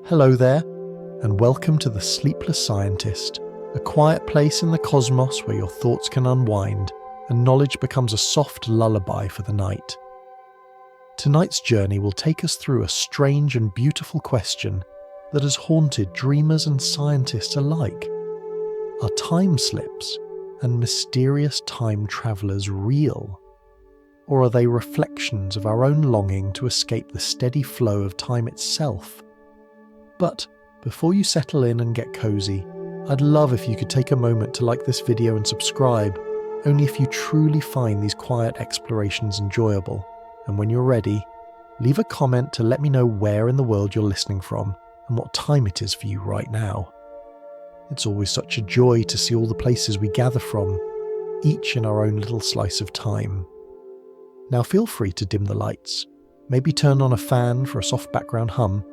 Hello there, and welcome to the Sleepless Scientist, a quiet place in the cosmos where your thoughts can unwind and knowledge becomes a soft lullaby for the night. Tonight's journey will take us through a strange and beautiful question that has haunted dreamers and scientists alike. Are time slips and mysterious time travelers real? Or are they reflections of our own longing to escape the steady flow of time itself? But before you settle in and get cozy, I'd love if you could take a moment to like this video and subscribe, only if you truly find these quiet explorations enjoyable. And when you're ready, leave a comment to let me know where in the world you're listening from and what time it is for you right now. It's always such a joy to see all the places we gather from, each in our own little slice of time. Now feel free to dim the lights, maybe turn on a fan for a soft background hum,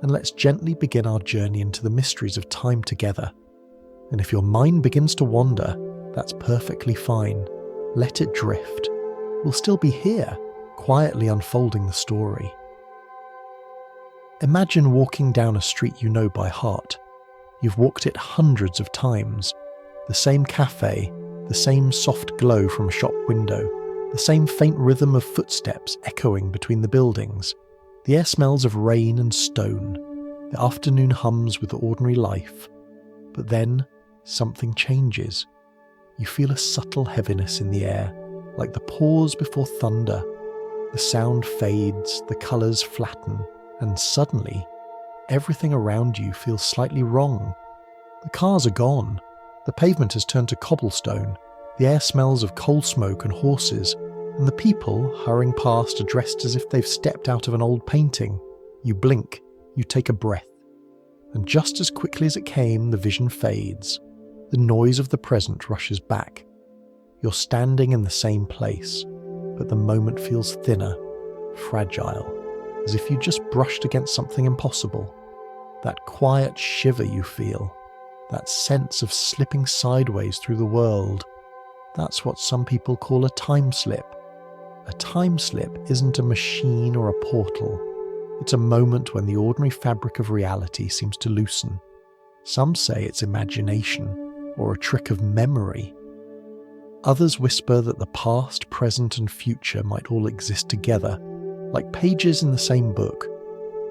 and let's gently begin our journey into the mysteries of time together. And if your mind begins to wander, that's perfectly fine. Let it drift. We'll still be here, quietly unfolding the story. Imagine walking down a street you know by heart. You've walked it hundreds of times. The same cafe, the same soft glow from a shop window, the same faint rhythm of footsteps echoing between the buildings. The air smells of rain and stone. The afternoon hums with ordinary life. But then, something changes. You feel a subtle heaviness in the air, like the pause before thunder. The sound fades, the colours flatten, and suddenly, everything around you feels slightly wrong. The cars are gone. The pavement has turned to cobblestone. The air smells of coal smoke and horses. And the people hurrying past are dressed as if they've stepped out of an old painting. You blink, you take a breath, and just as quickly as it came, the vision fades. The noise of the present rushes back. You're standing in the same place, but the moment feels thinner, fragile, as if you just brushed against something impossible. That quiet shiver you feel, that sense of slipping sideways through the world, that's what some people call a time slip. A time slip isn't a machine or a portal. It's a moment when the ordinary fabric of reality seems to loosen. Some say it's imagination or a trick of memory. Others whisper that the past, present and future might all exist together, like pages in the same book,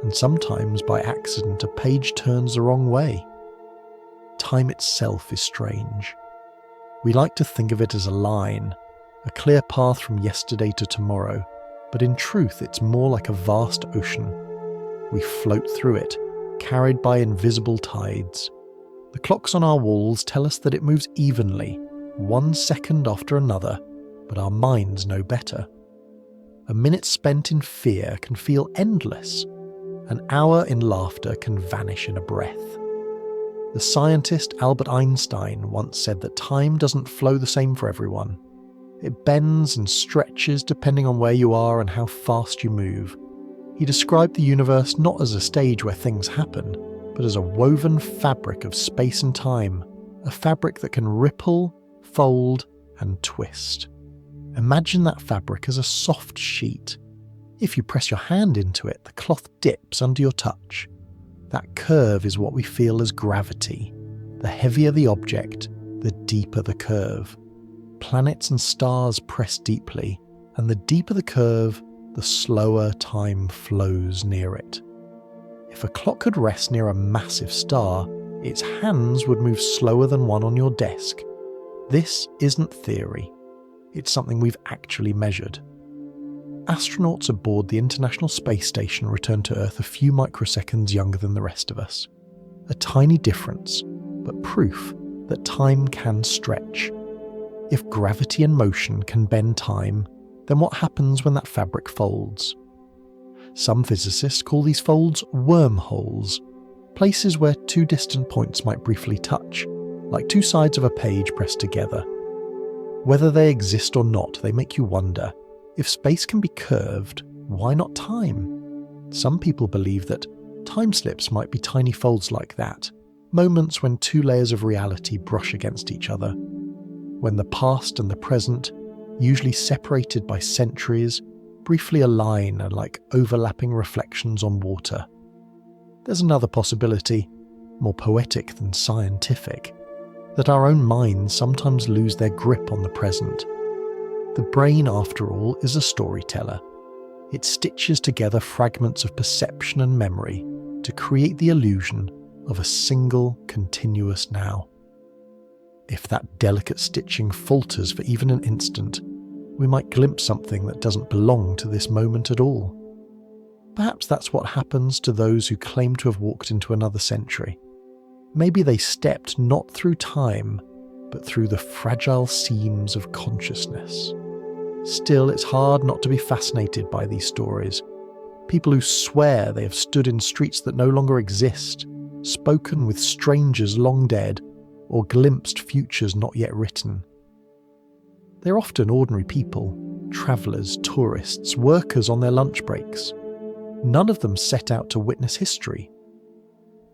and sometimes by accident a page turns the wrong way. Time itself is strange. We like to think of it as a line, a clear path from yesterday to tomorrow, but in truth it's more like a vast ocean. We float through it, carried by invisible tides. The clocks on our walls tell us that it moves evenly, one second after another, but our minds know better. A minute spent in fear can feel endless. An hour in laughter can vanish in a breath. The scientist Albert Einstein once said that time doesn't flow the same for everyone. It bends and stretches depending on where you are and how fast you move. He described the universe not as a stage where things happen, but as a woven fabric of space and time, a fabric that can ripple, fold, and twist. Imagine that fabric as a soft sheet. If you press your hand into it, the cloth dips under your touch. That curve is what we feel as gravity. The heavier the object, the deeper the curve. Planets and stars press deeply, and the deeper the curve, the slower time flows near it. If a clock could rest near a massive star, its hands would move slower than one on your desk. This isn't theory. It's something we've actually measured. Astronauts aboard the International Space Station return to Earth a few microseconds younger than the rest of us. A tiny difference, but proof that time can stretch. If gravity and motion can bend time, then what happens when that fabric folds? Some physicists call these folds wormholes, places where two distant points might briefly touch, like two sides of a page pressed together. Whether they exist or not, they make you wonder, if space can be curved, why not time? Some people believe that time slips might be tiny folds like that, moments when two layers of reality brush against each other. When the past and the present, usually separated by centuries, briefly align like overlapping reflections on water. There's another possibility, more poetic than scientific, that our own minds sometimes lose their grip on the present. The brain, after all, is a storyteller. It stitches together fragments of perception and memory to create the illusion of a single, continuous now. If that delicate stitching falters for even an instant, we might glimpse something that doesn't belong to this moment at all. Perhaps that's what happens to those who claim to have walked into another century. Maybe they stepped not through time, but through the fragile seams of consciousness. Still, it's hard not to be fascinated by these stories. People who swear they have stood in streets that no longer exist, spoken with strangers long dead, or glimpsed futures not yet written. They're often ordinary people, travellers, tourists, workers on their lunch breaks. None of them set out to witness history.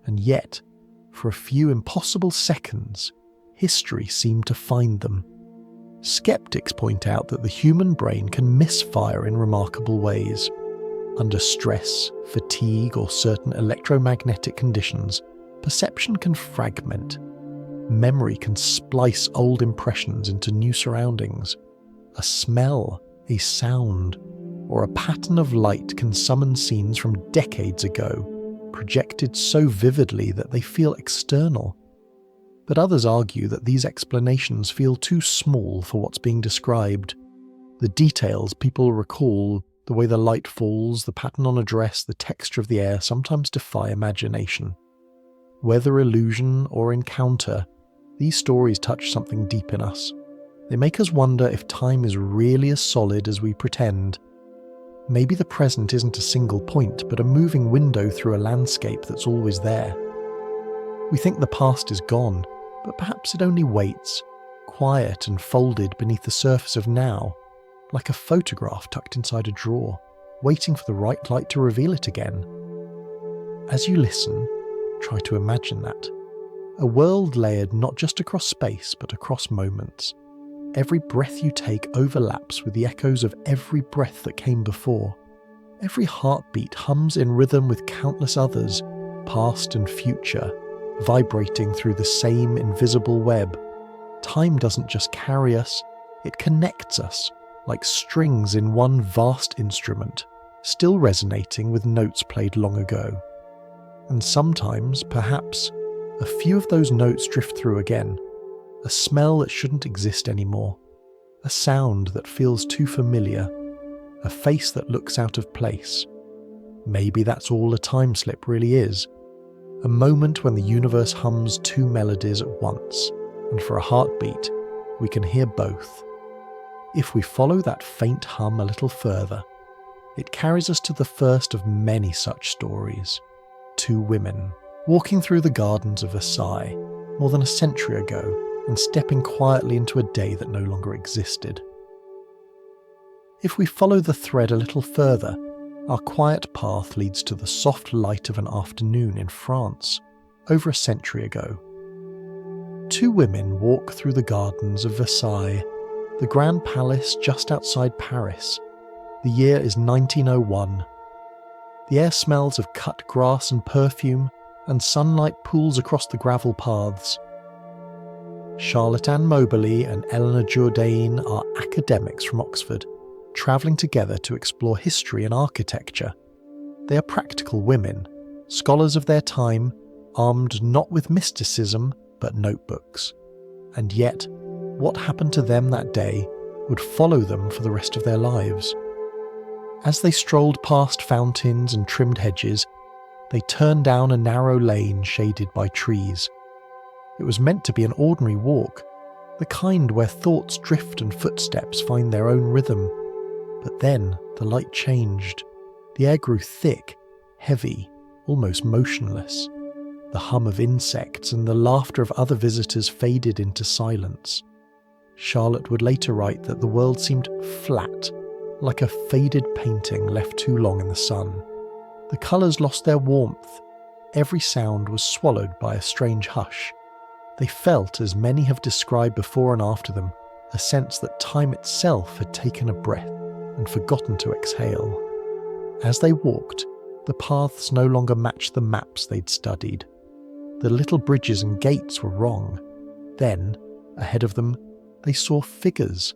And yet, for a few impossible seconds, history seemed to find them. Skeptics point out that the human brain can misfire in remarkable ways. Under stress, fatigue, or certain electromagnetic conditions, perception can fragment. Memory can splice old impressions into new surroundings. A smell, a sound, or a pattern of light can summon scenes from decades ago, projected so vividly that they feel external. But others argue that these explanations feel too small for what's being described. The details people recall, the way the light falls, the pattern on a dress, the texture of the air, sometimes defy imagination. Whether illusion or encounter, these stories touch something deep in us. They make us wonder if time is really as solid as we pretend. Maybe the present isn't a single point, but a moving window through a landscape that's always there. We think the past is gone, but perhaps it only waits, quiet and folded beneath the surface of now, like a photograph tucked inside a drawer, waiting for the right light to reveal it again. As you listen, try to imagine that. A world layered not just across space, but across moments. Every breath you take overlaps with the echoes of every breath that came before. Every heartbeat hums in rhythm with countless others, past and future, vibrating through the same invisible web. Time doesn't just carry us, it connects us, like strings in one vast instrument, still resonating with notes played long ago. And sometimes, perhaps, a few of those notes drift through again. A smell that shouldn't exist anymore. A sound that feels too familiar. A face that looks out of place. Maybe that's all a time slip really is. A moment when the universe hums two melodies at once, and for a heartbeat, we can hear both. If we follow that faint hum a little further, it carries us to the first of many such stories. Two women, walking through the gardens of Versailles, more than a century ago, and stepping quietly into a day that no longer existed. If we follow the thread a little further, our quiet path leads to the soft light of an afternoon in France, over a century ago. Two women walk through the gardens of Versailles, the Grand Palace just outside Paris. The year is 1901. The air smells of cut grass and perfume, and sunlight pools across the gravel paths. Charlotte Ann Moberly and Eleanor Jourdain are academics from Oxford, travelling together to explore history and architecture. They are practical women, scholars of their time, armed not with mysticism but notebooks. And yet, what happened to them that day would follow them for the rest of their lives. As they strolled past fountains and trimmed hedges, they turned down a narrow lane shaded by trees. It was meant to be an ordinary walk, the kind where thoughts drift and footsteps find their own rhythm. But then the light changed. The air grew thick, heavy, almost motionless. The hum of insects and the laughter of other visitors faded into silence. Charlotte would later write that the world seemed flat, like a faded painting left too long in the sun. The colours lost their warmth. Every sound was swallowed by a strange hush. They felt, as many have described before and after them, a sense that time itself had taken a breath and forgotten to exhale. As they walked, The paths no longer matched the maps they'd studied. The little bridges and gates were wrong. Then, ahead of them, they saw figures.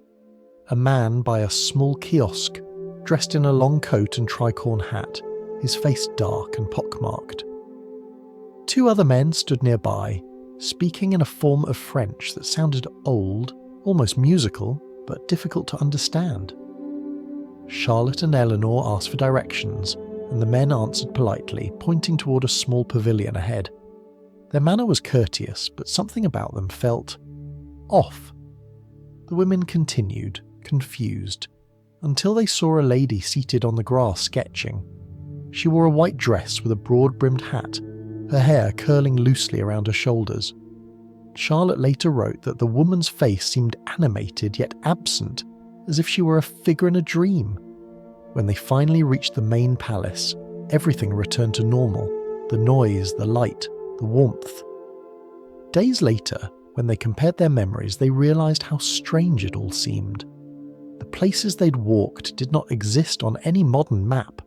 A man by a small kiosk, dressed in a long coat and tricorn hat, his face dark and pockmarked. Two other men stood nearby, speaking in a form of French that sounded old, almost musical, but difficult to understand. Charlotte and Eleanor asked for directions, and the men answered politely, pointing toward a small pavilion ahead. Their manner was courteous, but something about them felt off. The women continued, confused, until they saw a lady seated on the grass sketching. She wore a white dress with a broad-brimmed hat, her hair curling loosely around her shoulders. Charlotte later wrote that the woman's face seemed animated yet absent, as if she were a figure in a dream. When they finally reached the main palace, everything returned to normal: the noise, the light, the warmth. Days later, when they compared their memories, they realised how strange it all seemed. The places they'd walked did not exist on any modern map.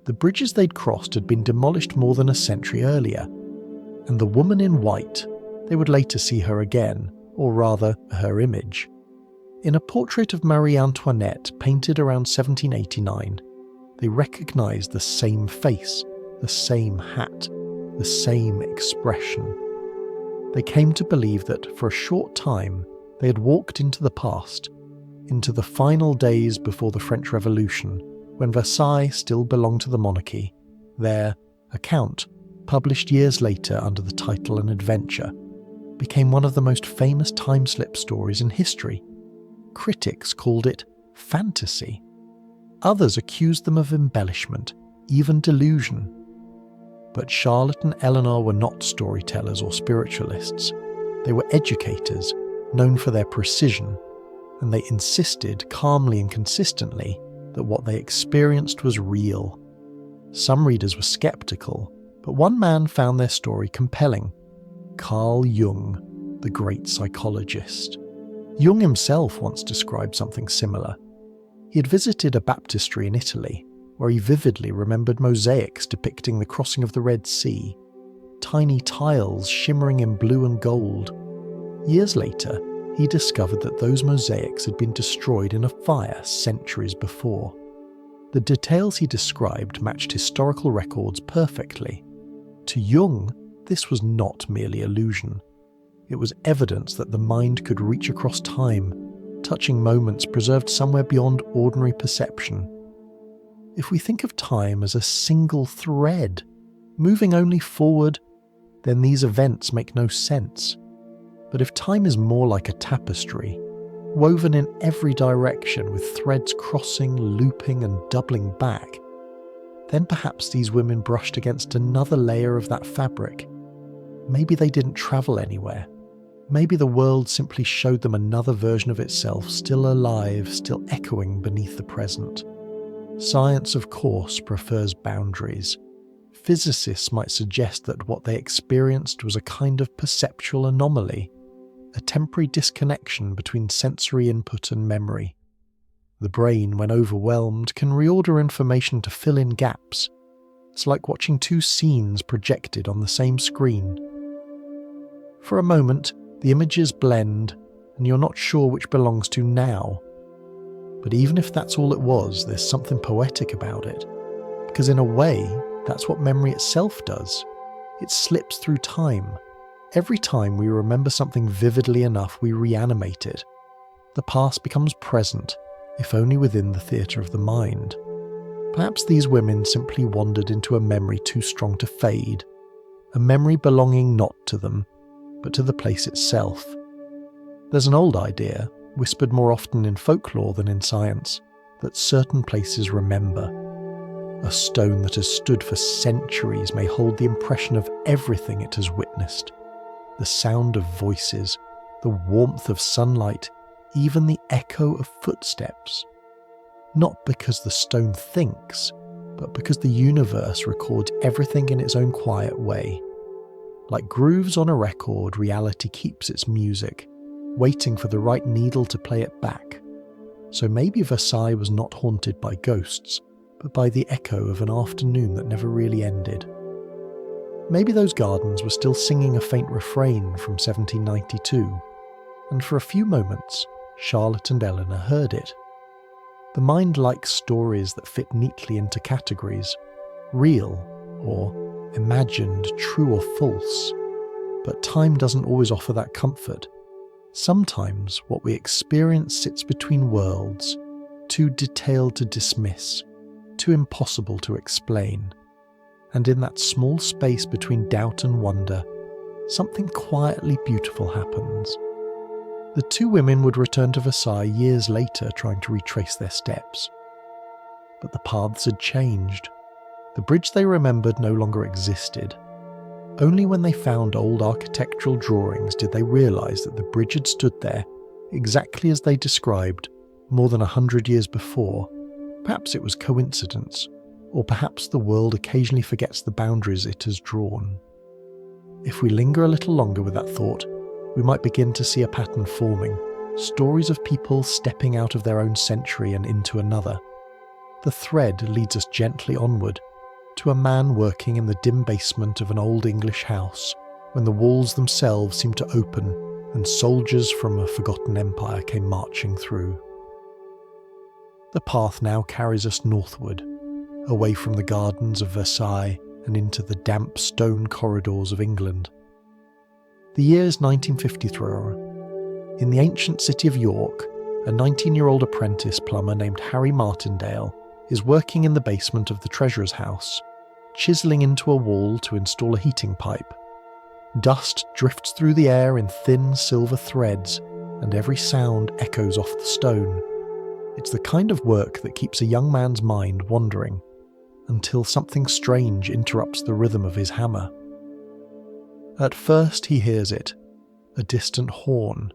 The bridges they'd crossed had been demolished more than a century earlier. And the woman in white, they would later see her again, or rather, her image. In a portrait of Marie Antoinette painted around 1789, they recognised the same face, the same hat, the same expression. They came to believe that for a short time they had walked into the past, into the final days before the French Revolution, when Versailles still belonged to the monarchy. Their account, published years later under the title An Adventure, became one of the most famous time-slip stories in history. Critics called it fantasy. Others accused them of embellishment, even delusion. But Charlotte and Eleanor were not storytellers or spiritualists. They were educators, known for their precision, and they insisted calmly and consistently that what they experienced was real. Some readers were skeptical, but one man found their story compelling: Carl Jung, the great psychologist. Jung himself once described something similar. He had visited a baptistry in Italy, where he vividly remembered mosaics depicting the crossing of the Red Sea, tiny tiles shimmering in blue and gold. Years later, he discovered that those mosaics had been destroyed in a fire centuries before. The details he described matched historical records perfectly. To Jung, this was not merely illusion. It was evidence that the mind could reach across time, touching moments preserved somewhere beyond ordinary perception. If we think of time as a single thread, moving only forward, then these events make no sense. But if time is more like a tapestry, woven in every direction with threads crossing, looping and doubling back, then perhaps these women brushed against another layer of that fabric. Maybe they didn't travel anywhere. Maybe the world simply showed them another version of itself, still alive, still echoing beneath the present. Science, of course, prefers boundaries. Physicists might suggest that what they experienced was a kind of perceptual anomaly, a temporary disconnection between sensory input and memory. The brain, when overwhelmed, can reorder information to fill in gaps. It's like watching two scenes projected on the same screen. For a moment, the images blend, and you're not sure which belongs to now. But even if that's all it was, there's something poetic about it. Because in a way, that's what memory itself does. It slips through time. Every time we remember something vividly enough, we reanimate it. The past becomes present, if only within the theatre of the mind. Perhaps these women simply wandered into a memory too strong to fade, a memory belonging not to them, but to the place itself. There's an old idea, whispered more often in folklore than in science, that certain places remember. A stone that has stood for centuries may hold the impression of everything it has witnessed. The sound of voices, the warmth of sunlight, even the echo of footsteps. Not because the stone thinks, but because the universe records everything in its own quiet way. Like grooves on a record, reality keeps its music, waiting for the right needle to play it back. So maybe Versailles was not haunted by ghosts, but by the echo of an afternoon that never really ended. Maybe those gardens were still singing a faint refrain from 1792, and for a few moments, Charlotte and Eleanor heard it. The mind likes stories that fit neatly into categories, real or imagined, true or false. But time doesn't always offer that comfort. Sometimes what we experience sits between worlds, too detailed to dismiss, too impossible to explain. And in that small space between doubt and wonder, something quietly beautiful happens. The two women would return to Versailles years later trying to retrace their steps. But the paths had changed. The bridge they remembered no longer existed. Only when they found old architectural drawings did they realise that the bridge had stood there, exactly as they described, more than 100 years before. Perhaps it was coincidence, or perhaps the world occasionally forgets the boundaries it has drawn. If we linger a little longer with that thought, we might begin to see a pattern forming, stories of people stepping out of their own century and into another. The thread leads us gently onward, to a man working in the dim basement of an old English house, when the walls themselves seemed to open and soldiers from a forgotten empire came marching through. The path now carries us northward, away from the gardens of Versailles and into the damp stone corridors of England. The year is 1953. In the ancient city of York, a 19-year-old apprentice plumber named Harry Martindale is working in the basement of the treasurer's house, chiselling into a wall to install a heating pipe. Dust drifts through the air in thin silver threads, and every sound echoes off the stone. It's the kind of work that keeps a young man's mind wandering, until something strange interrupts the rhythm of his hammer. At first he hears it, a distant horn,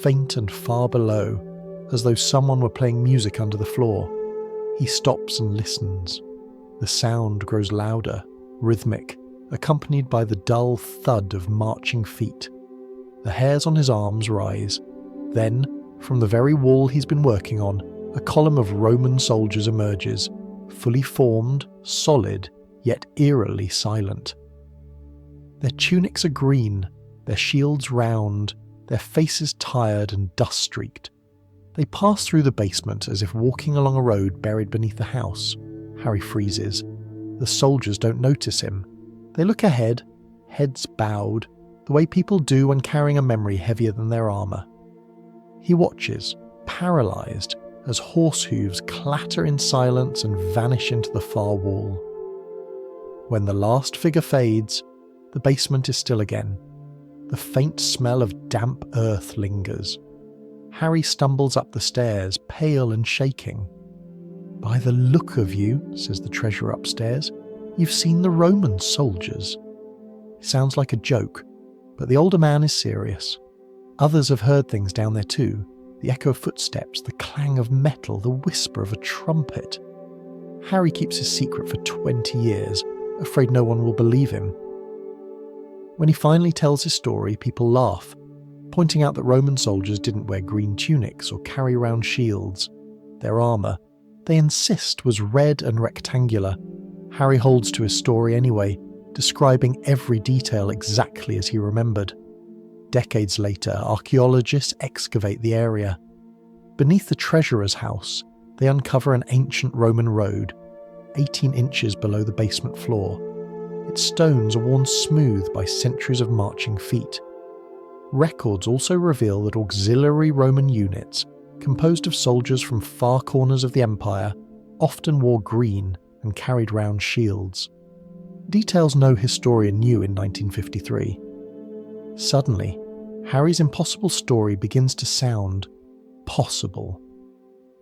faint and far below, as though someone were playing music under the floor. He stops and listens. The sound grows louder, rhythmic, accompanied by the dull thud of marching feet. The hairs on his arms rise. Then, from the very wall he's been working on, a column of Roman soldiers emerges, fully formed, solid, yet eerily silent. Their tunics are green, their shields round, their faces tired and dust-streaked. They pass through the basement as if walking along a road buried beneath the house. Harry freezes. The soldiers don't notice him. They look ahead, heads bowed, the way people do when carrying a memory heavier than their armour. He watches, paralysed, as horse hooves clatter in silence and vanish into the far wall. When the last figure fades, the basement is still again. The faint smell of damp earth lingers. Harry stumbles up the stairs, pale and shaking. "By the look of you," says the treasurer upstairs, "you've seen the Roman soldiers." It sounds like a joke, but the older man is serious. Others have heard things down there too. The echo of footsteps, the clang of metal, the whisper of a trumpet. Harry keeps his secret for 20 years, afraid no one will believe him. When he finally tells his story, people laugh, pointing out that Roman soldiers didn't wear green tunics or carry round shields. Their armour, they insist, was red and rectangular. Harry holds to his story anyway, describing every detail exactly as he remembered. Decades later, archaeologists excavate the area. Beneath the treasurer's house, they uncover an ancient Roman road, 18 inches below the basement floor. Its stones are worn smooth by centuries of marching feet. Records also reveal that auxiliary Roman units, composed of soldiers from far corners of the empire, often wore green and carried round shields. Details no historian knew in 1953. Suddenly, Harry's impossible story begins to sound possible.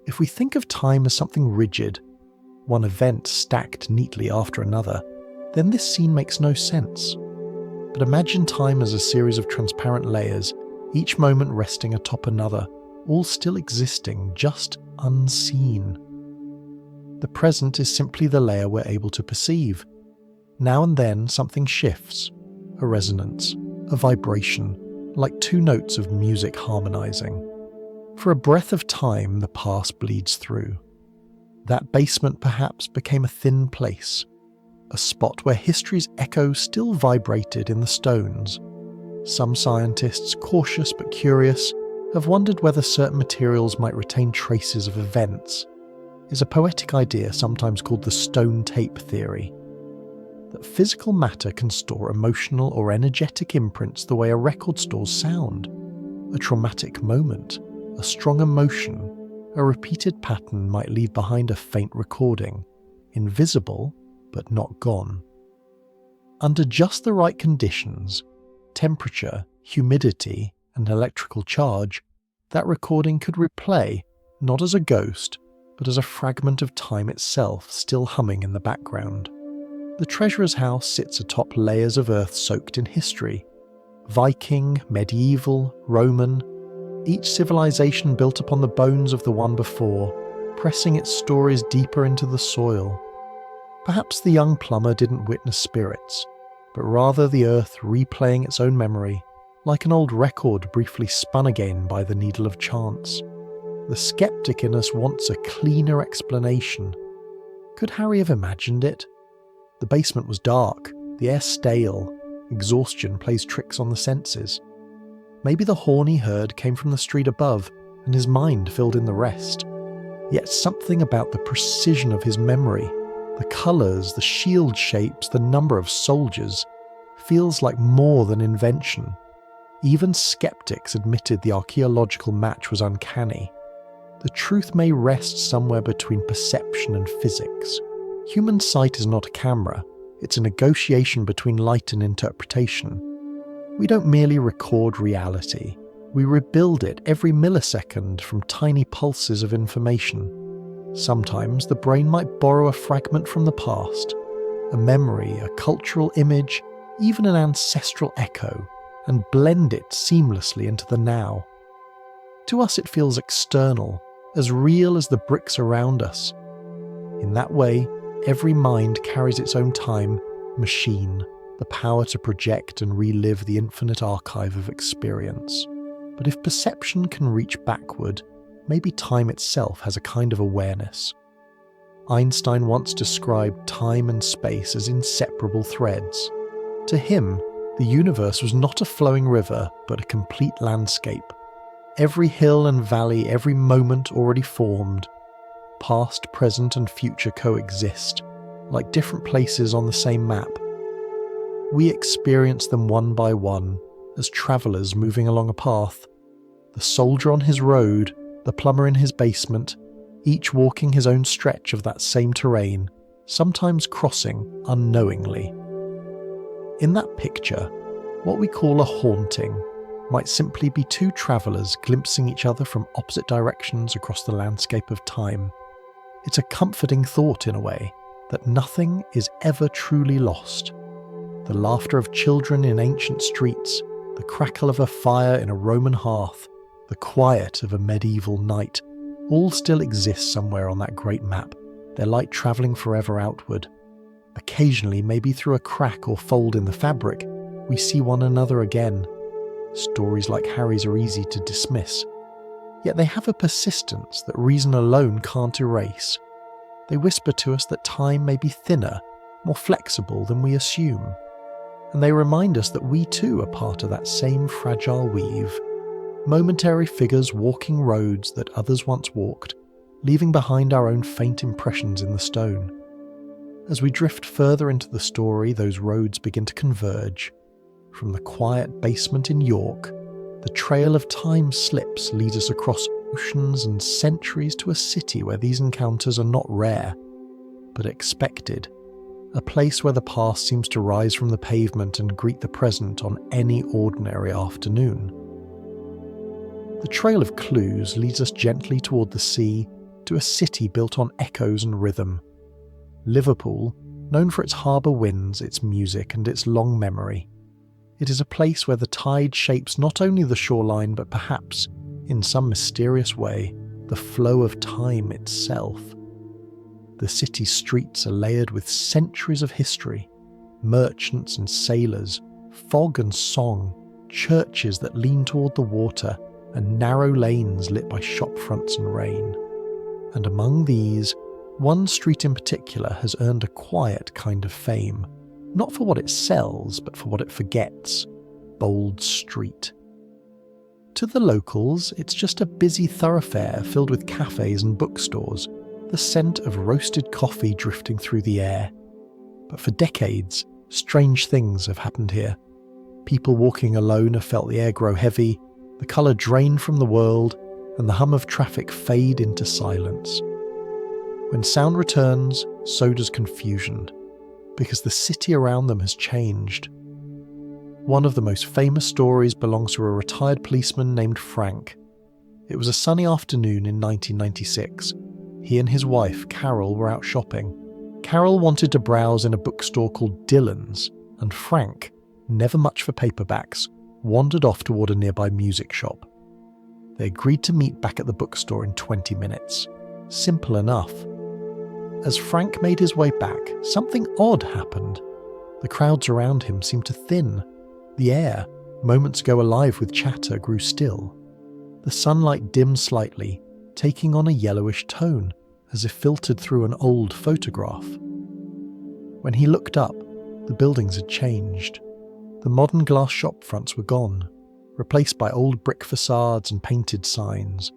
If we think of time as something rigid, one event stacked neatly after another, then this scene makes no sense. But imagine time as a series of transparent layers, each moment resting atop another, all still existing, just unseen. The present is simply the layer we're able to perceive. Now and then something shifts, a resonance, a vibration, like two notes of music harmonizing. For a breath of time, the past bleeds through. That basement perhaps became a thin place, a spot where history's echo still vibrated in the stones. Some scientists, cautious but curious, have wondered whether certain materials might retain traces of events. Is a poetic idea sometimes called the stone tape theory. That physical matter can store emotional or energetic imprints the way a record stores sound. A traumatic moment, a strong emotion, a repeated pattern might leave behind a faint recording, invisible but not gone. Under just the right conditions, temperature, humidity, and electrical charge, that recording could replay, not as a ghost, but as a fragment of time itself still humming in the background. The treasurer's house sits atop layers of earth soaked in history. Viking, medieval, Roman, each civilization built upon the bones of the one before, pressing its stories deeper into the soil. Perhaps the young plumber didn't witness spirits, but rather the earth replaying its own memory, like an old record briefly spun again by the needle of chance. The skeptic in us wants a cleaner explanation. Could Harry have imagined it? The basement was dark, the air stale, exhaustion plays tricks on the senses. Maybe the horn he heard came from the street above, and his mind filled in the rest. Yet something about the precision of his memory, the colours, the shield shapes, the number of soldiers, feels like more than invention. Even skeptics admitted the archaeological match was uncanny. The truth may rest somewhere between perception and physics. Human sight is not a camera, it's a negotiation between light and interpretation. We don't merely record reality, we rebuild it every millisecond from tiny pulses of information. Sometimes the brain might borrow a fragment from the past, a memory, a cultural image, even an ancestral echo, and blend it seamlessly into the now. To us it feels external, as real as the bricks around us. In that way, every mind carries its own time machine, the power to project and relive the infinite archive of experience. But if perception can reach backward, maybe time itself has a kind of awareness. Einstein once described time and space as inseparable threads. To him, the universe was not a flowing river, but a complete landscape. Every hill and valley, every moment already formed. Past, present, and future coexist, like different places on the same map. We experience them one by one, as travellers moving along a path. The soldier on his road, the plumber in his basement, each walking his own stretch of that same terrain, sometimes crossing unknowingly. In that picture, what we call a haunting might simply be two travellers glimpsing each other from opposite directions across the landscape of time. It's a comforting thought in a way, that nothing is ever truly lost. The laughter of children in ancient streets, the crackle of a fire in a Roman hearth, the quiet of a medieval night, all still exist somewhere on that great map, their light travelling forever outward. Occasionally, maybe through a crack or fold in the fabric, we see one another again. Stories like Harry's are easy to dismiss, yet they have a persistence that reason alone can't erase. They whisper to us that time may be thinner, more flexible than we assume, and they remind us that we too are part of that same fragile weave, momentary figures walking roads that others once walked, leaving behind our own faint impressions in the stone. As we drift further into the story, those roads begin to converge. From the quiet basement in York, the trail of time slips leads us across oceans and centuries to a city where these encounters are not rare, but expected. A place where the past seems to rise from the pavement and greet the present on any ordinary afternoon. The trail of clues leads us gently toward the sea, to a city built on echoes and rhythm. Liverpool, known for its harbour winds, its music, and its long memory. It is a place where the tide shapes not only the shoreline, but perhaps, in some mysterious way, the flow of time itself. The city's streets are layered with centuries of history, merchants and sailors, fog and song, churches that lean toward the water, and narrow lanes lit by shop fronts and rain. And among these, One street in particular has earned a quiet kind of fame, not for what it sells, but for what it forgets: Bold Street. To the locals, it's just a busy thoroughfare filled with cafes and bookstores, the scent of roasted coffee drifting through the air. But for decades, strange things have happened here. People walking alone have felt the air grow heavy, the colour drain from the world, and the hum of traffic fade into silence. When sound returns, so does confusion, because the city around them has changed. One of the most famous stories belongs to a retired policeman named Frank. It was a sunny afternoon in 1996. He and his wife, Carol, were out shopping. Carol wanted to browse in a bookstore called Dylan's, and Frank, never much for paperbacks, wandered off toward a nearby music shop. They agreed to meet back at the bookstore in 20 minutes. Simple enough. As Frank made his way back, something odd happened. The crowds around him seemed to thin. The air, moments ago alive with chatter, grew still. The sunlight dimmed slightly, taking on a yellowish tone, as if filtered through an old photograph. When he looked up, the buildings had changed. The modern glass shop fronts were gone, replaced by old brick facades and painted signs.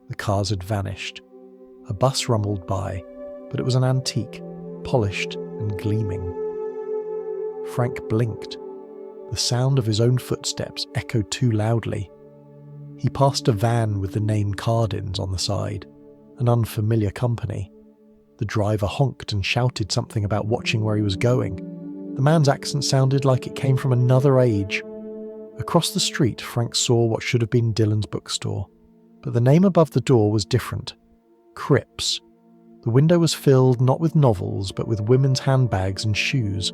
The cars had vanished. A bus rumbled by, but it was an antique, polished and gleaming. Frank blinked. The sound of his own footsteps echoed too loudly. He passed a van with the name Cardin's on the side, an unfamiliar company. The driver honked and shouted something about watching where he was going. The man's accent sounded like it came from another age. Across the street, Frank saw what should have been Dylan's bookstore, but the name above the door was different. Cripps. The window was filled not with novels, but with women's handbags and shoes.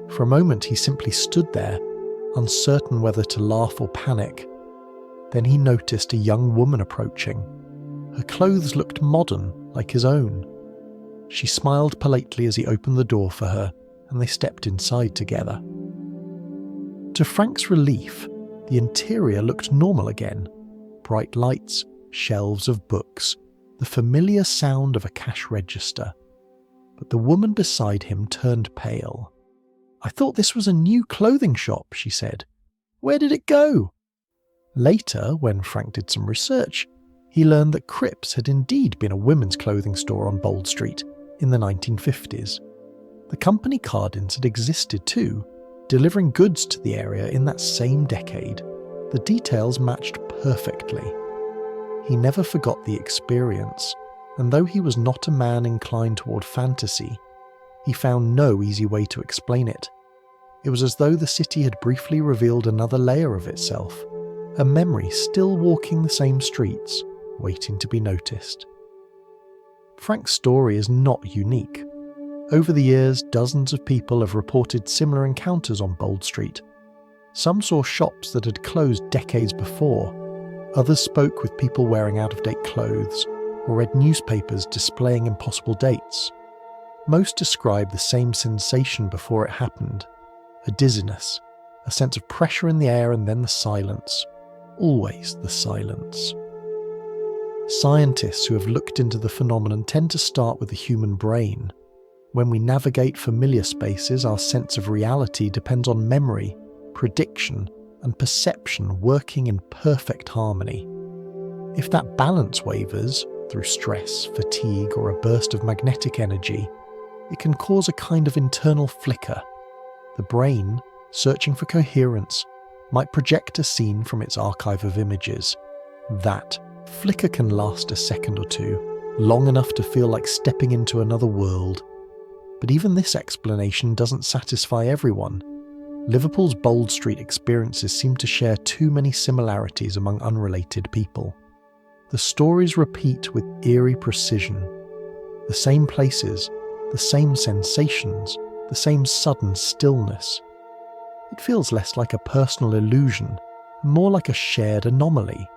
For a moment he simply stood there, uncertain whether to laugh or panic. Then he noticed a young woman approaching. Her clothes looked modern, like his own. She smiled politely as he opened the door for her, and they stepped inside together. To Frank's relief, the interior looked normal again. Bright lights, shelves of books, the familiar sound of a cash register. But the woman beside him turned pale. "I thought this was a new clothing shop," she said. "Where did it go?" Later, when Frank did some research, he learned that Cripps had indeed been a women's clothing store on Bold Street in the 1950s. The company Cardin's had existed too, delivering goods to the area in that same decade. The details matched perfectly. He never forgot the experience, and though he was not a man inclined toward fantasy, he found no easy way to explain it. It was as though the city had briefly revealed another layer of itself, a memory still walking the same streets, waiting to be noticed. Frank's story is not unique. Over the years, dozens of people have reported similar encounters on Bold Street. Some saw shops that had closed decades before. Others spoke with people wearing out-of-date clothes, or read newspapers displaying impossible dates. Most describe the same sensation before it happened: a dizziness, a sense of pressure in the air, and then the silence. Always the silence. Scientists who have looked into the phenomenon tend to start with the human brain. When we navigate familiar spaces, our sense of reality depends on memory, prediction, and perception working in perfect harmony. If that balance wavers, through stress, fatigue, or a burst of magnetic energy, it can cause a kind of internal flicker. The brain, searching for coherence, might project a scene from its archive of images. That flicker can last a second or two, long enough to feel like stepping into another world. But even this explanation doesn't satisfy everyone. Liverpool's Bold Street experiences seem to share too many similarities among unrelated people. The stories repeat with eerie precision. The same places, the same sensations, the same sudden stillness. It feels less like a personal illusion, and more like a shared anomaly.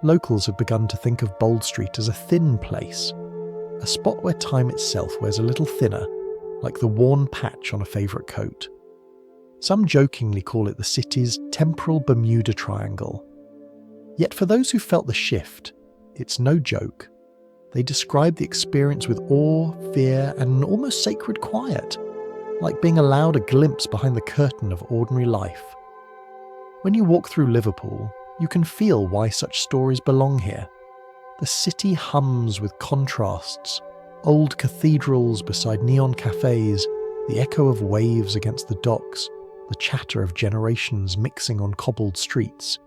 Locals have begun to think of Bold Street as a thin place, a spot where time itself wears a little thinner, like the worn patch on a favourite coat. Some jokingly call it the city's temporal Bermuda Triangle. Yet for those who felt the shift, it's no joke. they describe the experience with awe, fear, and an almost sacred quiet, like being allowed a glimpse behind the curtain of ordinary life. When you walk through Liverpool, you can feel why such stories belong here. The city hums with contrasts, old cathedrals beside neon cafes, the echo of waves against the docks, the chatter of generations mixing on cobbled streets.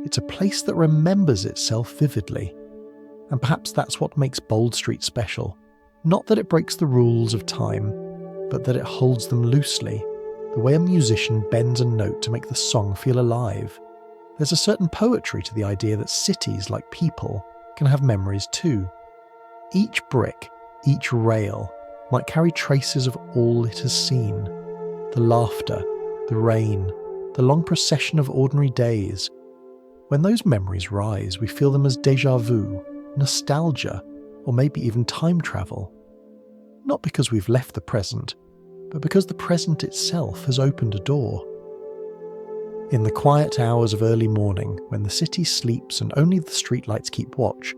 It's a place that remembers itself vividly. And perhaps that's what makes Bold Street special. Not that it breaks the rules of time, but that it holds them loosely, the way a musician bends a note to make the song feel alive. There's a certain poetry to the idea that cities, like people, can have memories too. Each brick, each rail, might carry traces of all it has seen. The laughter, the rain, the long procession of ordinary days. When those memories rise, we feel them as déjà vu, nostalgia, or maybe even time travel. Not because we've left the present, but because the present itself has opened a door. In the quiet hours of early morning, when the city sleeps and only the streetlights keep watch,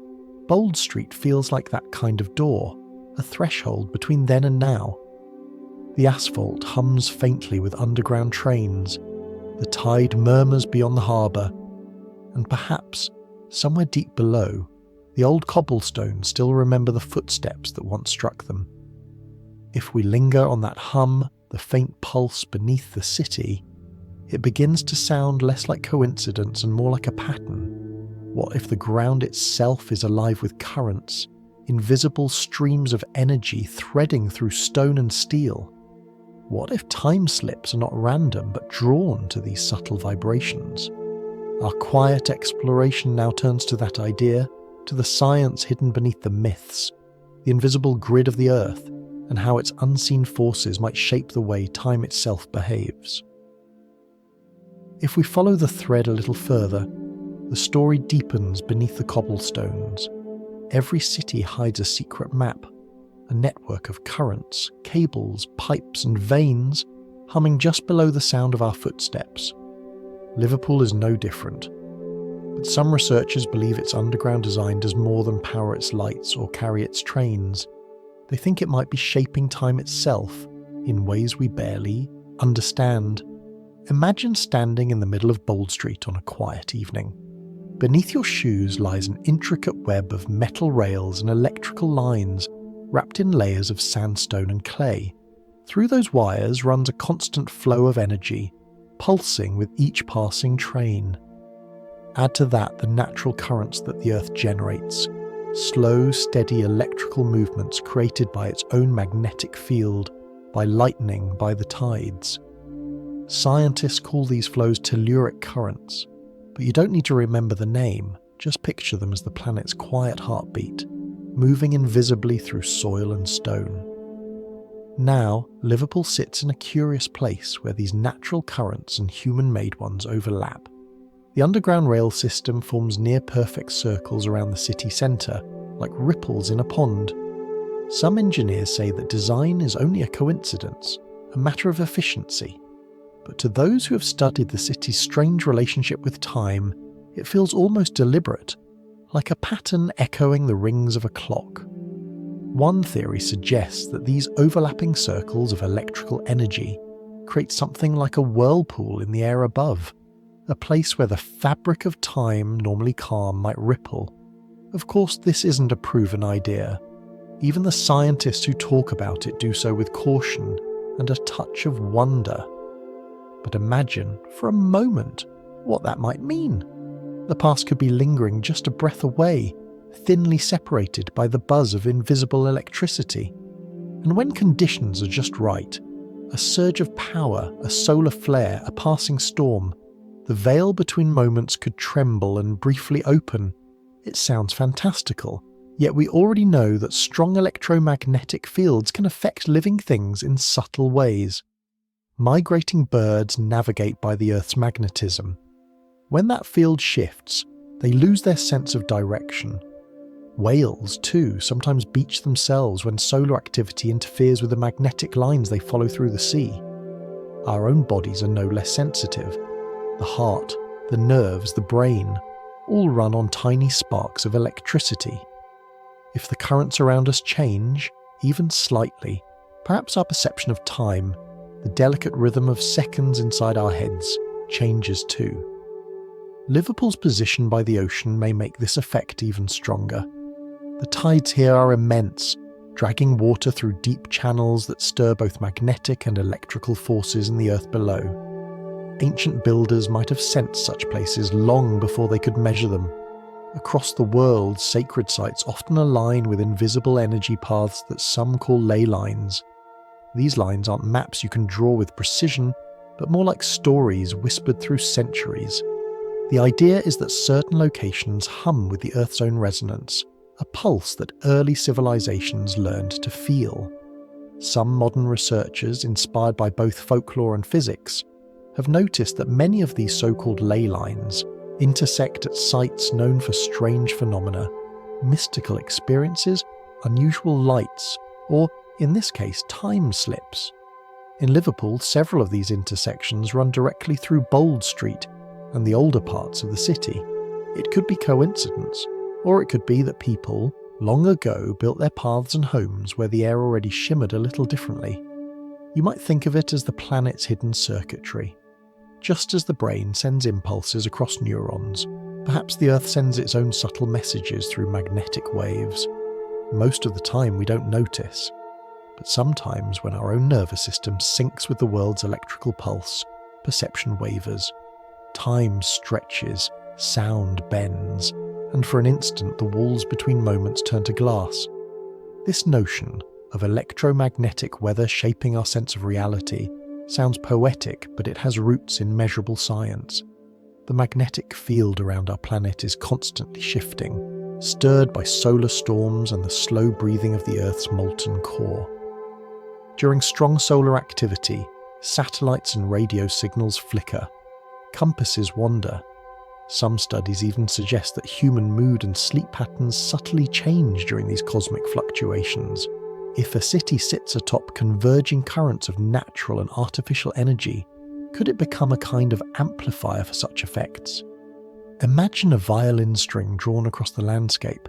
Bold Street feels like that kind of door, a threshold between then and now. The asphalt hums faintly with underground trains, the tide murmurs beyond the harbour, and perhaps, somewhere deep below, the old cobblestones still remember the footsteps that once struck them. If we linger on that hum, the faint pulse beneath the city, it begins to sound less like coincidence and more like a pattern. What if the ground itself is alive with currents, invisible streams of energy threading through stone and steel? What if time slips are not random but drawn to these subtle vibrations? Our quiet exploration now turns to that idea, to the science hidden beneath the myths, the invisible grid of the earth, and how its unseen forces might shape the way time itself behaves. If we follow the thread a little further, the story deepens beneath the cobblestones. Every city hides a secret map, a network of currents, cables, pipes and veins humming just below the sound of our footsteps. Liverpool is no different, but some researchers believe its underground design does more than power its lights or carry its trains. They think it might be shaping time itself in ways we barely understand. Imagine standing in the middle of Bold Street on a quiet evening. Beneath your shoes lies an intricate web of metal rails and electrical lines wrapped in layers of sandstone and clay. Through those wires runs a constant flow of energy, pulsing with each passing train. Add to that the natural currents that the Earth generates, slow, steady electrical movements created by its own magnetic field, by lightning, by the tides. Scientists call these flows telluric currents, but you don't need to remember the name, just picture them as the planet's quiet heartbeat, moving invisibly through soil and stone. Now, Liverpool sits in a curious place where these natural currents and human-made ones overlap. The underground rail system forms near-perfect circles around the city centre, like ripples in a pond. Some engineers say that design is only a coincidence, a matter of efficiency. But to those who have studied the city's strange relationship with time, it feels almost deliberate, like a pattern echoing the rings of a clock. One theory suggests that these overlapping circles of electrical energy create something like a whirlpool in the air above, a place where the fabric of time, normally calm, might ripple. Of course, this isn't a proven idea. Even the scientists who talk about it do so with caution and a touch of wonder. But imagine, for a moment, what that might mean. The past could be lingering just a breath away, thinly separated by the buzz of invisible electricity. And when conditions are just right, a surge of power, a solar flare, a passing storm, the veil between moments could tremble and briefly open. It sounds fantastical, yet we already know that strong electromagnetic fields can affect living things in subtle ways. Migrating birds navigate by the Earth's magnetism. When that field shifts, they lose their sense of direction. Whales, too, sometimes beach themselves when solar activity interferes with the magnetic lines they follow through the sea. Our own bodies are no less sensitive. The heart, the nerves, the brain, all run on tiny sparks of electricity. If the currents around us change, even slightly, perhaps our perception of time, the delicate rhythm of seconds inside our heads, changes too. Liverpool's position by the ocean may make this effect even stronger. The tides here are immense, dragging water through deep channels that stir both magnetic and electrical forces in the earth below. Ancient builders might have sensed such places long before they could measure them. Across the world, sacred sites often align with invisible energy paths that some call ley lines. These lines aren't maps you can draw with precision, but more like stories whispered through centuries. The idea is that certain locations hum with the Earth's own resonance, a pulse that early civilizations learned to feel. Some modern researchers, inspired by both folklore and physics, have noticed that many of these so-called ley lines intersect at sites known for strange phenomena, mystical experiences, unusual lights, or, in this case, time slips. In Liverpool, several of these intersections run directly through Bold Street and the older parts of the city. It could be coincidence, or it could be that people, long ago, built their paths and homes where the air already shimmered a little differently. You might think of it as the planet's hidden circuitry. Just as the brain sends impulses across neurons, perhaps the Earth sends its own subtle messages through magnetic waves. Most of the time we don't notice, but sometimes when our own nervous system syncs with the world's electrical pulse, perception wavers. Time stretches, sound bends, and for an instant the walls between moments turn to glass. This notion of electromagnetic weather shaping our sense of reality sounds poetic, but it has roots in measurable science. The magnetic field around our planet is constantly shifting, stirred by solar storms and the slow breathing of the Earth's molten core. During strong solar activity, satellites and radio signals flicker. Compasses wander. Some studies even suggest that human mood and sleep patterns subtly change during these cosmic fluctuations. If a city sits atop converging currents of natural and artificial energy, could it become a kind of amplifier for such effects? Imagine a violin string drawn across the landscape.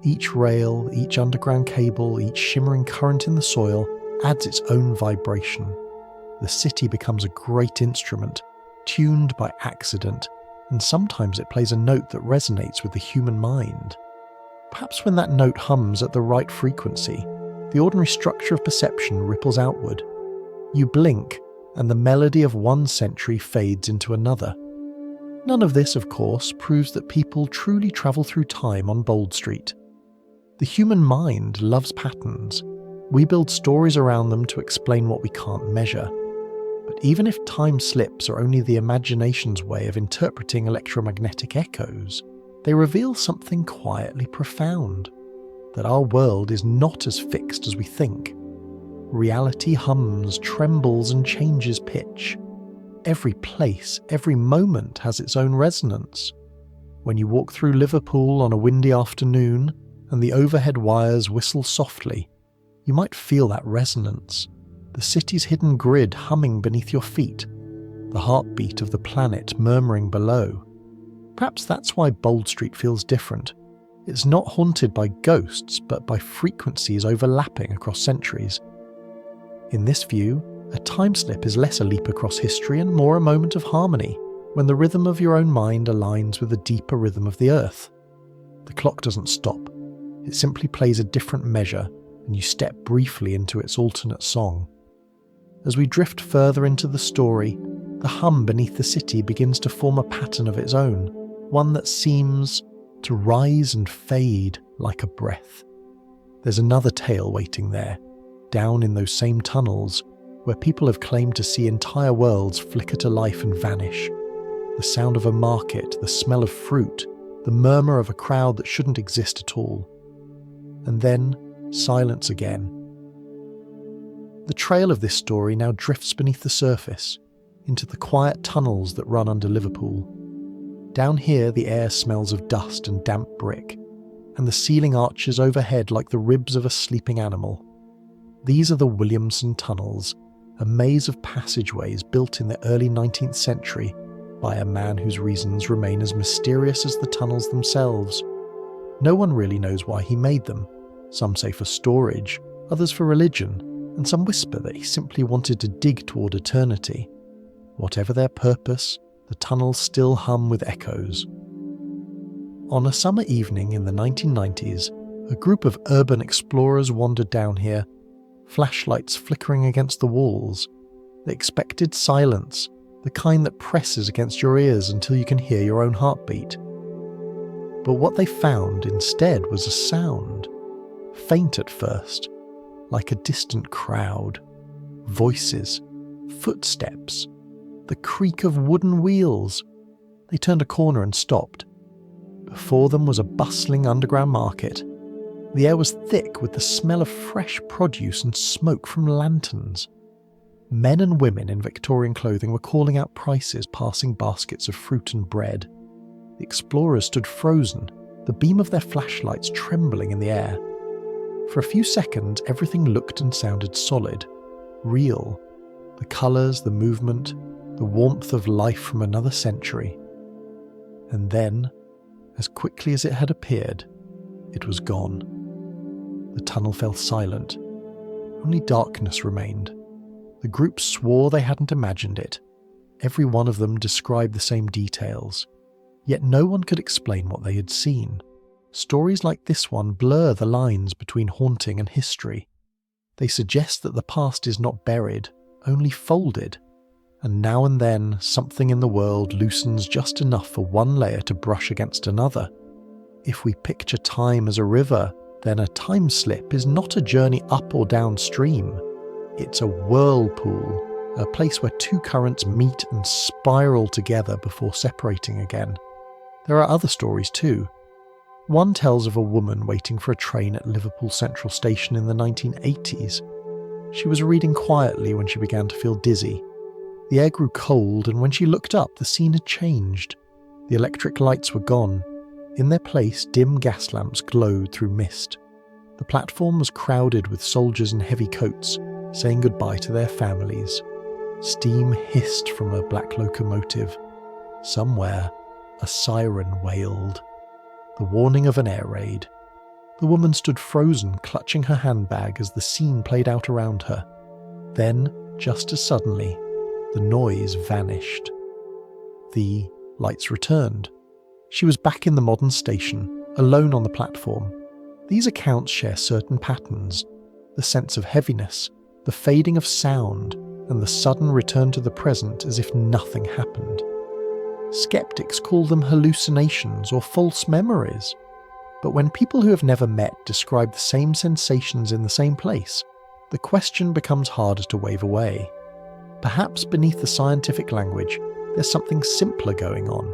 Each rail, each underground cable, each shimmering current in the soil adds its own vibration. The city becomes a great instrument, tuned by accident, and sometimes it plays a note that resonates with the human mind. Perhaps when that note hums at the right frequency, the ordinary structure of perception ripples outward. You blink, and the melody of one century fades into another. None of this, of course, proves that people truly travel through time on Bold Street. The human mind loves patterns. We build stories around them to explain what we can't measure. But even if time slips are only the imagination's way of interpreting electromagnetic echoes, they reveal something quietly profound. That our world is not as fixed as we think. Reality hums, trembles, and changes pitch. Every place, every moment has its own resonance. When you walk through Liverpool on a windy afternoon and the overhead wires whistle softly, you might feel that resonance, the city's hidden grid humming beneath your feet, the heartbeat of the planet murmuring below. Perhaps that's why Bold Street feels different. It's not haunted by ghosts, but by frequencies overlapping across centuries. In this view, a time slip is less a leap across history and more a moment of harmony, when the rhythm of your own mind aligns with the deeper rhythm of the Earth. The clock doesn't stop. It simply plays a different measure, and you step briefly into its alternate song. As we drift further into the story, the hum beneath the city begins to form a pattern of its own, one that seems to rise and fade like a breath. There's another tale waiting there, down in those same tunnels, where people have claimed to see entire worlds flicker to life and vanish. The sound of a market, the smell of fruit, the murmur of a crowd that shouldn't exist at all. And then, silence again. The trail of this story now drifts beneath the surface, into the quiet tunnels that run under Liverpool. Down here the air smells of dust and damp brick, and the ceiling arches overhead like the ribs of a sleeping animal. These are the Williamson Tunnels, a maze of passageways built in the early 19th century by a man whose reasons remain as mysterious as the tunnels themselves. No one really knows why he made them, Some say for storage, others for religion, and some whisper that he simply wanted to dig toward eternity. Whatever their purpose, the tunnels still hum with echoes. On a summer evening in the 1990s, a group of urban explorers wandered down here, flashlights flickering against the walls. They expected silence, the kind that presses against your ears until you can hear your own heartbeat. But what they found instead was a sound, faint at first, like a distant crowd. Voices, footsteps, the creak of wooden wheels. They turned a corner and stopped. Before them was a bustling underground market. The air was thick with the smell of fresh produce and smoke from lanterns. Men and women in Victorian clothing were calling out prices, passing baskets of fruit and bread. The explorers stood frozen, the beam of their flashlights trembling in the air. For a few seconds, everything looked and sounded solid, real. The colours, the movement, the warmth of life from another century. And then, as quickly as it had appeared, it was gone. The tunnel fell silent. Only darkness remained. The group swore they hadn't imagined it. Every one of them described the same details. Yet no one could explain what they had seen. Stories like this one blur the lines between haunting and history. They suggest that the past is not buried, only folded. And now and then, something in the world loosens just enough for one layer to brush against another. If we picture time as a river, then a time slip is not a journey up or downstream. It's a whirlpool, a place where two currents meet and spiral together before separating again. There are other stories too. One tells of a woman waiting for a train at Liverpool Central Station in the 1980s. She was reading quietly when she began to feel dizzy. The air grew cold, and when she looked up, the scene had changed. The electric lights were gone. In their place, dim gas lamps glowed through mist. The platform was crowded with soldiers in heavy coats, saying goodbye to their families. Steam hissed from a black locomotive. Somewhere, a siren wailed. The warning of an air raid. The woman stood frozen, clutching her handbag as the scene played out around her. Then, just as suddenly, the noise vanished. The lights returned. She was back in the modern station, alone on the platform. These accounts share certain patterns: the sense of heaviness, the fading of sound, and the sudden return to the present as if nothing happened. Skeptics call them hallucinations or false memories. But when people who have never met describe the same sensations in the same place, the question becomes harder to wave away. Perhaps beneath the scientific language, there's something simpler going on.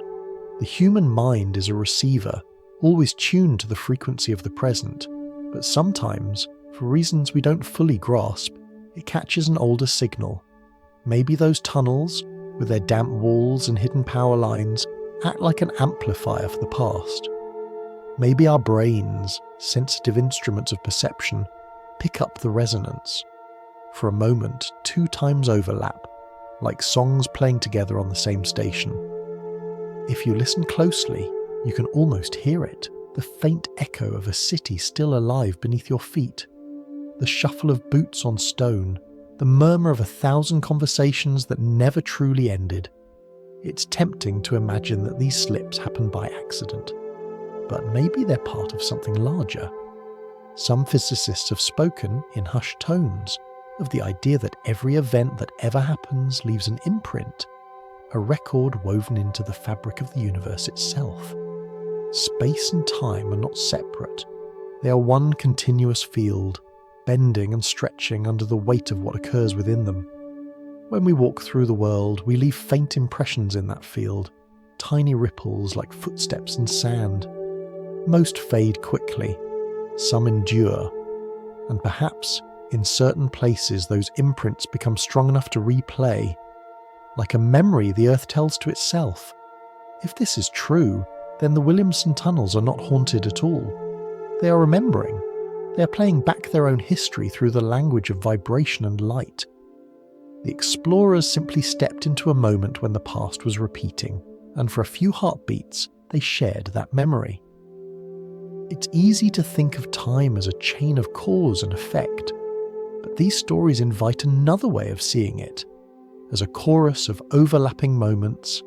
The human mind is a receiver, always tuned to the frequency of the present, but sometimes, for reasons we don't fully grasp, it catches an older signal. Maybe those tunnels, with their damp walls and hidden power lines, act like an amplifier for the past. Maybe our brains, sensitive instruments of perception, pick up the resonance. For a moment, two times overlap, like songs playing together on the same station. If you listen closely, you can almost hear it, the faint echo of a city still alive beneath your feet. The shuffle of boots on stone, the murmur of 1,000 conversations that never truly ended. It's tempting to imagine that these slips happen by accident, but maybe they're part of something larger. Some physicists have spoken, in hushed tones, of the idea that every event that ever happens leaves an imprint, a record woven into the fabric of the universe itself. Space and time are not separate. They are one continuous field, bending and stretching under the weight of what occurs within them. When we walk through the world, we leave faint impressions in that field, tiny ripples like footsteps in sand. Most fade quickly, some endure, and perhaps, in certain places, those imprints become strong enough to replay. Like a memory the Earth tells to itself. If this is true, then the Williamson tunnels are not haunted at all. They are remembering. They are playing back their own history through the language of vibration and light. The explorers simply stepped into a moment when the past was repeating, and for a few heartbeats, they shared that memory. It's easy to think of time as a chain of cause and effect, but these stories invite another way of seeing it, as a chorus of overlapping moments.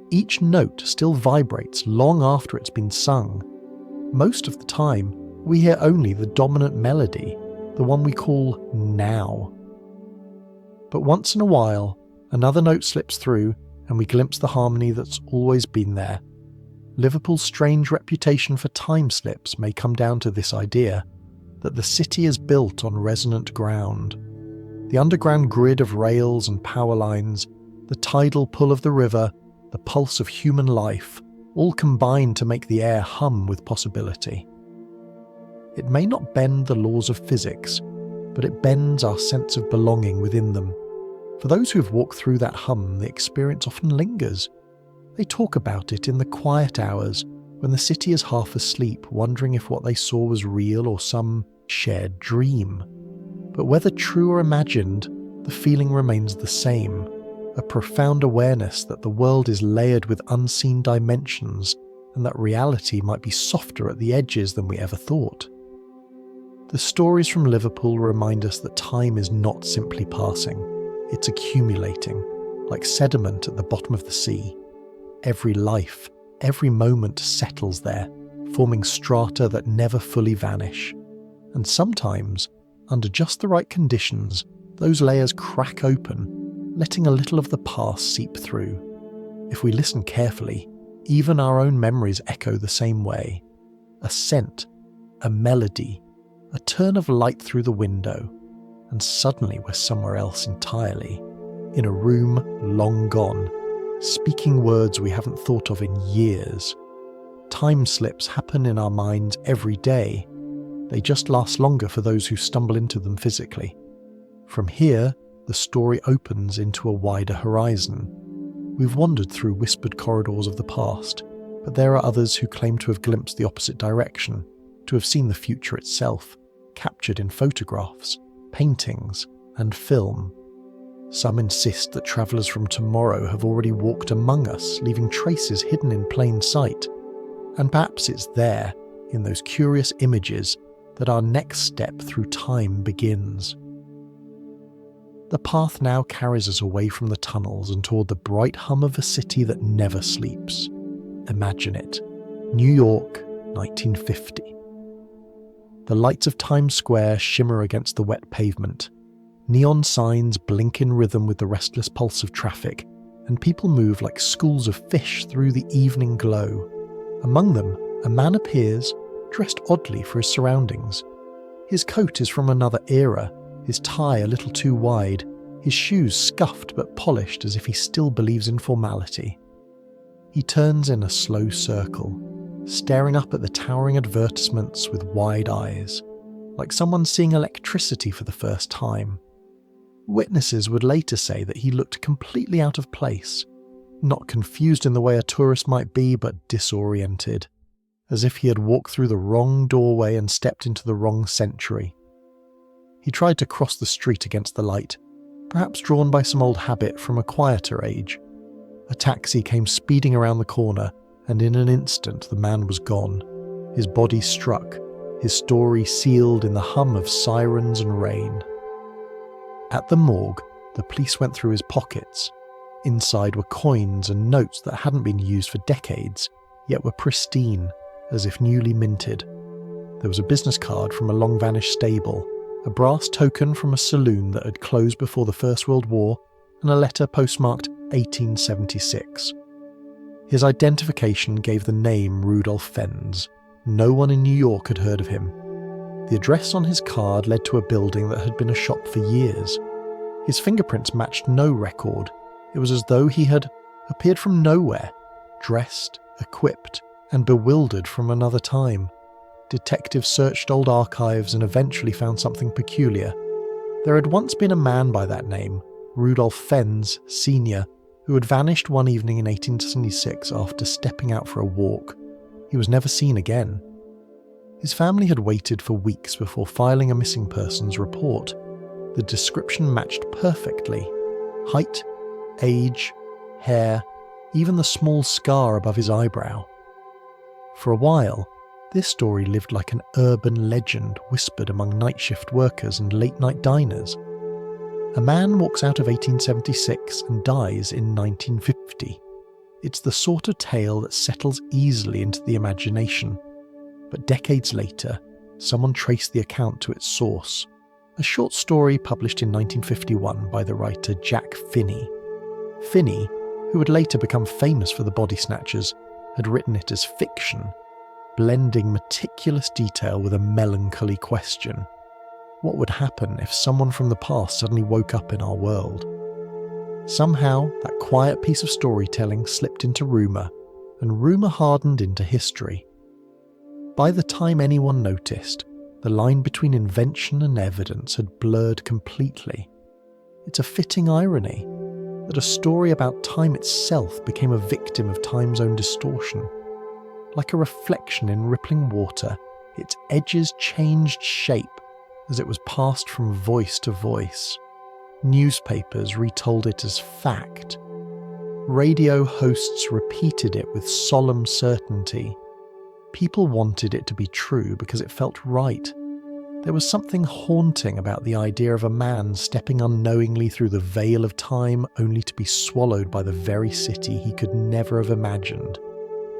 Each note still vibrates long after it's been sung. Most of the time, we hear only the dominant melody, the one we call now. But once in a while, another note slips through and we glimpse the harmony that's always been there. Liverpool's strange reputation for time slips may come down to this idea, that the city is built on resonant ground. The underground grid of rails and power lines, the tidal pull of the river, the pulse of human life, all combine to make the air hum with possibility. It may not bend the laws of physics, but it bends our sense of belonging within them. For those who've walked through that hum, the experience often lingers. They talk about it in the quiet hours when the city is half asleep, wondering if what they saw was real or some shared dream. But whether true or imagined, the feeling remains the same, a profound awareness that the world is layered with unseen dimensions and that reality might be softer at the edges than we ever thought. The stories from Liverpool remind us that time is not simply passing, it's accumulating, like sediment at the bottom of the sea. Every life, every moment settles there, forming strata that never fully vanish. And sometimes, under just the right conditions, those layers crack open, letting a little of the past seep through. If we listen carefully, even our own memories echo the same way. A scent, a melody, a turn of light through the window, and suddenly we're somewhere else entirely, in a room long gone, speaking words we haven't thought of in years. Time slips happen in our minds every day. They just last longer for those who stumble into them physically. From here, the story opens into a wider horizon. We've wandered through whispered corridors of the past, but there are others who claim to have glimpsed the opposite direction, to have seen the future itself, captured in photographs, paintings, and film. Some insist that travellers from tomorrow have already walked among us, leaving traces hidden in plain sight. And perhaps it's there, in those curious images, that our next step through time begins. The path now carries us away from the tunnels and toward the bright hum of a city that never sleeps. Imagine it. New York, 1950. The lights of Times Square shimmer against the wet pavement. Neon signs blink in rhythm with the restless pulse of traffic, and people move like schools of fish through the evening glow. Among them, a man appears, dressed oddly for his surroundings. His coat is from another era, his tie a little too wide, his shoes scuffed but polished as if he still believes in formality. He turns in a slow circle, staring up at the towering advertisements with wide eyes, like someone seeing electricity for the first time. Witnesses would later say that he looked completely out of place, not confused in the way a tourist might be, but disoriented, as if he had walked through the wrong doorway and stepped into the wrong century. He tried to cross the street against the light, perhaps drawn by some old habit from a quieter age. A taxi came speeding around the corner, and in an instant the man was gone, his body struck, his story sealed in the hum of sirens and rain. At the morgue, the police went through his pockets. Inside were coins and notes that hadn't been used for decades, yet were pristine, as if newly minted. There was a business card from a long-vanished stable, a brass token from a saloon that had closed before the First World War, and a letter postmarked 1876. His identification gave the name Rudolf Fens. No one in New York had heard of him. The address on his card led to a building that had been a shop for years. His fingerprints matched no record. It was as though he had appeared from nowhere, dressed, equipped, and bewildered from another time. Detectives searched old archives and eventually found something peculiar. There had once been a man by that name, Rudolf Fens, Sr., who had vanished one evening in 1876 after stepping out for a walk. He was never seen again. His family had waited for weeks before filing a missing persons report. The description matched perfectly. Height, age, hair, even the small scar above his eyebrow. For a while, This story lived like an urban legend whispered among night shift workers and late-night diners. A man walks out of 1876 and dies in 1950. It's the sort of tale that settles easily into the imagination. But decades later, someone traced the account to its source. A short story published in 1951 by the writer Jack Finney. Finney, who would later become famous for The Body Snatchers, had written it as fiction, blending meticulous detail with a melancholy question. What would happen if someone from the past suddenly woke up in our world? Somehow, that quiet piece of storytelling slipped into rumour, and rumour hardened into history. By the time anyone noticed, the line between invention and evidence had blurred completely. It's a fitting irony that a story about time itself became a victim of time's own distortion. Like a reflection in rippling water, its edges changed shape as it was passed from voice to voice. Newspapers retold it as fact. Radio hosts repeated it with solemn certainty. People wanted it to be true because it felt right. There was something haunting about the idea of a man stepping unknowingly through the veil of time only to be swallowed by the very city he could never have imagined.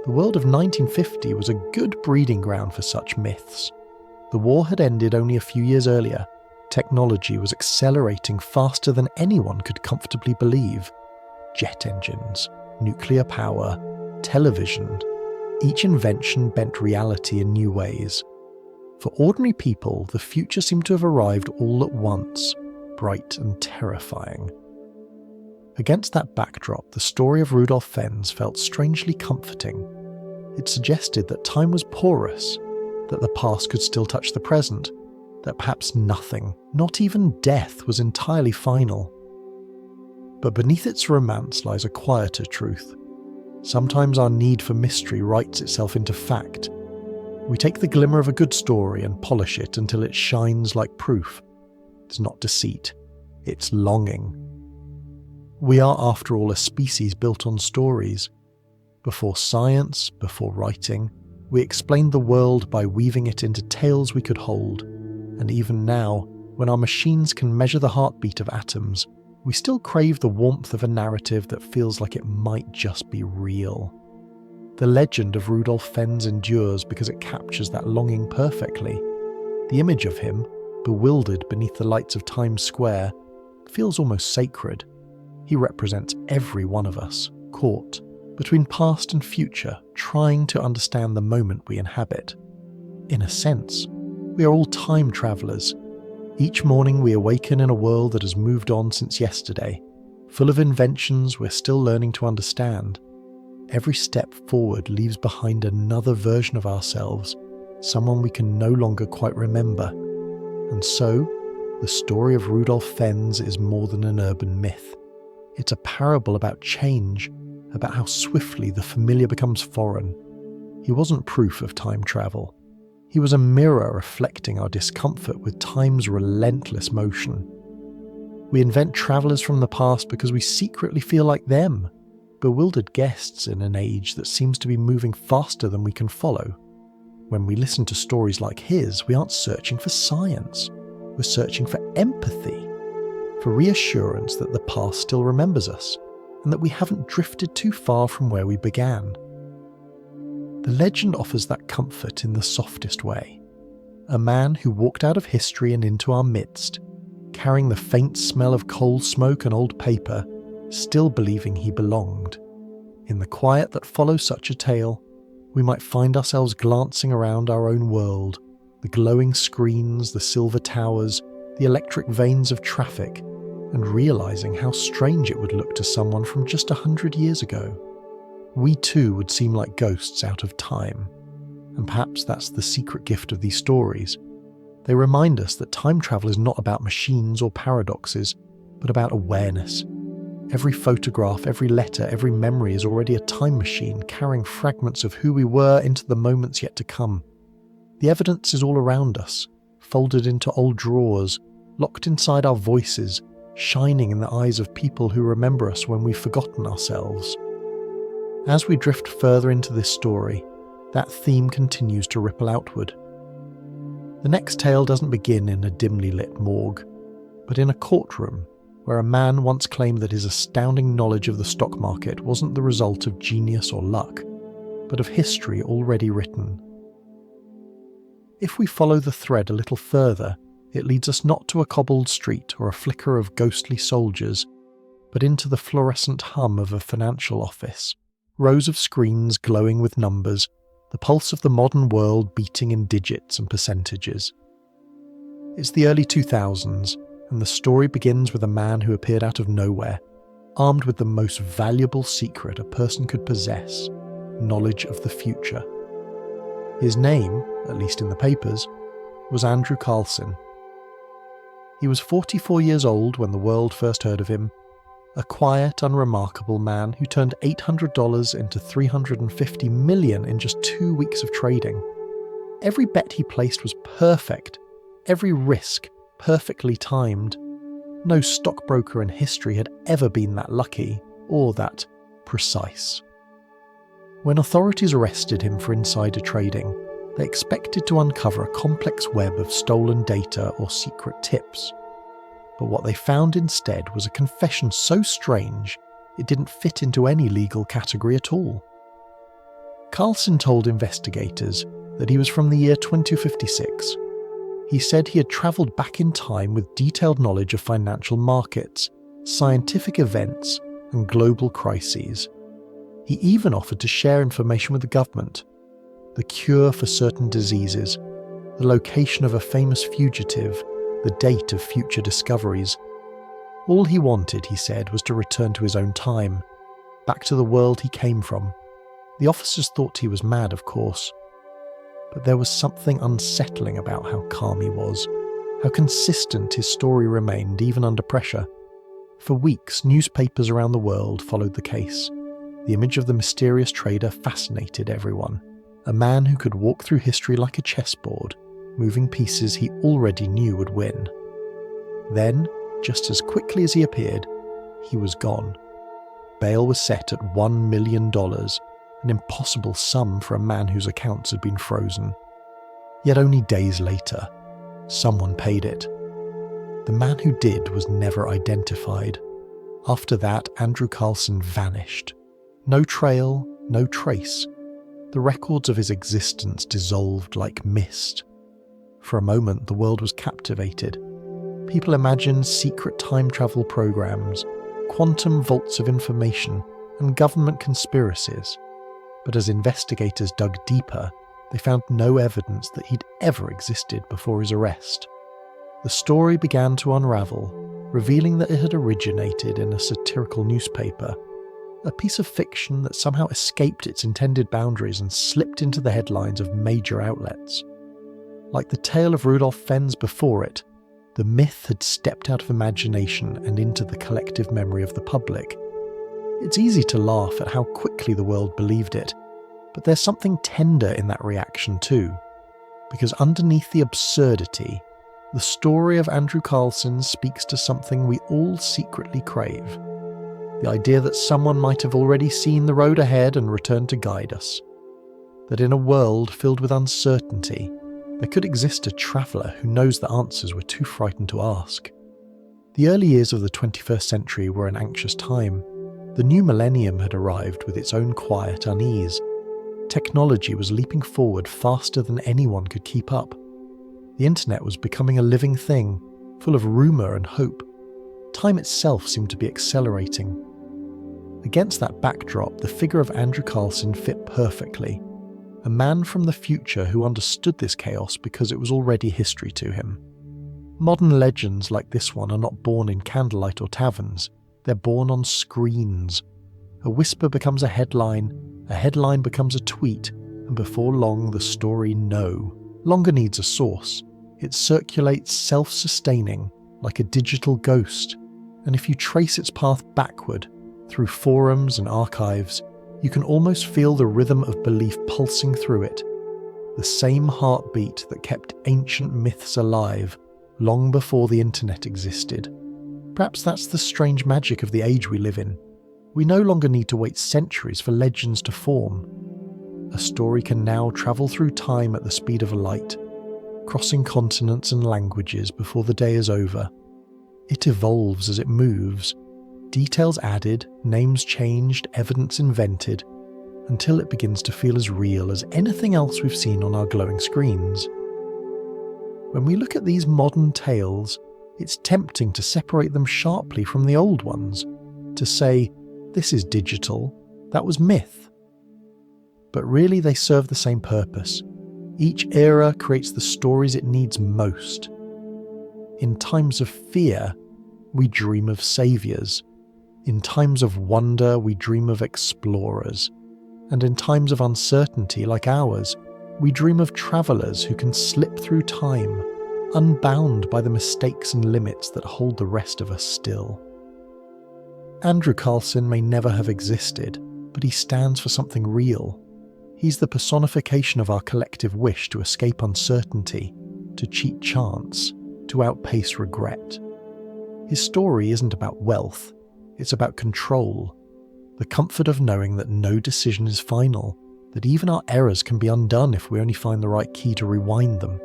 The world of 1950 was a good breeding ground for such myths. The war had ended only a few years earlier. Technology was accelerating faster than anyone could comfortably believe. Jet engines, nuclear power, television. Each invention bent reality in new ways. For ordinary people, the future seemed to have arrived all at once, bright and terrifying. Against that backdrop, the story of Rudolf Fens felt strangely comforting. It suggested that time was porous, that the past could still touch the present, that perhaps nothing, not even death, was entirely final. But beneath its romance lies a quieter truth. Sometimes our need for mystery writes itself into fact. We take the glimmer of a good story and polish it until it shines like proof. It's not deceit, it's longing. We are, after all, a species built on stories. Before science, before writing, we explained the world by weaving it into tales we could hold. And even now, when our machines can measure the heartbeat of atoms, we still crave the warmth of a narrative that feels like it might just be real. The legend of Rudolf Fens endures because it captures that longing perfectly. The image of him, bewildered beneath the lights of Times Square, feels almost sacred. He represents every one of us, caught between past and future, trying to understand the moment we inhabit. In a sense, we are all time travellers. Each morning we awaken in a world that has moved on since yesterday, full of inventions we're still learning to understand. Every step forward leaves behind another version of ourselves, someone we can no longer quite remember. And so, the story of Rudolf Fens is more than an urban myth. It's a parable about change, about how swiftly the familiar becomes foreign. He wasn't proof of time travel. He was a mirror reflecting our discomfort with time's relentless motion. We invent travellers from the past because we secretly feel like them, bewildered guests in an age that seems to be moving faster than we can follow. When we listen to stories like his, we aren't searching for science. We're searching for empathy, for reassurance that the past still remembers us, and that we haven't drifted too far from where we began. The legend offers that comfort in the softest way. A man who walked out of history and into our midst, carrying the faint smell of coal smoke and old paper, still believing he belonged. In the quiet that follows such a tale, we might find ourselves glancing around our own world, the glowing screens, the silver towers, the electric veins of traffic, and realizing how strange it would look to someone from just 100 years ago. We too would seem like ghosts out of time. And perhaps that's the secret gift of these stories. They remind us that time travel is not about machines or paradoxes, but about awareness. Every photograph, every letter, every memory is already a time machine carrying fragments of who we were into the moments yet to come. The evidence is all around us, folded into old drawers, locked inside our voices, shining in the eyes of people who remember us when we've forgotten ourselves. As we drift further into this story, That theme continues to ripple outward. The next tale doesn't begin in a dimly lit morgue, but in a courtroom where a man once claimed that his astounding knowledge of the stock market wasn't the result of genius or luck, but of history already written. If we follow the thread a little further, it leads us not to a cobbled street or a flicker of ghostly soldiers, but into the fluorescent hum of a financial office, rows of screens glowing with numbers, the pulse of the modern world beating in digits and percentages. It's the early 2000s, and the story begins with a man who appeared out of nowhere, armed with the most valuable secret a person could possess: knowledge of the future. His name, at least in the papers, was Andrew Carlson. He was 44 years old when the world first heard of him, a quiet, unremarkable man who turned $800 into $350 million in just 2 weeks of trading. Every bet he placed was perfect, every risk perfectly timed. No stockbroker in history had ever been that lucky or that precise. When authorities arrested him for insider trading, they expected to uncover a complex web of stolen data or secret tips. But what they found instead was a confession so strange it didn't fit into any legal category at all. Carlson told investigators that he was from the year 2256. He said he had travelled back in time with detailed knowledge of financial markets, scientific events, and global crises. He even offered to share information with the government: the cure for certain diseases, the location of a famous fugitive, the date of future discoveries. All he wanted, he said, was to return to his own time, back to the world he came from. The officers thought he was mad, of course. But there was something unsettling about how calm he was, how consistent his story remained even under pressure. For weeks, newspapers around the world followed the case. The image of the mysterious trader fascinated everyone, a man who could walk through history like a chessboard, moving pieces he already knew would win. Then, just as quickly as he appeared, he was gone. Bail was set at $1 million, an impossible sum for a man whose accounts had been frozen. Yet only days later, someone paid it. The man who did was never identified. After that, Andrew Carlson vanished. No trail, no trace. The records of his existence dissolved like mist. For a moment, the world was captivated. People imagined secret time travel programs, quantum vaults of information, and government conspiracies. But as investigators dug deeper, they found no evidence that he'd ever existed before his arrest. The story began to unravel, revealing that it had originated in a satirical newspaper, a piece of fiction that somehow escaped its intended boundaries and slipped into the headlines of major outlets. Like the tale of Rudolf Fenn's before it, the myth had stepped out of imagination and into the collective memory of the public. It's easy to laugh at how quickly the world believed it, but there's something tender in that reaction too, because underneath the absurdity, the story of Andrew Carlson speaks to something we all secretly crave. The idea that someone might have already seen the road ahead and returned to guide us. That in a world filled with uncertainty, there could exist a traveller who knows the answers we're too frightened to ask. The early years of the 21st century were an anxious time. The new millennium had arrived with its own quiet unease. Technology was leaping forward faster than anyone could keep up. The internet was becoming a living thing, full of rumour and hope. Time itself seemed to be accelerating. Against that backdrop, the figure of Andrew Carlson fit perfectly. A man from the future who understood this chaos because it was already history to him. Modern legends like this one are not born in candlelight or taverns. They're born on screens. A whisper becomes a headline becomes a tweet, and before long the story no longer needs a source. It circulates self-sustaining, like a digital ghost, and if you trace its path backward, through forums and archives, you can almost feel the rhythm of belief pulsing through it, the same heartbeat that kept ancient myths alive long before the internet existed. Perhaps that's the strange magic of the age we live in. We no longer need to wait centuries for legends to form. a story can now travel through time at the speed of light, crossing continents and languages before the day is over. It evolves as it moves, details added, names changed, evidence invented, until it begins to feel as real as anything else we've seen on our glowing screens. When we look at these modern tales, it's tempting to separate them sharply from the old ones, to say, this is digital, that was myth. But really they serve the same purpose. Each era creates the stories it needs most. In times of fear, we dream of saviors. In times of wonder, we dream of explorers. And in times of uncertainty like ours, we dream of travelers who can slip through time, unbound by the mistakes and limits that hold the rest of us still. Andrew Carlson may never have existed, but he stands for something real. He's the personification of our collective wish to escape uncertainty, to cheat chance, to outpace regret. His story isn't about wealth, it's about control, the comfort of knowing that no decision is final, that even our errors can be undone if we only find the right key to rewind them.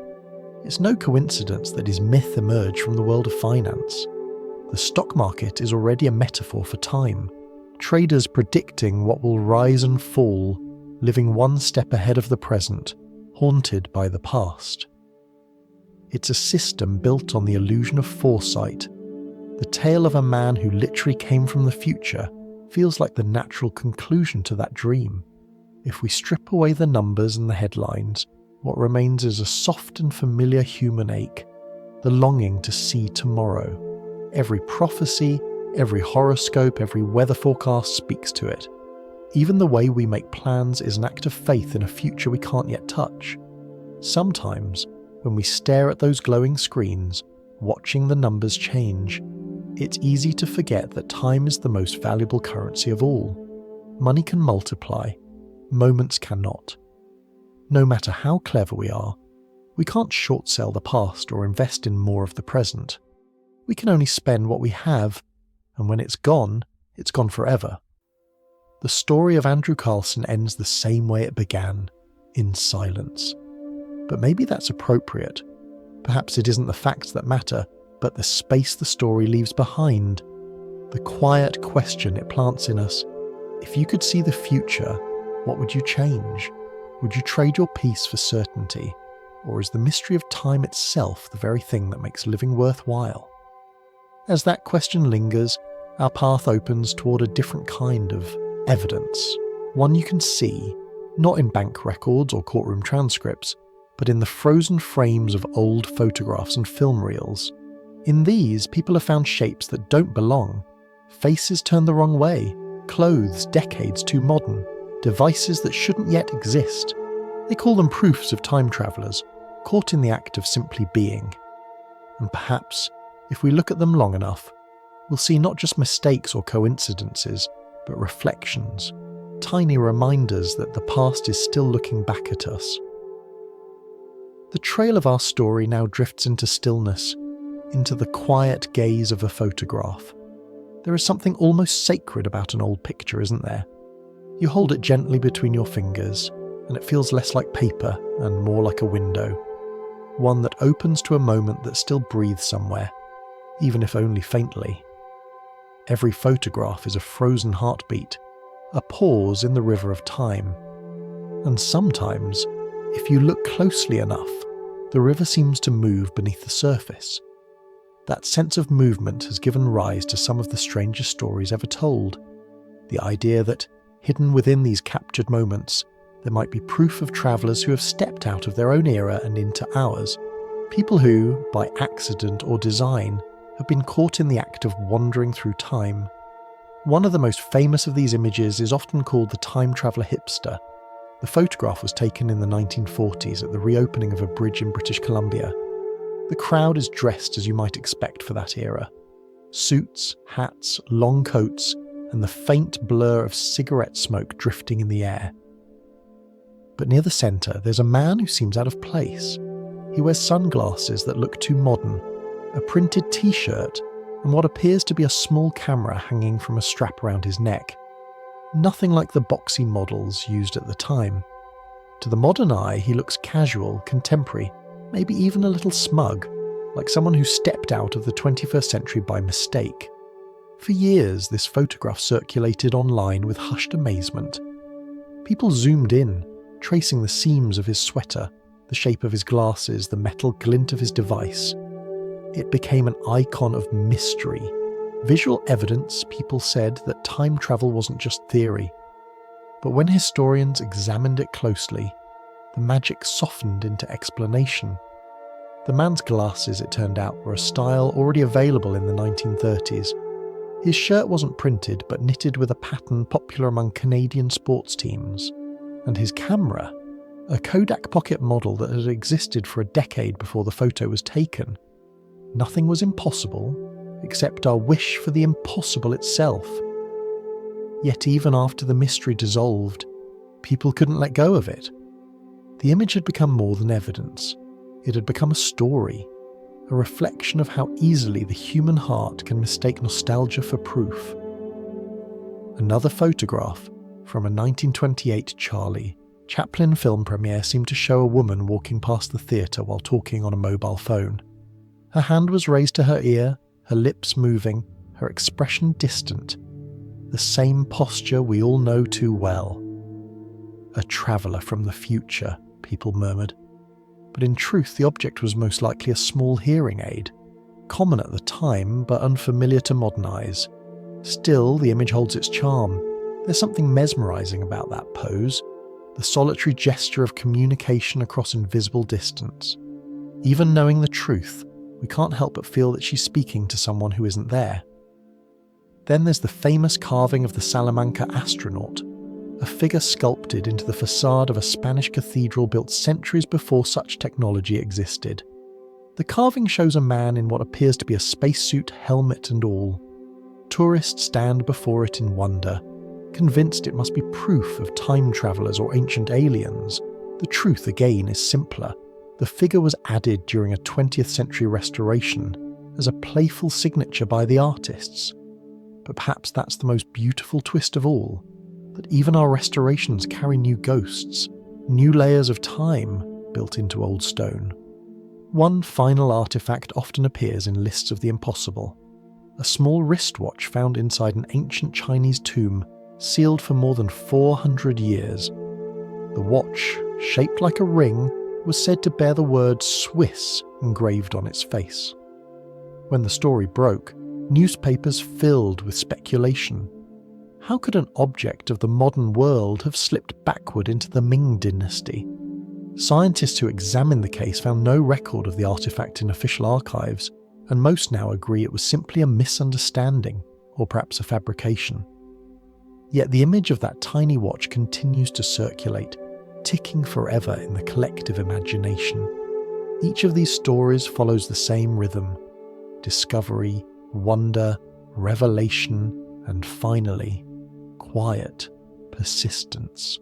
It's no coincidence that his myth emerged from the world of finance. The stock market is already a metaphor for time, traders predicting what will rise and fall, living one step ahead of the present, haunted by the past. It's a system built on the illusion of foresight. The tale of a man who literally came from the future feels like the natural conclusion to that dream. If we strip away the numbers and the headlines, what remains is a soft and familiar human ache, the longing to see tomorrow. Every prophecy, every horoscope, every weather forecast speaks to it. Even the way we make plans is an act of faith in a future we can't yet touch. Sometimes, when we stare at those glowing screens, watching the numbers change, it's easy to forget that time is the most valuable currency of all. Money can multiply, moments cannot. No matter how clever we are, we can't short sell the past or invest in more of the present. We can only spend what we have, and when it's gone forever. The story of Andrew Carlson ends the same way it began, in silence. But maybe that's appropriate. Perhaps it isn't the facts that matter, but the space the story leaves behind. The quiet question it plants in us. If you could see the future, what would you change? Would you trade your peace for certainty? Or is the mystery of time itself the very thing that makes living worthwhile? As that question lingers, our path opens toward a different kind of evidence. One you can see, not in bank records or courtroom transcripts, but in the frozen frames of old photographs and film reels. In these, people have found shapes that don't belong, faces turned the wrong way, clothes decades too modern, devices that shouldn't yet exist. They call them proofs of time travellers, caught in the act of simply being. And perhaps, if we look at them long enough, we'll see not just mistakes or coincidences, but reflections, tiny reminders that the past is still looking back at us. The trail of our story now drifts into stillness, into the quiet gaze of a photograph. There is something almost sacred about an old picture, isn't there? You hold it gently between your fingers, and it feels less like paper and more like a window, one that opens to a moment that still breathes somewhere, even if only faintly. Every photograph is a frozen heartbeat, a pause in the river of time. And sometimes, if you look closely enough, the river seems to move beneath the surface. That sense of movement has given rise to some of the strangest stories ever told. The idea that, hidden within these captured moments, there might be proof of travellers who have stepped out of their own era and into ours. People who, by accident or design, have been caught in the act of wandering through time. One of the most famous of these images is often called the time traveller hipster. The photograph was taken in the 1940s at the reopening of a bridge in British Columbia. The crowd is dressed as you might expect for that era. Suits, hats, long coats, and the faint blur of cigarette smoke drifting in the air. But near the centre, there's a man who seems out of place. He wears sunglasses that look too modern, a printed t-shirt, and what appears to be a small camera hanging from a strap around his neck. Nothing like the boxy models used at the time. To the modern eye, he looks casual, contemporary, maybe even a little smug, like someone who stepped out of the 21st century by mistake. For years, this photograph circulated online with hushed amazement. People zoomed in, tracing the seams of his sweater, the shape of his glasses, the metal glint of his device. It became an icon of mystery. Visual evidence, people said, that time travel wasn't just theory. But when historians examined it closely, the magic softened into explanation. The man's glasses, it turned out, were a style already available in the 1930s. His shirt wasn't printed, but knitted with a pattern popular among Canadian sports teams. And his camera, a Kodak pocket model that had existed for a decade before the photo was taken. Nothing was impossible, except our wish for the impossible itself. Yet even after the mystery dissolved, people couldn't let go of it. The image had become more than evidence. It had become a story, a reflection of how easily the human heart can mistake nostalgia for proof. Another photograph from a 1928 Charlie Chaplin film premiere seemed to show a woman walking past the theatre while talking on a mobile phone. Her hand was raised to her ear, her lips moving, her expression distant. The same posture we all know too well. A traveller from the future, people murmured. But in truth, the object was most likely a small hearing aid, common at the time but unfamiliar to modern eyes. Still, the image holds its charm. There's something mesmerising about that pose, the solitary gesture of communication across invisible distance. Even knowing the truth, we can't help but feel that she's speaking to someone who isn't there. Then there's the famous carving of the Salamanca astronaut, a figure sculpted into the facade of a Spanish cathedral built centuries before such technology existed. The carving shows a man in what appears to be a spacesuit, helmet and all. Tourists stand before it in wonder, convinced it must be proof of time travellers or ancient aliens. The truth, again, is simpler. The figure was added during a 20th century restoration as a playful signature by the artists. But perhaps that's the most beautiful twist of all, that even our restorations carry new ghosts, new layers of time built into old stone. One final artifact often appears in lists of the impossible. A small wristwatch found inside an ancient Chinese tomb, sealed for more than 400 years. The watch, shaped like a ring, was said to bear the word Swiss engraved on its face. When the story broke, newspapers filled with speculation. How could an object of the modern world have slipped backward into the Ming dynasty? Scientists who examined the case found no record of the artifact in official archives, and most now agree it was simply a misunderstanding, or perhaps a fabrication. Yet the image of that tiny watch continues to circulate, ticking forever in the collective imagination. Each of these stories follows the same rhythm: discovery, wonder, revelation, and finally, quiet persistence.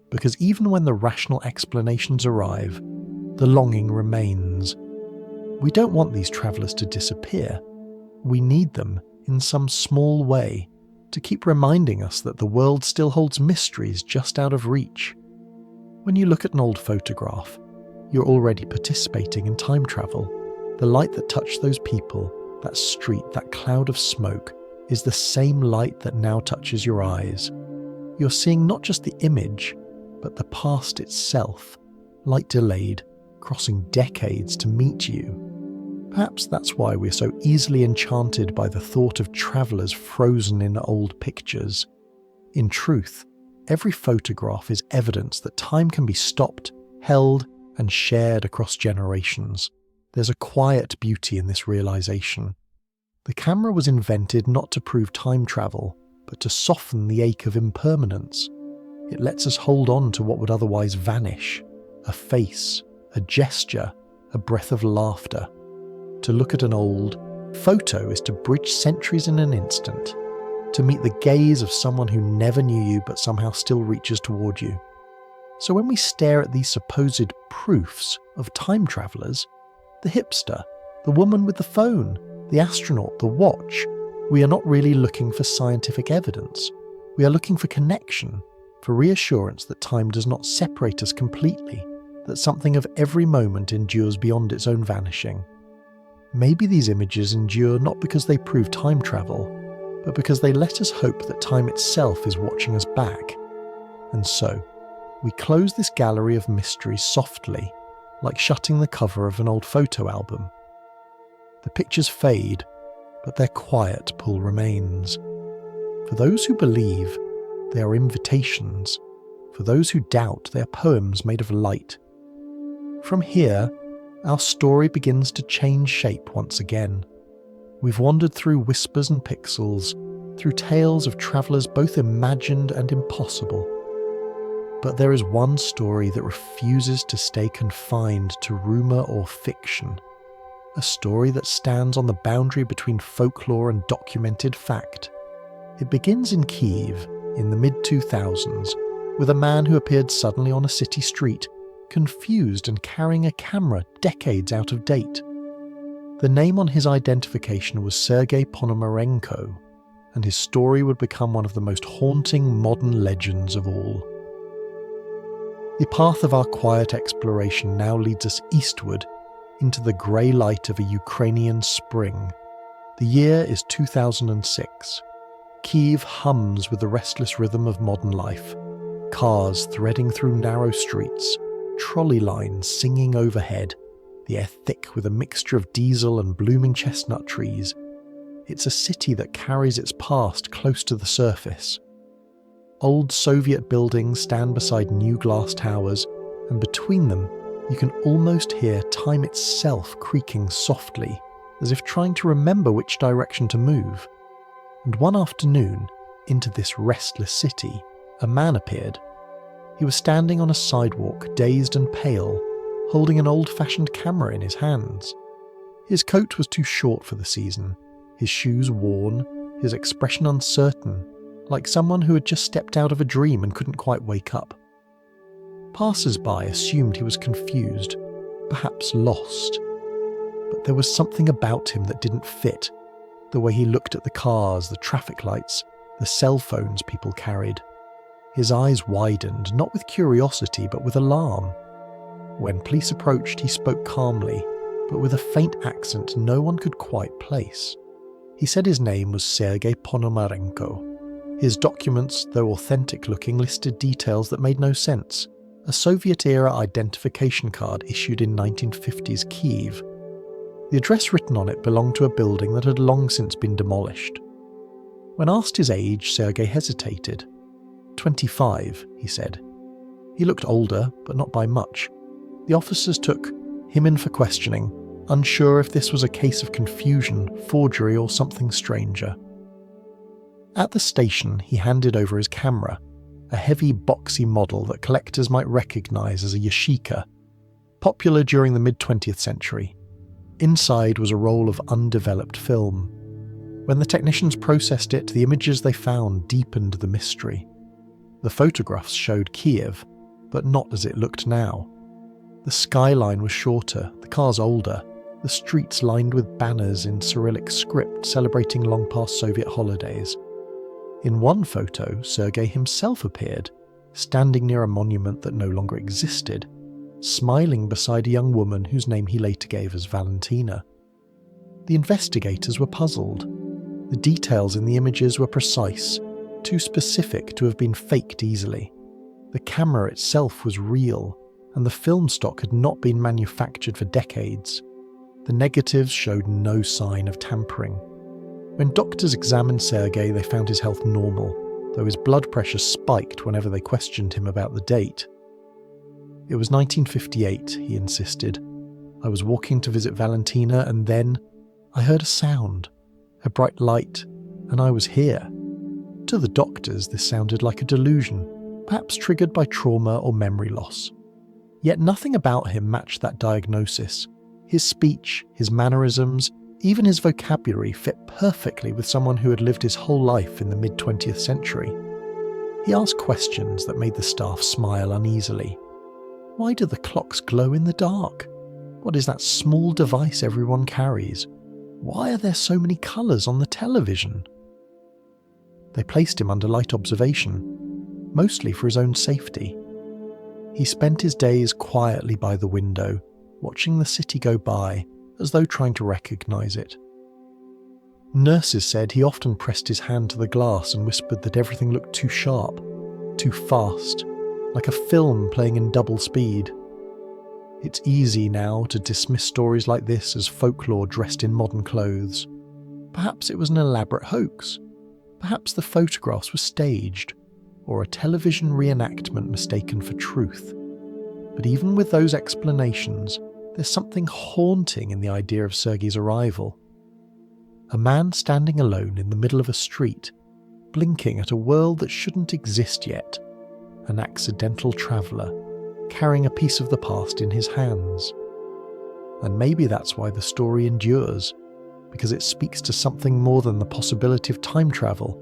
Because even when the rational explanations arrive, the longing remains. We don't want these travellers to disappear. We need them, in some small way, to keep reminding us that the world still holds mysteries just out of reach. When you look at an old photograph, you're already participating in time travel. The light that touched those people, that street, that cloud of smoke, is the same light that now touches your eyes. You're seeing not just the image, but the past itself, light delayed, crossing decades to meet you. Perhaps that's why we're so easily enchanted by the thought of travellers frozen in old pictures. In truth, every photograph is evidence that time can be stopped, held, and shared across generations. There's a quiet beauty in this realization. The camera was invented not to prove time travel, but to soften the ache of impermanence. It lets us hold on to what would otherwise vanish: a face, a gesture, a breath of laughter. To look at an old photo is to bridge centuries in an instant, to meet the gaze of someone who never knew you but somehow still reaches toward you. So when we stare at these supposed proofs of time travellers, the hipster, the woman with the phone, the astronaut, the watch, we are not really looking for scientific evidence. We are looking for connection, for reassurance that time does not separate us completely, that something of every moment endures beyond its own vanishing. Maybe these images endure not because they prove time travel, but because they let us hope that time itself is watching us back. And so, we close this gallery of mysteries softly, like shutting the cover of an old photo album. The pictures fade, but their quiet pull remains. For those who believe, they are invitations. For those who doubt, they are poems made of light. From here, our story begins to change shape once again. We've wandered through whispers and pixels, through tales of travellers both imagined and impossible. But there is one story that refuses to stay confined to rumour or fiction. A story that stands on the boundary between folklore and documented fact. It begins in Kyiv, in the mid-2000s, with a man who appeared suddenly on a city street, confused and carrying a camera decades out of date. The name on his identification was Sergey Ponomarenko, and his story would become one of the most haunting modern legends of all. The path of our quiet exploration now leads us eastward into the grey light of a Ukrainian spring. The year is 2006. Kyiv hums with the restless rhythm of modern life. Cars threading through narrow streets, trolley lines singing overhead, the air thick with a mixture of diesel and blooming chestnut trees. It's a city that carries its past close to the surface. Old Soviet buildings stand beside new glass towers, and between them you can almost hear time itself creaking softly, as if trying to remember which direction to move. And one afternoon, into this restless city, a man appeared. He was standing on a sidewalk, dazed and pale, holding an old-fashioned camera in his hands. His coat was too short for the season, his shoes worn, his expression uncertain, like someone who had just stepped out of a dream and couldn't quite wake up. Passers-by assumed he was confused, perhaps lost. But there was something about him that didn't fit. The way he looked at the cars, the traffic lights, the cell phones people carried. His eyes widened, not with curiosity, but with alarm. When police approached, he spoke calmly, but with a faint accent no one could quite place. He said his name was Sergey Ponomarenko. His documents, though authentic-looking, listed details that made no sense. A Soviet-era identification card issued in 1950s Kyiv. The address written on it belonged to a building that had long since been demolished. When asked his age, Sergey hesitated. 25, he said. He looked older, but not by much. The officers took him in for questioning, unsure if this was a case of confusion, forgery, or something stranger. At the station, he handed over his camera, a heavy, boxy model that collectors might recognise as a Yashica, popular during the mid-20th century. Inside was a roll of undeveloped film. When the technicians processed it, the images they found deepened the mystery. The photographs showed Kyiv, but not as it looked now. The skyline was shorter, the cars older, the streets lined with banners in Cyrillic script celebrating long-past Soviet holidays. In one photo, Sergey himself appeared, standing near a monument that no longer existed, smiling beside a young woman whose name he later gave as Valentina. The investigators were puzzled. The details in the images were precise, too specific to have been faked easily. The camera itself was real, and the film stock had not been manufactured for decades. The negatives showed no sign of tampering. When doctors examined Sergey, they found his health normal, though his blood pressure spiked whenever they questioned him about the date. It was 1958, he insisted. I was walking to visit Valentina, and then I heard a sound, a bright light, and I was here. To the doctors, this sounded like a delusion, perhaps triggered by trauma or memory loss. Yet nothing about him matched that diagnosis. His speech, his mannerisms, even his vocabulary fit perfectly with someone who had lived his whole life in the mid-20th century. He asked questions that made the staff smile uneasily. Why do the clocks glow in the dark? What is that small device everyone carries? Why are there so many colours on the television? They placed him under light observation. mostly for his own safety. He spent his days quietly by the window, watching the city go by, as though trying to recognize it. Nurses said he often pressed his hand to the glass and whispered that everything looked too sharp, too fast, like a film playing in double speed. It's easy now to dismiss stories like this as folklore dressed in modern clothes. Perhaps it was an elaborate hoax. Perhaps the photographs were staged, or a television reenactment mistaken for truth. But even with those explanations, there's something haunting in the idea of Sergey's arrival. A man standing alone in the middle of a street, blinking at a world that shouldn't exist yet. An accidental traveller, carrying a piece of the past in his hands. And maybe that's why the story endures, because it speaks to something more than the possibility of time travel.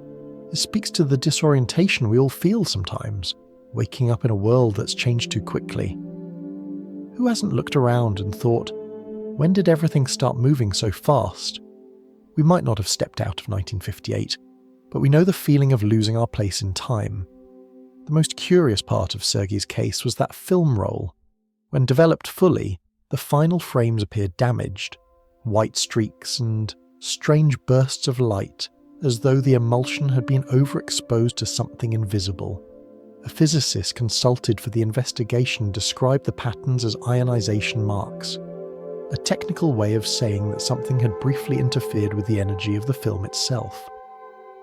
It speaks to the disorientation we all feel sometimes, waking up in a world that's changed too quickly. Who hasn't looked around and thought, when did everything start moving so fast? We might not have stepped out of 1958, but we know the feeling of losing our place in time. The most curious part of Sergey's case was that film roll. When developed fully, the final frames appeared damaged, white streaks and strange bursts of light, as though the emulsion had been overexposed to something invisible. A physicist consulted for the investigation described the patterns as ionization marks, a technical way of saying that something had briefly interfered with the energy of the film itself.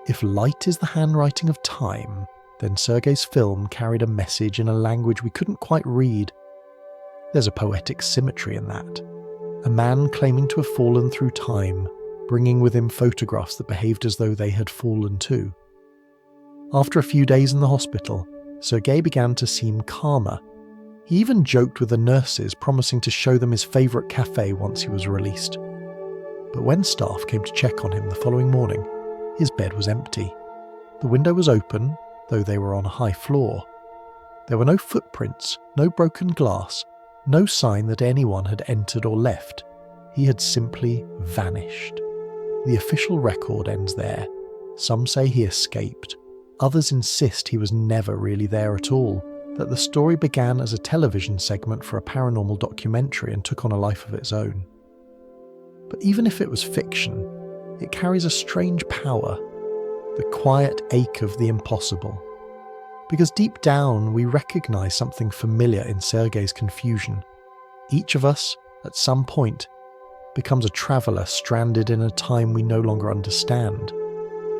If light is the handwriting of time, then Sergey's film carried a message in a language we couldn't quite read. There's a poetic symmetry in that. A man claiming to have fallen through time, bringing with him photographs that behaved as though they had fallen too. After a few days in the hospital, Sergey began to seem calmer. He even joked with the nurses, promising to show them his favourite cafe once he was released. But when staff came to check on him the following morning, his bed was empty. The window was open, though they were on a high floor. There were no footprints, no broken glass, no sign that anyone had entered or left. He had simply vanished. The official record ends there. Some say he escaped. Others insist he was never really there at all, that the story began as a television segment for a paranormal documentary and took on a life of its own. But even if it was fiction, it carries a strange power, the quiet ache of the impossible. Because deep down we recognise something familiar in Sergey's confusion. Each of us, at some point, becomes a traveller stranded in a time we no longer understand.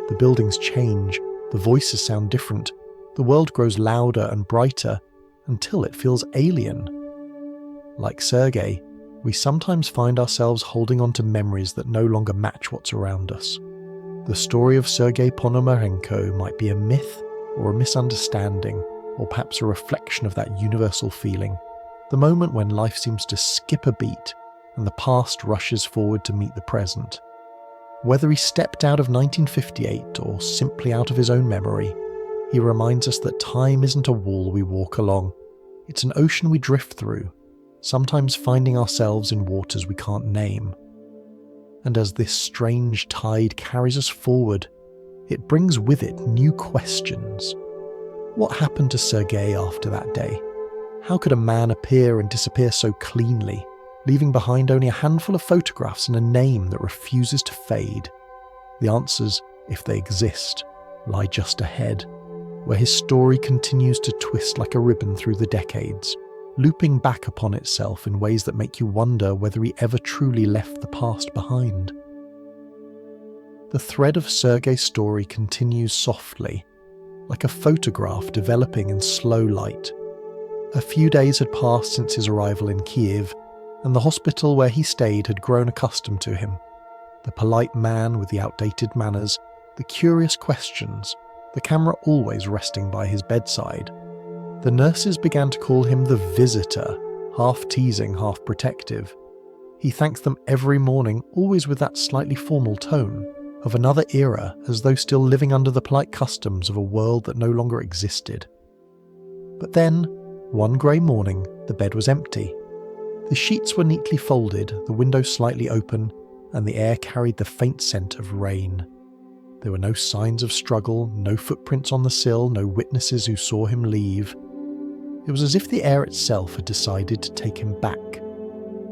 The buildings change, the voices sound different, the world grows louder and brighter until it feels alien. Like Sergey, we sometimes find ourselves holding on to memories that no longer match what's around us. The story of Sergey Ponomarenko might be a myth or a misunderstanding, or perhaps a reflection of that universal feeling, the moment when life seems to skip a beat and the past rushes forward to meet the present. Whether he stepped out of 1958 or simply out of his own memory, he reminds us that time isn't a wall we walk along. It's an ocean we drift through, sometimes finding ourselves in waters we can't name. And as this strange tide carries us forward, it brings with it new questions. What happened to Sergey after that day? How could a man appear and disappear so cleanly, leaving behind only a handful of photographs and a name that refuses to fade? The answers, if they exist, lie just ahead, where his story continues to twist like a ribbon through the decades, looping back upon itself in ways that make you wonder whether he ever truly left the past behind. The thread of Sergey's story continues softly, like a photograph developing in slow light. A few days had passed since his arrival in Kyiv, and the hospital where he stayed had grown accustomed to him. The polite man with the outdated manners, the curious questions, the camera always resting by his bedside. The nurses began to call him the visitor, half teasing, half protective. He thanked them every morning, always with that slightly formal tone, of another era, as though still living under the polite customs of a world that no longer existed. But then, one grey morning, the bed was empty. The sheets were neatly folded, the window slightly open, and the air carried the faint scent of rain. There were no signs of struggle, no footprints on the sill, no witnesses who saw him leave. It was as if the air itself had decided to take him back.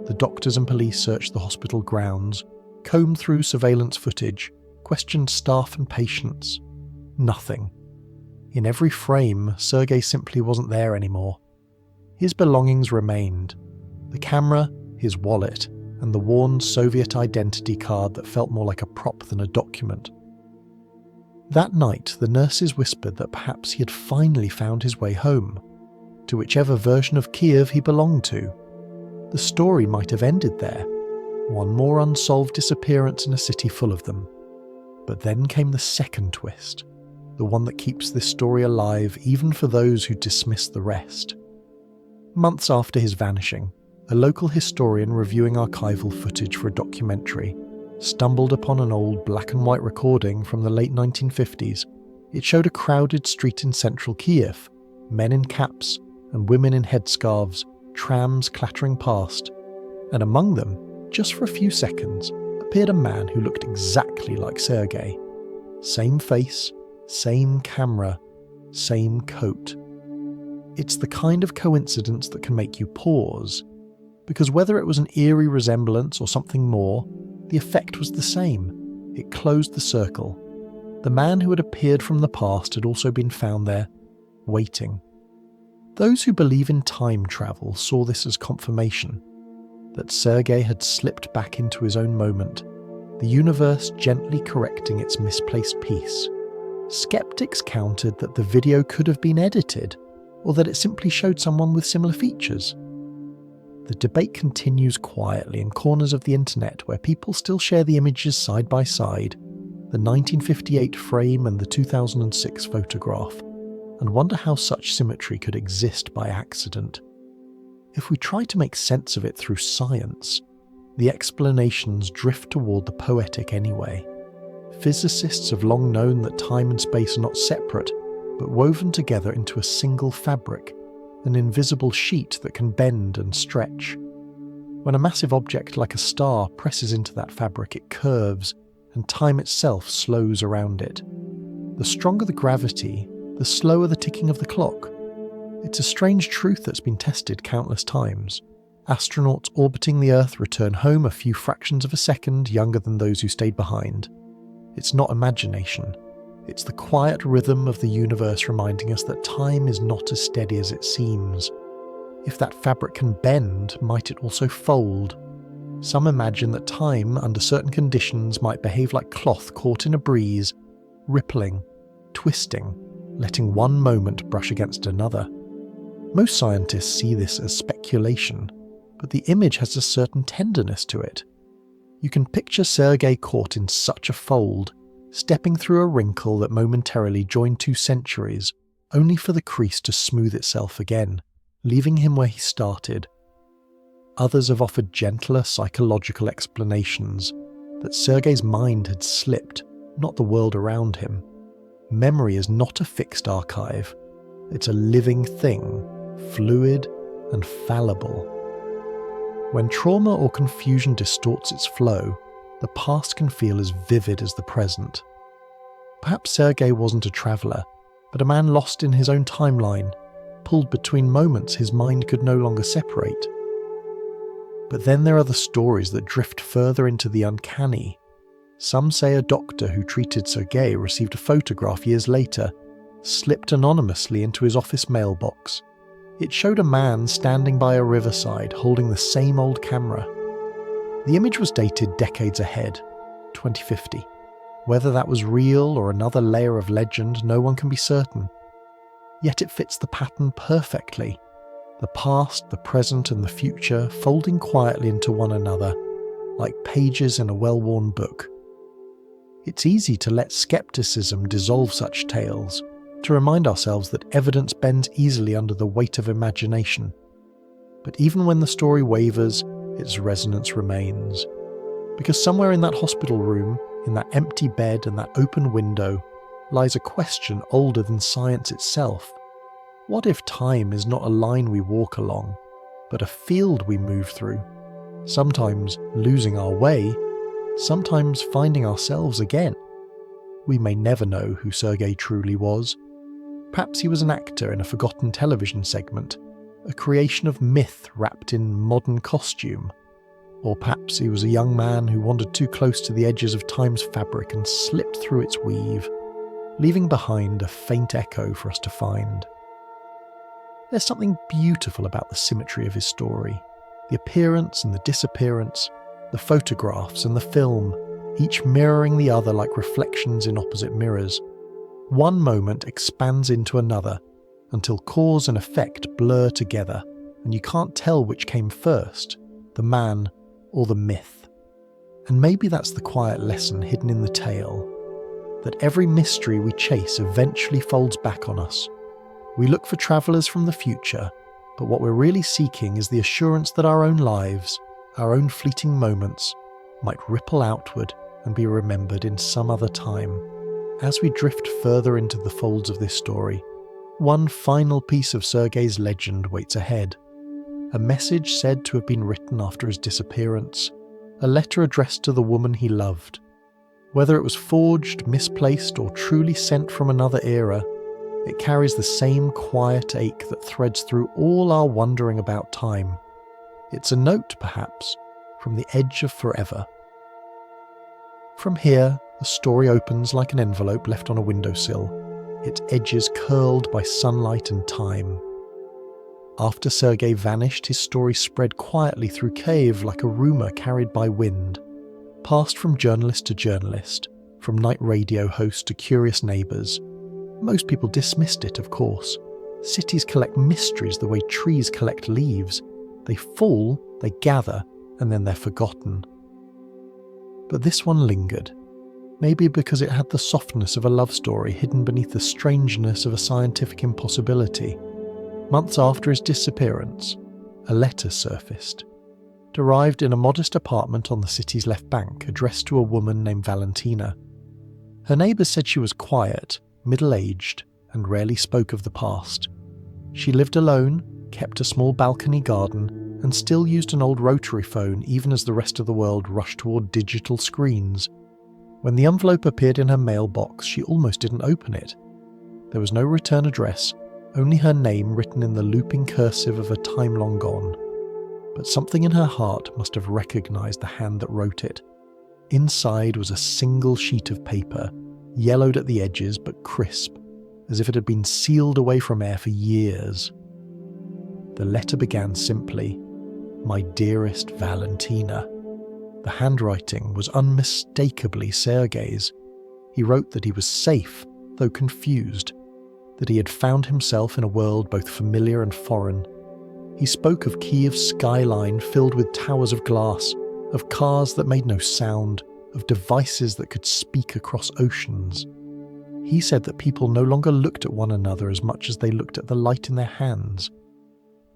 The doctors and police searched the hospital grounds, combed through surveillance footage, questioned staff and patients. Nothing. In every frame, Sergey simply wasn't there anymore. His belongings remained. The camera, his wallet, and the worn Soviet identity card that felt more like a prop than a document. That night, the nurses whispered that perhaps he had finally found his way home, to whichever version of Kyiv he belonged to. The story might have ended there, one more unsolved disappearance in a city full of them. But then came the second twist, the one that keeps this story alive even for those who dismiss the rest. Months after his vanishing, a local historian reviewing archival footage for a documentary stumbled upon an old black and white recording from the late 1950s. It showed a crowded street in central Kyiv, men in caps and women in headscarves, trams clattering past, and among them, just for a few seconds, appeared a man who looked exactly like Sergey. Same face, same camera, same coat. It's the kind of coincidence that can make you pause, because whether it was an eerie resemblance or something more, the effect was the same. It closed the circle. The man who had appeared from the past had also been found there, waiting. Those who believe in time travel saw this as confirmation that Sergey had slipped back into his own moment, the universe gently correcting its misplaced piece. Skeptics countered that the video could have been edited, or that it simply showed someone with similar features. The debate continues quietly in corners of the internet where people still share the images side by side, the 1958 frame and the 2006 photograph, and wonder how such symmetry could exist by accident. If we try to make sense of it through science, the explanations drift toward the poetic anyway. Physicists have long known that time and space are not separate, but woven together into a single fabric, an invisible sheet that can bend and stretch. When a massive object like a star presses into that fabric, it curves, and time itself slows around it. The stronger the gravity, the slower the ticking of the clock. It's a strange truth that's been tested countless times. Astronauts orbiting the Earth return home a few fractions of a second younger than those who stayed behind. It's not imagination. It's the quiet rhythm of the universe reminding us that time is not as steady as it seems. If that fabric can bend, might it also fold? Some imagine that time, under certain conditions, might behave like cloth caught in a breeze, rippling, twisting, letting one moment brush against another. Most scientists see this as speculation, but the image has a certain tenderness to it. You can picture Sergey caught in such a fold, stepping through a wrinkle that momentarily joined two centuries, only for the crease to smooth itself again, leaving him where he started. Others have offered gentler psychological explanations, that Sergey's mind had slipped, not the world around him. Memory is not a fixed archive. It's a living thing, fluid and fallible. When trauma or confusion distorts its flow, the past can feel as vivid as the present. Perhaps Sergey wasn't a traveller, but a man lost in his own timeline, pulled between moments his mind could no longer separate. But then there are the stories that drift further into the uncanny. Some say a doctor who treated Sergey received a photograph years later, slipped anonymously into his office mailbox. It showed a man standing by a riverside holding the same old camera. The image was dated decades ahead, 2050. Whether that was real or another layer of legend, no one can be certain. Yet it fits the pattern perfectly. The past, the present, and the future folding quietly into one another, like pages in a well-worn book. It's easy to let skepticism dissolve such tales, to remind ourselves that evidence bends easily under the weight of imagination. But even when the story wavers, its resonance remains. Because somewhere in that hospital room, in that empty bed and that open window, lies a question older than science itself. What if time is not a line we walk along, but a field we move through, sometimes losing our way, sometimes finding ourselves again? We may never know who Sergey truly was. Perhaps he was an actor in a forgotten television segment, a creation of myth wrapped in modern costume. Or perhaps he was a young man who wandered too close to the edges of time's fabric and slipped through its weave, leaving behind a faint echo for us to find. There's something beautiful about the symmetry of his story, the appearance and the disappearance, the photographs and the film, each mirroring the other like reflections in opposite mirrors. One moment expands into another until cause and effect blur together, and you can't tell which came first, the man or the myth. And maybe that's the quiet lesson hidden in the tale, that every mystery we chase eventually folds back on us. We look for travellers from the future, but what we're really seeking is the assurance that our own lives, our own fleeting moments, might ripple outward and be remembered in some other time. As we drift further into the folds of this story, one final piece of Sergey's legend waits ahead. A message said to have been written after his disappearance, a letter addressed to the woman he loved. Whether it was forged, misplaced, or truly sent from another era, it carries the same quiet ache that threads through all our wondering about time. It's a note, perhaps, from the edge of forever. From here, the story opens like an envelope left on a windowsill, its edges curled by sunlight and time. After Sergey vanished, his story spread quietly through Kyiv like a rumour carried by wind, passed from journalist to journalist, from night radio host to curious neighbours. Most people dismissed it, of course. Cities collect mysteries the way trees collect leaves. They fall, they gather, and then they're forgotten. But this one lingered, maybe because it had the softness of a love story hidden beneath the strangeness of a scientific impossibility. Months after his disappearance, a letter surfaced, arrived in a modest apartment on the city's left bank, addressed to a woman named Valentina. Her neighbours said she was quiet, middle-aged, and rarely spoke of the past. She lived alone, kept a small balcony garden, and still used an old rotary phone even as the rest of the world rushed toward digital screens. When the envelope appeared in her mailbox, she almost didn't open it. There was no return address, only her name written in the looping cursive of a time long gone. But something in her heart must have recognised the hand that wrote it. Inside was a single sheet of paper, yellowed at the edges but crisp, as if it had been sealed away from air for years. The letter began simply, "My dearest Valentina." The handwriting was unmistakably Sergey's. He wrote that he was safe, though confused, that he had found himself in a world both familiar and foreign. He spoke of Kyiv's skyline filled with towers of glass, of cars that made no sound, of devices that could speak across oceans. He said that people no longer looked at one another as much as they looked at the light in their hands.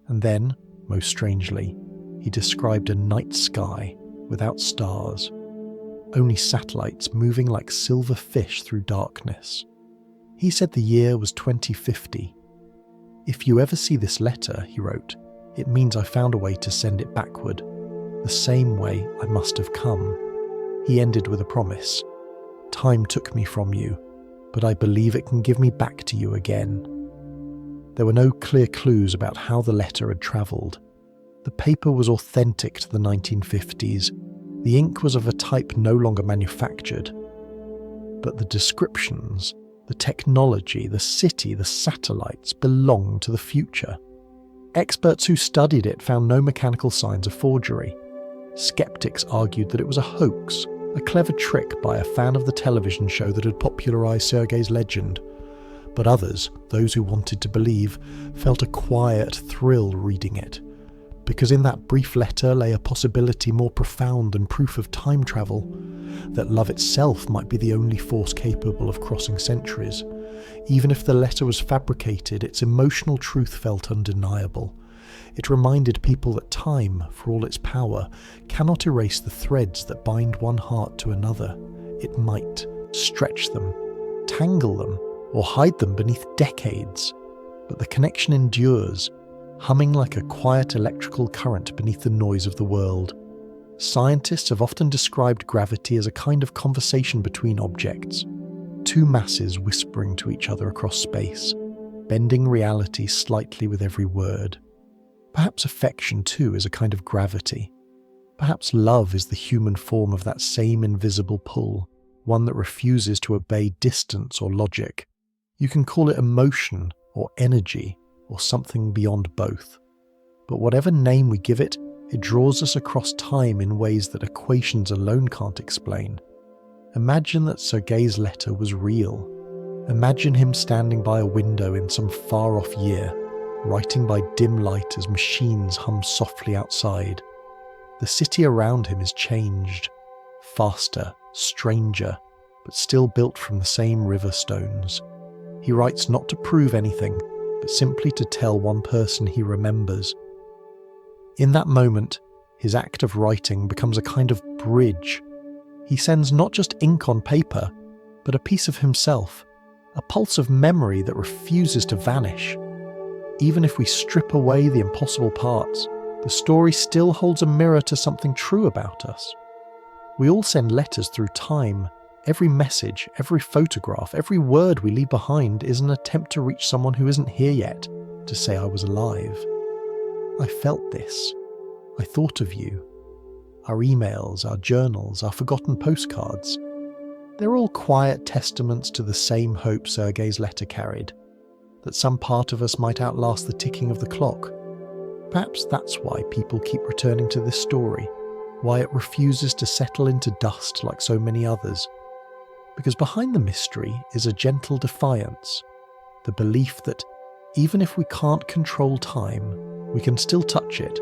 And then, most strangely, he described a night sky without stars, only satellites moving like silver fish through darkness. He said the year was 2050. "If you ever see this letter," he wrote, "it means I found a way to send it backward, the same way I must have come." He ended with a promise. "Time took me from you, but I believe it can give me back to you again." There were no clear clues about how the letter had travelled. The paper was authentic to the 1950s. The ink was of a type no longer manufactured. But the descriptions, the technology, the city, the satellites belonged to the future. Experts who studied it found no mechanical signs of forgery. Skeptics argued that it was a hoax, a clever trick by a fan of the television show that had popularised Sergey's legend. But others, those who wanted to believe, felt a quiet thrill reading it, because in that brief letter lay a possibility more profound than proof of time travel, that love itself might be the only force capable of crossing centuries. Even if the letter was fabricated, its emotional truth felt undeniable. It reminded people that time, for all its power, cannot erase the threads that bind one heart to another. It might stretch them, tangle them, or hide them beneath decades, but the connection endures, humming like a quiet electrical current beneath the noise of the world. Scientists have often described gravity as a kind of conversation between objects. Two masses whispering to each other across space, bending reality slightly with every word. Perhaps affection, too, is a kind of gravity. Perhaps love is the human form of that same invisible pull, one that refuses to obey distance or logic. You can call it emotion or energy or something beyond both. But whatever name we give it, it draws us across time in ways that equations alone can't explain. Imagine that Sergey's letter was real. Imagine him standing by a window in some far-off year, writing by dim light as machines hum softly outside. The city around him is changed, faster, stranger, but still built from the same river stones. He writes not to prove anything, but simply to tell one person he remembers. In that moment, his act of writing becomes a kind of bridge. He sends not just ink on paper, but a piece of himself, a pulse of memory that refuses to vanish. Even if we strip away the impossible parts, the story still holds a mirror to something true about us. We all send letters through time. Every message, every photograph, every word we leave behind is an attempt to reach someone who isn't here yet, to say I was alive. I felt this. I thought of you. Our emails, our journals, our forgotten postcards. They're all quiet testaments to the same hope Sergey's letter carried, that some part of us might outlast the ticking of the clock. Perhaps that's why people keep returning to this story, why it refuses to settle into dust like so many others. Because behind the mystery is a gentle defiance, the belief that even if we can't control time, we can still touch it,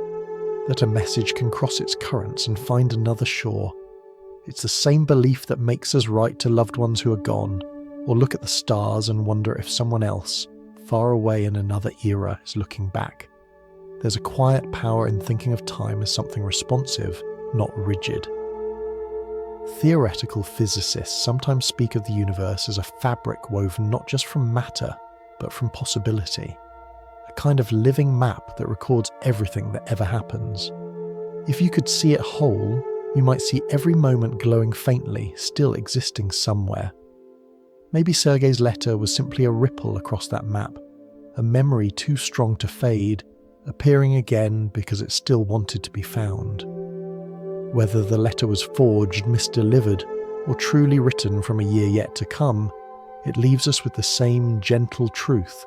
that a message can cross its currents and find another shore. It's the same belief that makes us write to loved ones who are gone, or look at the stars and wonder if someone else, far away in another era, is looking back. There's a quiet power in thinking of time as something responsive, not rigid. Theoretical physicists sometimes speak of the universe as a fabric woven not just from matter, but from possibility. A kind of living map that records everything that ever happens. If you could see it whole, you might see every moment glowing faintly, still existing somewhere. Maybe Sergey's letter was simply a ripple across that map, a memory too strong to fade, appearing again because it still wanted to be found. Whether the letter was forged, misdelivered, or truly written from a year yet to come, it leaves us with the same gentle truth,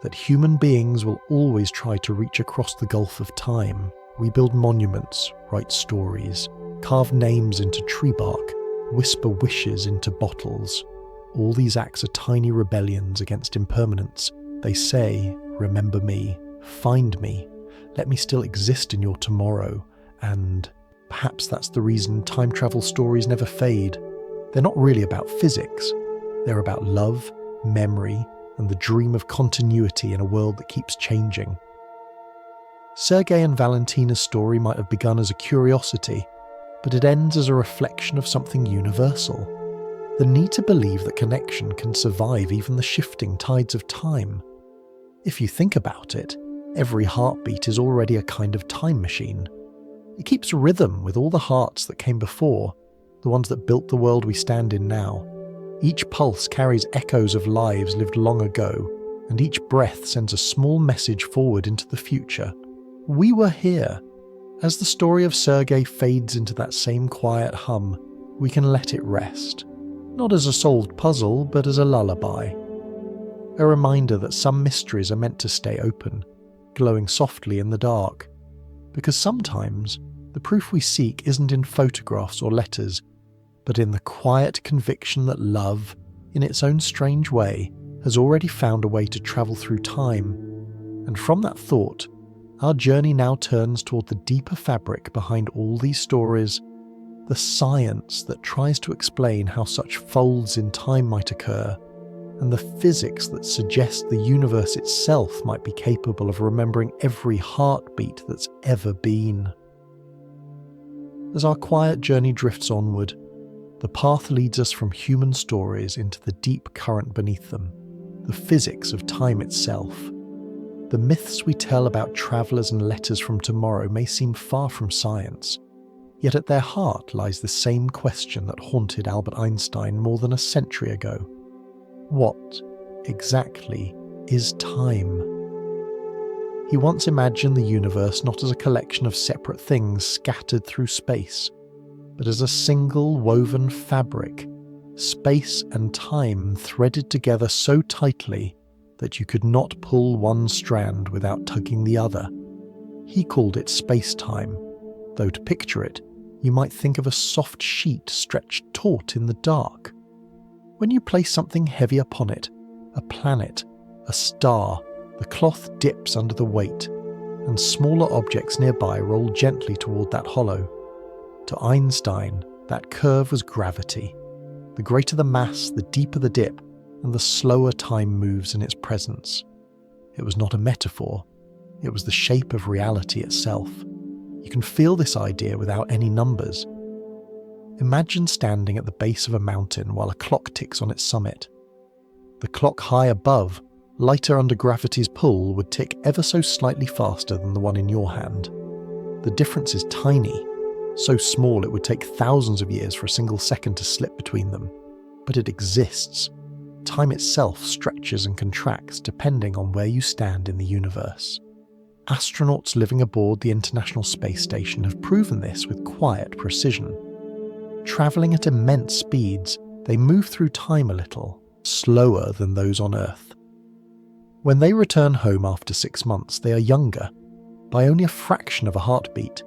that human beings will always try to reach across the gulf of time. We build monuments, write stories, carve names into tree bark, whisper wishes into bottles. All these acts are tiny rebellions against impermanence. They say, remember me, find me, let me still exist in your tomorrow, and perhaps that's the reason time travel stories never fade. They're not really about physics. They're about love, memory, and the dream of continuity in a world that keeps changing. Sergey and Valentina's story might have begun as a curiosity, but it ends as a reflection of something universal. The need to believe that connection can survive even the shifting tides of time. If you think about it, every heartbeat is already a kind of time machine. It keeps rhythm with all the hearts that came before, the ones that built the world we stand in now. Each pulse carries echoes of lives lived long ago, and each breath sends a small message forward into the future. We were here. As the story of Sergey fades into that same quiet hum, we can let it rest. Not as a solved puzzle, but as a lullaby. A reminder that some mysteries are meant to stay open, glowing softly in the dark. Because sometimes, the proof we seek isn't in photographs or letters, but in the quiet conviction that love, in its own strange way, has already found a way to travel through time. And from that thought, our journey now turns toward the deeper fabric behind all these stories, the science that tries to explain how such folds in time might occur, and the physics that suggests the universe itself might be capable of remembering every heartbeat that's ever been. As our quiet journey drifts onward, the path leads us from human stories into the deep current beneath them, the physics of time itself. The myths we tell about travellers and letters from tomorrow may seem far from science, yet at their heart lies the same question that haunted Albert Einstein more than a century ago. What exactly is time? He once imagined the universe not as a collection of separate things scattered through space, but as a single woven fabric, space and time threaded together so tightly that you could not pull one strand without tugging the other. He called it spacetime, though to picture it, you might think of a soft sheet stretched taut in the dark. When you place something heavy upon it, a planet, a star, the cloth dips under the weight, and smaller objects nearby roll gently toward that hollow. To Einstein, that curve was gravity. The greater the mass, the deeper the dip, and the slower time moves in its presence. It was not a metaphor, it was the shape of reality itself. You can feel this idea without any numbers. Imagine standing at the base of a mountain while a clock ticks on its summit. The clock high above, lighter under gravity's pull, would tick ever so slightly faster than the one in your hand. The difference is tiny, so small it would take thousands of years for a single second to slip between them. But it exists. Time itself stretches and contracts depending on where you stand in the universe. Astronauts living aboard the International Space Station have proven this with quiet precision. Travelling at immense speeds, they move through time a little, slower than those on Earth. When they return home after 6 months, they are younger, by only a fraction of a heartbeat,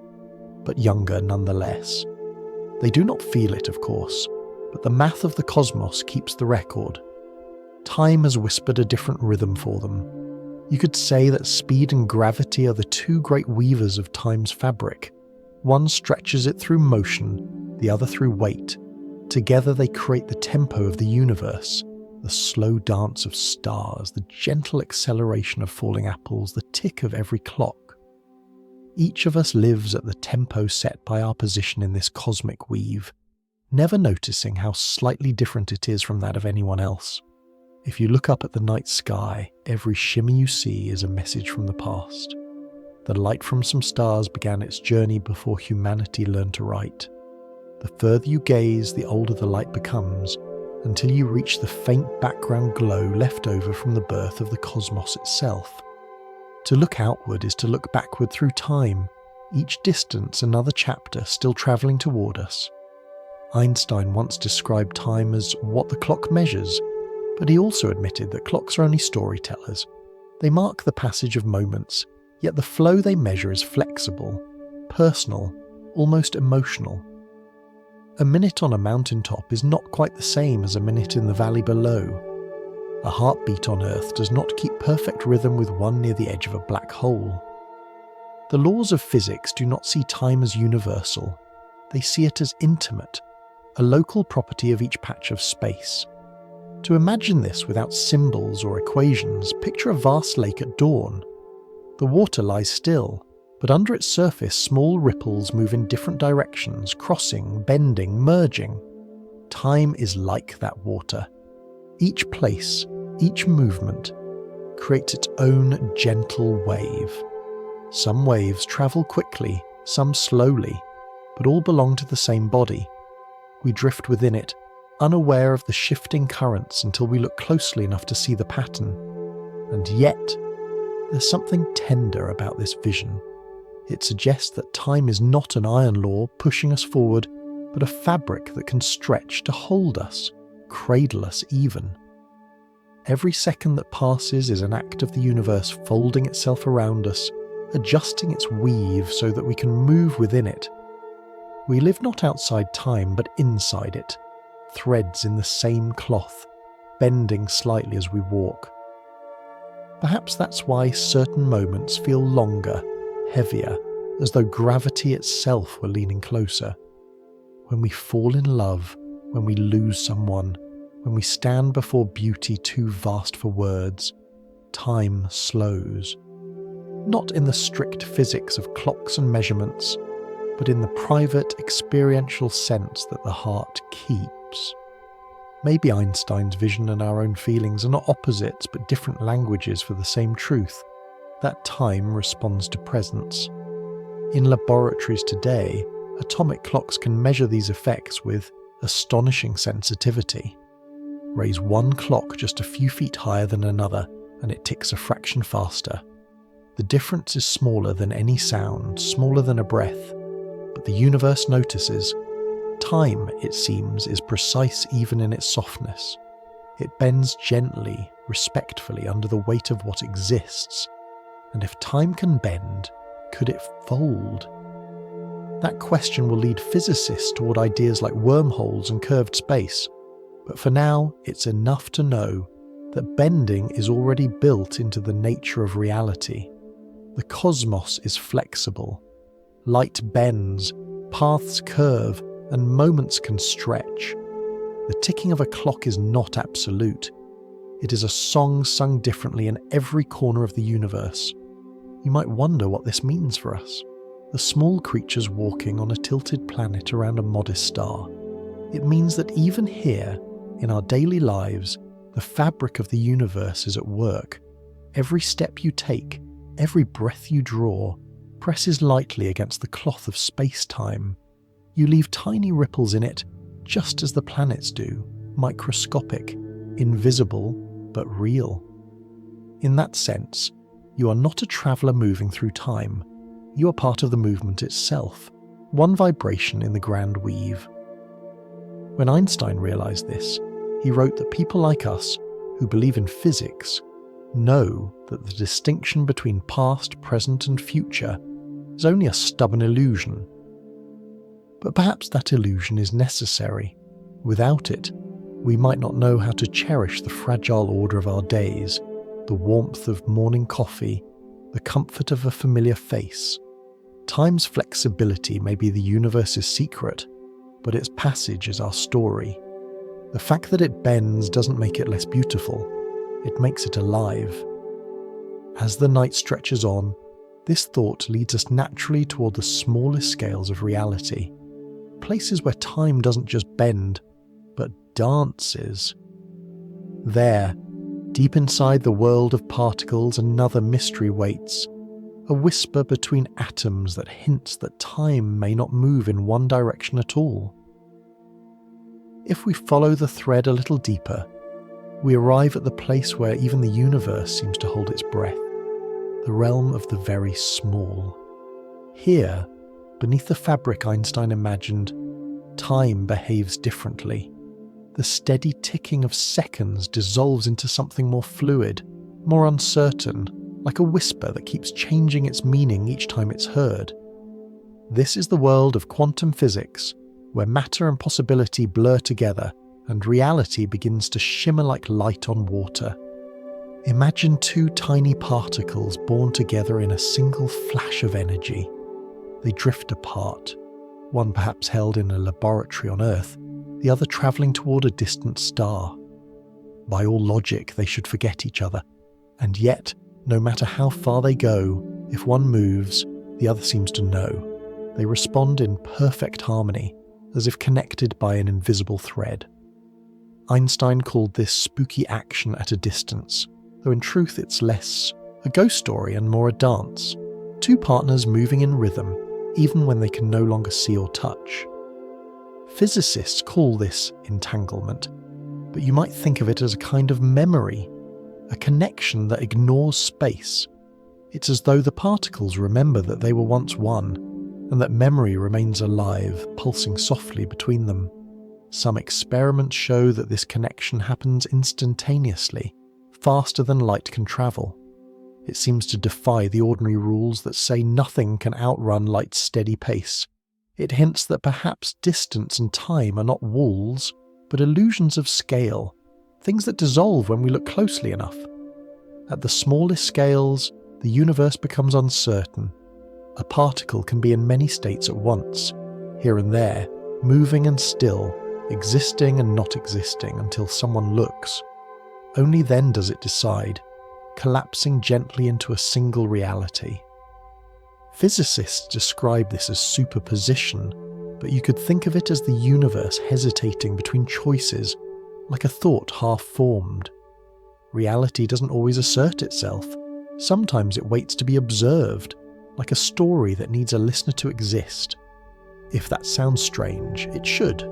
but younger nonetheless. They do not feel it, of course, but the math of the cosmos keeps the record. Time has whispered a different rhythm for them. You could say that speed and gravity are the two great weavers of time's fabric. One stretches it through motion, the other through weight. Together they create the tempo of the universe, the slow dance of stars, the gentle acceleration of falling apples, the tick of every clock. Each of us lives at the tempo set by our position in this cosmic weave, never noticing how slightly different it is from that of anyone else. If you look up at the night sky, every shimmer you see is a message from the past. The light from some stars began its journey before humanity learned to write. The further you gaze, the older the light becomes, until you reach the faint background glow left over from the birth of the cosmos itself. To look outward is to look backward through time, each distance another chapter still travelling toward us. Einstein once described time as what the clock measures, but he also admitted that clocks are only storytellers. They mark the passage of moments, yet the flow they measure is flexible, personal, almost emotional. A minute on a mountaintop is not quite the same as a minute in the valley below. A heartbeat on Earth does not keep perfect rhythm with one near the edge of a black hole. The laws of physics do not see time as universal. They see it as intimate, a local property of each patch of space. To imagine this without symbols or equations, picture a vast lake at dawn. The water lies still, but under its surface small ripples move in different directions, crossing, bending, merging. Time is like that water. Each place, each movement, creates its own gentle wave. Some waves travel quickly, some slowly, but all belong to the same body. We drift within it, unaware of the shifting currents until we look closely enough to see the pattern. And yet, there's something tender about this vision. It suggests that time is not an iron law pushing us forward, but a fabric that can stretch to hold us, cradle us even. Every second that passes is an act of the universe folding itself around us, adjusting its weave so that we can move within it. We live not outside time, but inside it, threads in the same cloth, bending slightly as we walk. Perhaps that's why certain moments feel longer, heavier, as though gravity itself were leaning closer. When we fall in love, when we lose someone, when we stand before beauty too vast for words, time slows. Not in the strict physics of clocks and measurements, but in the private, experiential sense that the heart keeps. Maybe Einstein's vision and our own feelings are not opposites but different languages for the same truth, that time responds to presence. In laboratories today, atomic clocks can measure these effects with astonishing sensitivity. Raise one clock just a few feet higher than another, and it ticks a fraction faster. The difference is smaller than any sound, smaller than a breath, but the universe notices. Time, it seems, is precise even in its softness. It bends gently, respectfully under the weight of what exists. And if time can bend, could it fold? That question will lead physicists toward ideas like wormholes and curved space. But for now, it's enough to know that bending is already built into the nature of reality. The cosmos is flexible. Light bends, paths curve, and moments can stretch. The ticking of a clock is not absolute. It is a song sung differently in every corner of the universe. You might wonder what this means for us, the small creatures walking on a tilted planet around a modest star. It means that even here, in our daily lives, the fabric of the universe is at work. Every step you take, every breath you draw, presses lightly against the cloth of space-time. You leave tiny ripples in it, just as the planets do, microscopic, invisible, but real. In that sense, you are not a traveller moving through time. You are part of the movement itself, one vibration in the grand weave. When Einstein realised this, he wrote that people like us, who believe in physics, know that the distinction between past, present and future is only a stubborn illusion. But perhaps that illusion is necessary. Without it, we might not know how to cherish the fragile order of our days, the warmth of morning coffee, the comfort of a familiar face. Time's flexibility may be the universe's secret, but its passage is our story. The fact that it bends doesn't make it less beautiful, it makes it alive. As the night stretches on, this thought leads us naturally toward the smallest scales of reality, places where time doesn't just bend, but dances. There, deep inside the world of particles, another mystery waits, a whisper between atoms that hints that time may not move in one direction at all. If we follow the thread a little deeper, we arrive at the place where even the universe seems to hold its breath, the realm of the very small. Here, beneath the fabric Einstein imagined, time behaves differently. The steady ticking of seconds dissolves into something more fluid, more uncertain, like a whisper that keeps changing its meaning each time it's heard. This is the world of quantum physics, where matter and possibility blur together and reality begins to shimmer like light on water. Imagine two tiny particles born together in a single flash of energy. They drift apart, one perhaps held in a laboratory on Earth, the other travelling toward a distant star. By all logic, they should forget each other, and yet, no matter how far they go, if one moves, the other seems to know. They respond in perfect harmony, as if connected by an invisible thread. Einstein called this spooky action at a distance, though in truth it's less a ghost story and more a dance. Two partners moving in rhythm, even when they can no longer see or touch. Physicists call this entanglement, but you might think of it as a kind of memory, a connection that ignores space. It's as though the particles remember that they were once one, and that memory remains alive, pulsing softly between them. Some experiments show that this connection happens instantaneously, faster than light can travel. It seems to defy the ordinary rules that say nothing can outrun light's steady pace. It hints that perhaps distance and time are not walls, but illusions of scale, things that dissolve when we look closely enough. At the smallest scales, the universe becomes uncertain. A particle can be in many states at once, here and there, moving and still, existing and not existing until someone looks. Only then does it decide, collapsing gently into a single reality. Physicists describe this as superposition, but you could think of it as the universe hesitating between choices, like a thought half-formed. Reality doesn't always assert itself. Sometimes it waits to be observed, like a story that needs a listener to exist. If that sounds strange, it should.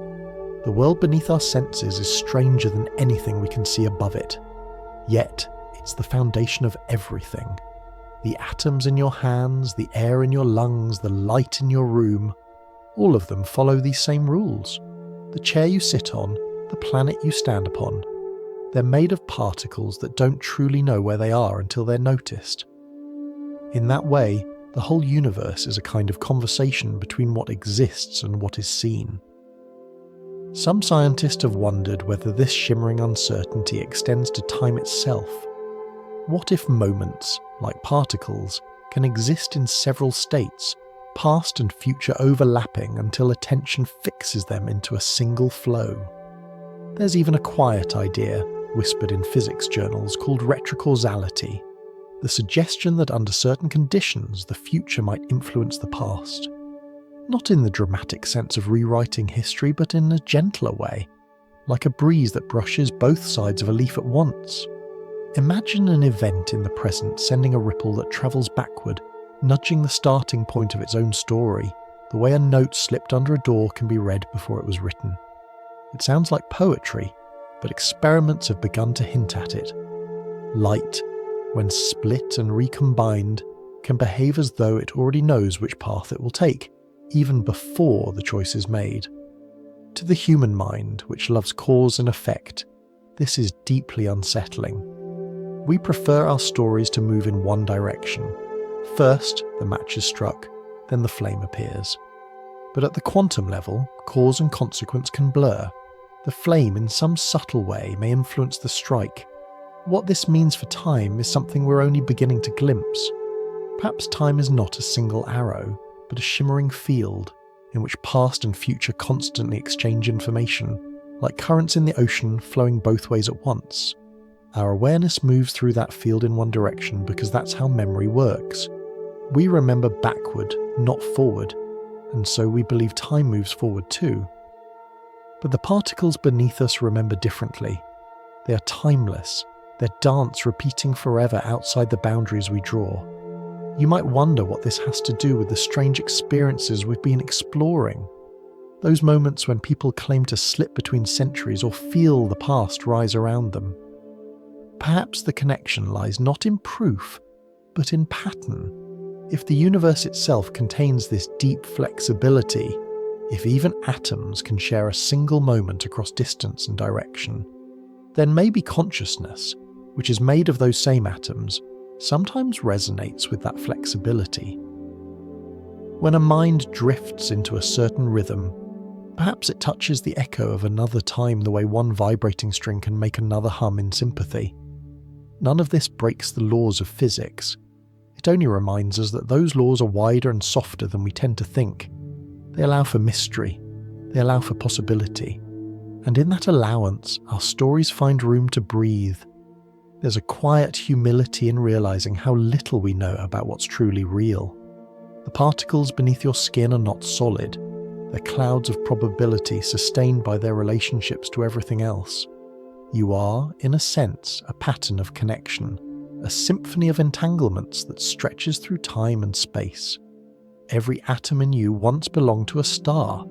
The world beneath our senses is stranger than anything we can see above it. Yet, it's the foundation of everything. The atoms in your hands, the air in your lungs, the light in your room, all of them follow these same rules. The chair you sit on, the planet you stand upon, they're made of particles that don't truly know where they are until they're noticed. In that way, the whole universe is a kind of conversation between what exists and what is seen. Some scientists have wondered whether this shimmering uncertainty extends to time itself. What if moments, like particles, can exist in several states, past and future overlapping until attention fixes them into a single flow? There's even a quiet idea, whispered in physics journals, called retrocausality, the suggestion that under certain conditions the future might influence the past. Not in the dramatic sense of rewriting history, but in a gentler way, like a breeze that brushes both sides of a leaf at once. Imagine an event in the present sending a ripple that travels backward, nudging the starting point of its own story, the way a note slipped under a door can be read before it was written. It sounds like poetry, but experiments have begun to hint at it. Light, when split and recombined, can behave as though it already knows which path it will take, even before the choice is made. To the human mind, which loves cause and effect, this is deeply unsettling. We prefer our stories to move in one direction. First, the match is struck, then the flame appears. But at the quantum level, cause and consequence can blur. The flame, in some subtle way, may influence the strike. What this means for time is something we're only beginning to glimpse. Perhaps time is not a single arrow, but a shimmering field, in which past and future constantly exchange information, like currents in the ocean flowing both ways at once. Our awareness moves through that field in one direction because that's how memory works. We remember backward, not forward, and so we believe time moves forward too. But the particles beneath us remember differently. They are timeless, their dance repeating forever outside the boundaries we draw. You might wonder what this has to do with the strange experiences we've been exploring. Those moments when people claim to slip between centuries or feel the past rise around them. Perhaps the connection lies not in proof, but in pattern. If the universe itself contains this deep flexibility, if even atoms can share a single moment across distance and direction, then maybe consciousness, which is made of those same atoms, sometimes resonates with that flexibility. When a mind drifts into a certain rhythm, perhaps it touches the echo of another time the way one vibrating string can make another hum in sympathy. None of this breaks the laws of physics. It only reminds us that those laws are wider and softer than we tend to think. They allow for mystery. They allow for possibility. And in that allowance, our stories find room to breathe. There's a quiet humility in realizing how little we know about what's truly real. The particles beneath your skin are not solid. They're clouds of probability sustained by their relationships to everything else. You are, in a sense, a pattern of connection, a symphony of entanglements that stretches through time and space. Every atom in you once belonged to a star.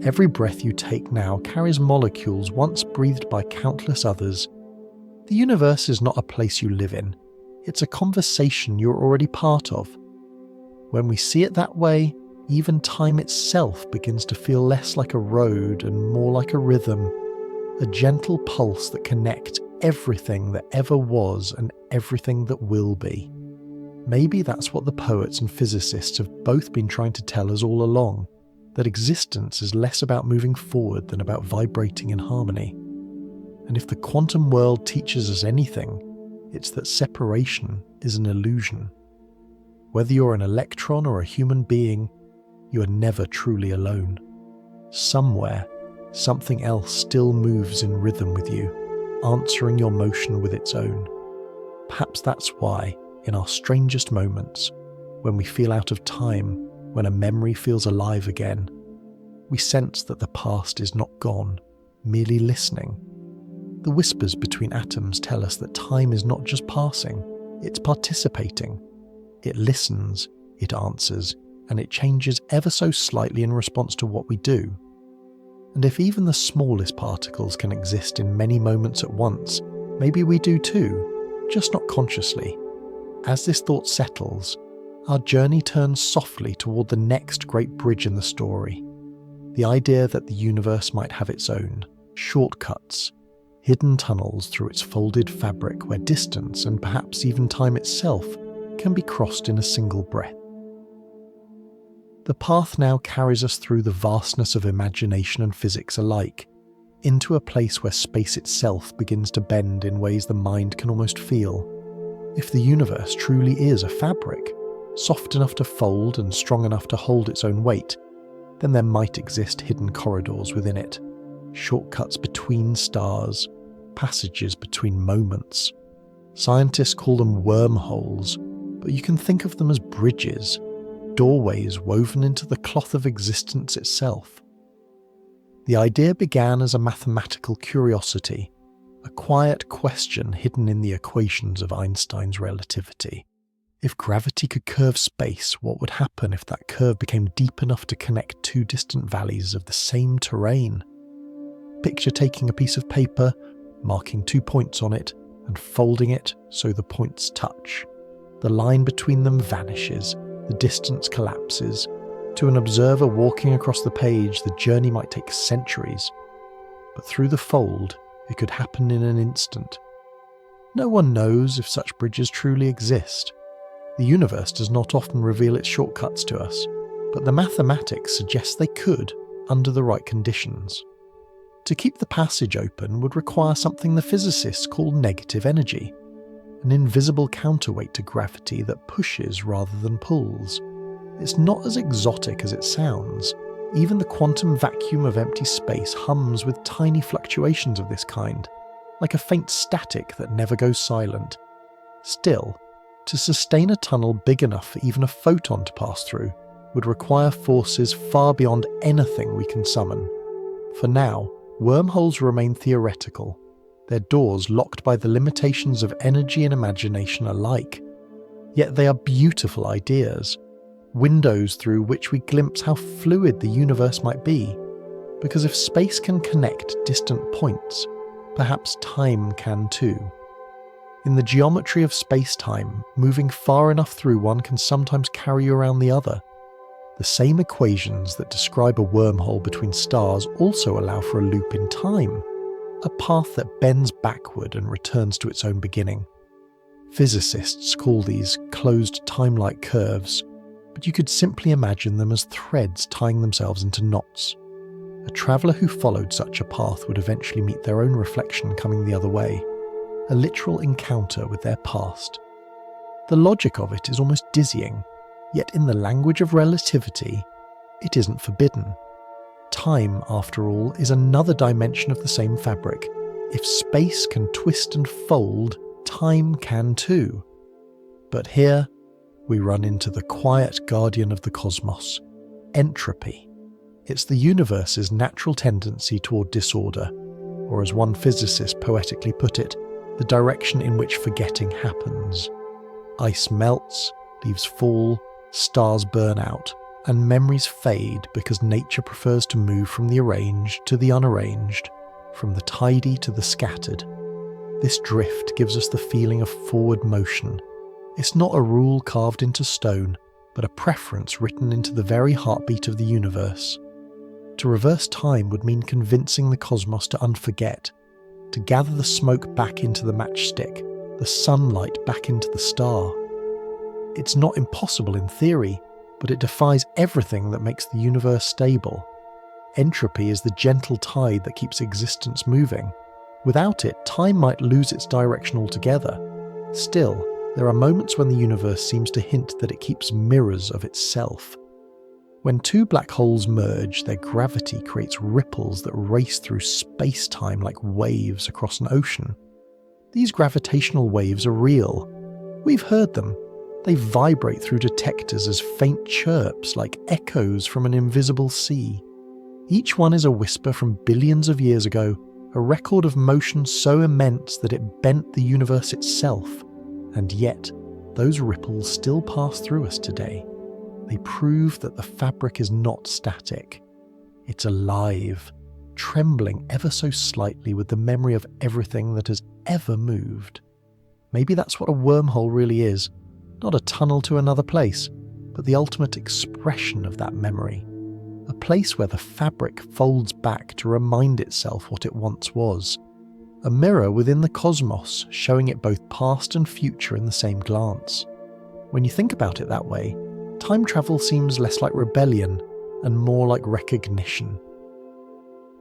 Every breath you take now carries molecules once breathed by countless others. The universe is not a place you live in. It's a conversation you're already part of. When we see it that way, even time itself begins to feel less like a road and more like a rhythm, a gentle pulse that connects everything that ever was and everything that will be. Maybe that's what the poets and physicists have both been trying to tell us all along, that existence is less about moving forward than about vibrating in harmony. And if the quantum world teaches us anything, it's that separation is an illusion. Whether you're an electron or a human being, you are never truly alone. Somewhere, something else still moves in rhythm with you, answering your motion with its own. Perhaps that's why, in our strangest moments, when we feel out of time, when a memory feels alive again, we sense that the past is not gone, merely listening. The whispers between atoms tell us that time is not just passing, it's participating. It listens, it answers, and it changes ever so slightly in response to what we do. And if even the smallest particles can exist in many moments at once, maybe we do too, just not consciously. As this thought settles, our journey turns softly toward the next great bridge in the story. The idea that the universe might have its own shortcuts, hidden tunnels through its folded fabric where distance and perhaps even time itself can be crossed in a single breath. The path now carries us through the vastness of imagination and physics alike, into a place where space itself begins to bend in ways the mind can almost feel. If the universe truly is a fabric, soft enough to fold and strong enough to hold its own weight, then there might exist hidden corridors within it, shortcuts between stars, passages between moments. Scientists call them wormholes, but you can think of them as bridges, doorways woven into the cloth of existence itself. The idea began as a mathematical curiosity, a quiet question hidden in the equations of Einstein's relativity. If gravity could curve space, what would happen if that curve became deep enough to connect two distant valleys of the same terrain? Picture taking a piece of paper, marking 2 points on it, and folding it so the points touch. The line between them vanishes, the distance collapses. To an observer walking across the page, the journey might take centuries, but through the fold, it could happen in an instant. No one knows if such bridges truly exist. The universe does not often reveal its shortcuts to us, but the mathematics suggests they could under the right conditions. To keep the passage open would require something the physicists call negative energy, an invisible counterweight to gravity that pushes rather than pulls. It's not as exotic as it sounds. Even the quantum vacuum of empty space hums with tiny fluctuations of this kind, like a faint static that never goes silent. Still, to sustain a tunnel big enough for even a photon to pass through would require forces far beyond anything we can summon. For now, wormholes remain theoretical, their doors locked by the limitations of energy and imagination alike. Yet they are beautiful ideas, windows through which we glimpse how fluid the universe might be. Because if space can connect distant points, perhaps time can too. In the geometry of space-time, moving far enough through one can sometimes carry you around the other. The same equations that describe a wormhole between stars also allow for a loop in time, a path that bends backward and returns to its own beginning. Physicists call these closed time-like curves, but you could simply imagine them as threads tying themselves into knots. A traveller who followed such a path would eventually meet their own reflection coming the other way, a literal encounter with their past. The logic of it is almost dizzying, yet in the language of relativity, it isn't forbidden. Time, after all, is another dimension of the same fabric. If space can twist and fold, time can too. But here, we run into the quiet guardian of the cosmos, entropy. It's the universe's natural tendency toward disorder, or as one physicist poetically put it, the direction in which forgetting happens. Ice melts, leaves fall, stars burn out, and memories fade because nature prefers to move from the arranged to the unarranged, from the tidy to the scattered. This drift gives us the feeling of forward motion. It's not a rule carved into stone, but a preference written into the very heartbeat of the universe. To reverse time would mean convincing the cosmos to unforget, to gather the smoke back into the matchstick, the sunlight back into the star. It's not impossible in theory, but it defies everything that makes the universe stable. Entropy is the gentle tide that keeps existence moving. Without it, time might lose its direction altogether. Still, there are moments when the universe seems to hint that it keeps mirrors of itself. When two black holes merge, their gravity creates ripples that race through space-time like waves across an ocean. These gravitational waves are real. We've heard them. They vibrate through detectors as faint chirps like echoes from an invisible sea. Each one is a whisper from billions of years ago, a record of motion so immense that it bent the universe itself. And yet, those ripples still pass through us today. They prove that the fabric is not static. It's alive, trembling ever so slightly with the memory of everything that has ever moved. Maybe that's what a wormhole really is, not a tunnel to another place, but the ultimate expression of that memory. A place where the fabric folds back to remind itself what it once was. A mirror within the cosmos, showing it both past and future in the same glance. When you think about it that way, time travel seems less like rebellion and more like recognition.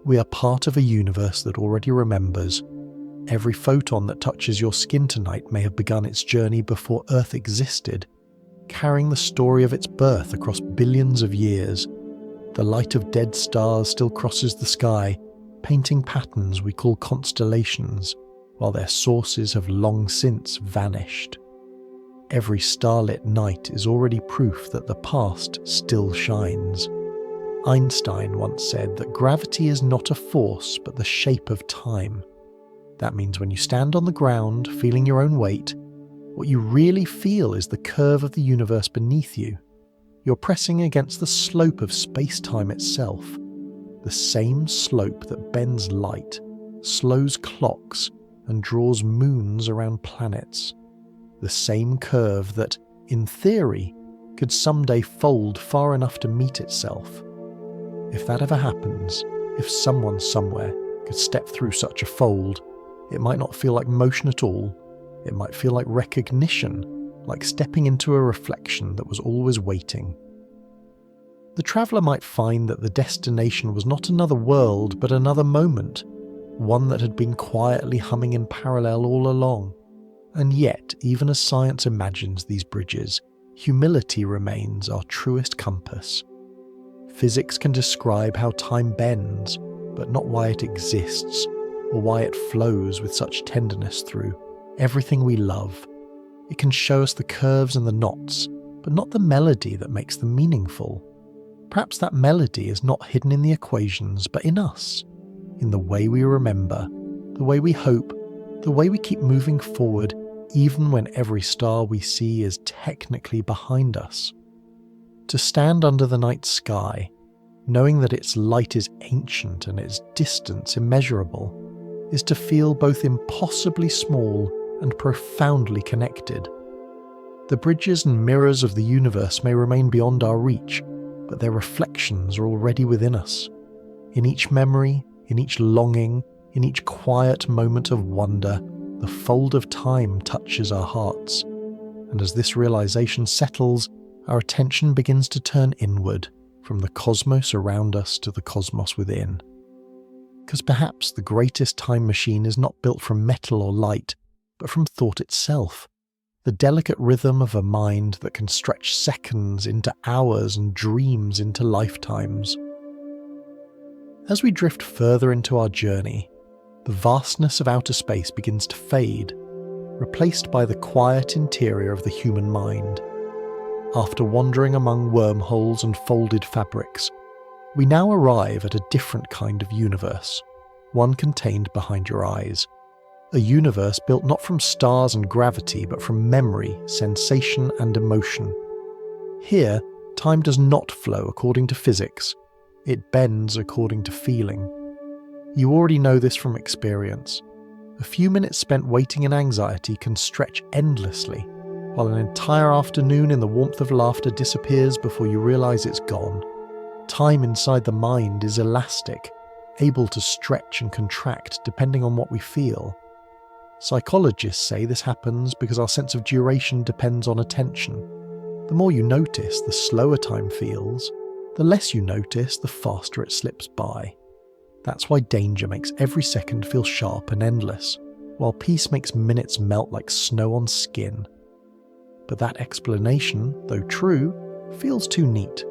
We are part of a universe that already remembers. Every photon that touches your skin tonight may have begun its journey before Earth existed, carrying the story of its birth across billions of years. The light of dead stars still crosses the sky, painting patterns we call constellations, while their sources have long since vanished. Every starlit night is already proof that the past still shines. Einstein once said that gravity is not a force but the shape of time. That means when you stand on the ground feeling your own weight, what you really feel is the curve of the universe beneath you. You're pressing against the slope of space-time itself, the same slope that bends light, slows clocks, and draws moons around planets. The same curve that, in theory, could someday fold far enough to meet itself. If that ever happens, if someone somewhere could step through such a fold, it might not feel like motion at all. It might feel like recognition, like stepping into a reflection that was always waiting. The traveller might find that the destination was not another world, but another moment, one that had been quietly humming in parallel all along. And yet, even as science imagines these bridges, humility remains our truest compass. Physics can describe how time bends, but not why it exists, or why it flows with such tenderness through everything we love. It can show us the curves and the knots, but not the melody that makes them meaningful. Perhaps that melody is not hidden in the equations, but in us, in the way we remember, the way we hope, the way we keep moving forward, even when every star we see is technically behind us. To stand under the night sky, knowing that its light is ancient and its distance immeasurable, is to feel both impossibly small and profoundly connected. The bridges and mirrors of the universe may remain beyond our reach, but their reflections are already within us. In each memory, in each longing, in each quiet moment of wonder, the fold of time touches our hearts. And as this realization settles, our attention begins to turn inward, from the cosmos around us to the cosmos within. Because perhaps the greatest time machine is not built from metal or light, but from thought itself. The delicate rhythm of a mind that can stretch seconds into hours and dreams into lifetimes. As we drift further into our journey, the vastness of outer space begins to fade, replaced by the quiet interior of the human mind. After wandering among wormholes and folded fabrics, we now arrive at a different kind of universe, one contained behind your eyes. A universe built not from stars and gravity, but from memory, sensation, and emotion. Here, time does not flow according to physics. It bends according to feeling. You already know this from experience. A few minutes spent waiting in anxiety can stretch endlessly, while an entire afternoon in the warmth of laughter disappears before you realize it's gone. Time inside the mind is elastic, able to stretch and contract depending on what we feel. Psychologists say this happens because our sense of duration depends on attention. The more you notice, the slower time feels. The less you notice, the faster it slips by. That's why danger makes every second feel sharp and endless, while peace makes minutes melt like snow on skin. But that explanation, though true, feels too neat.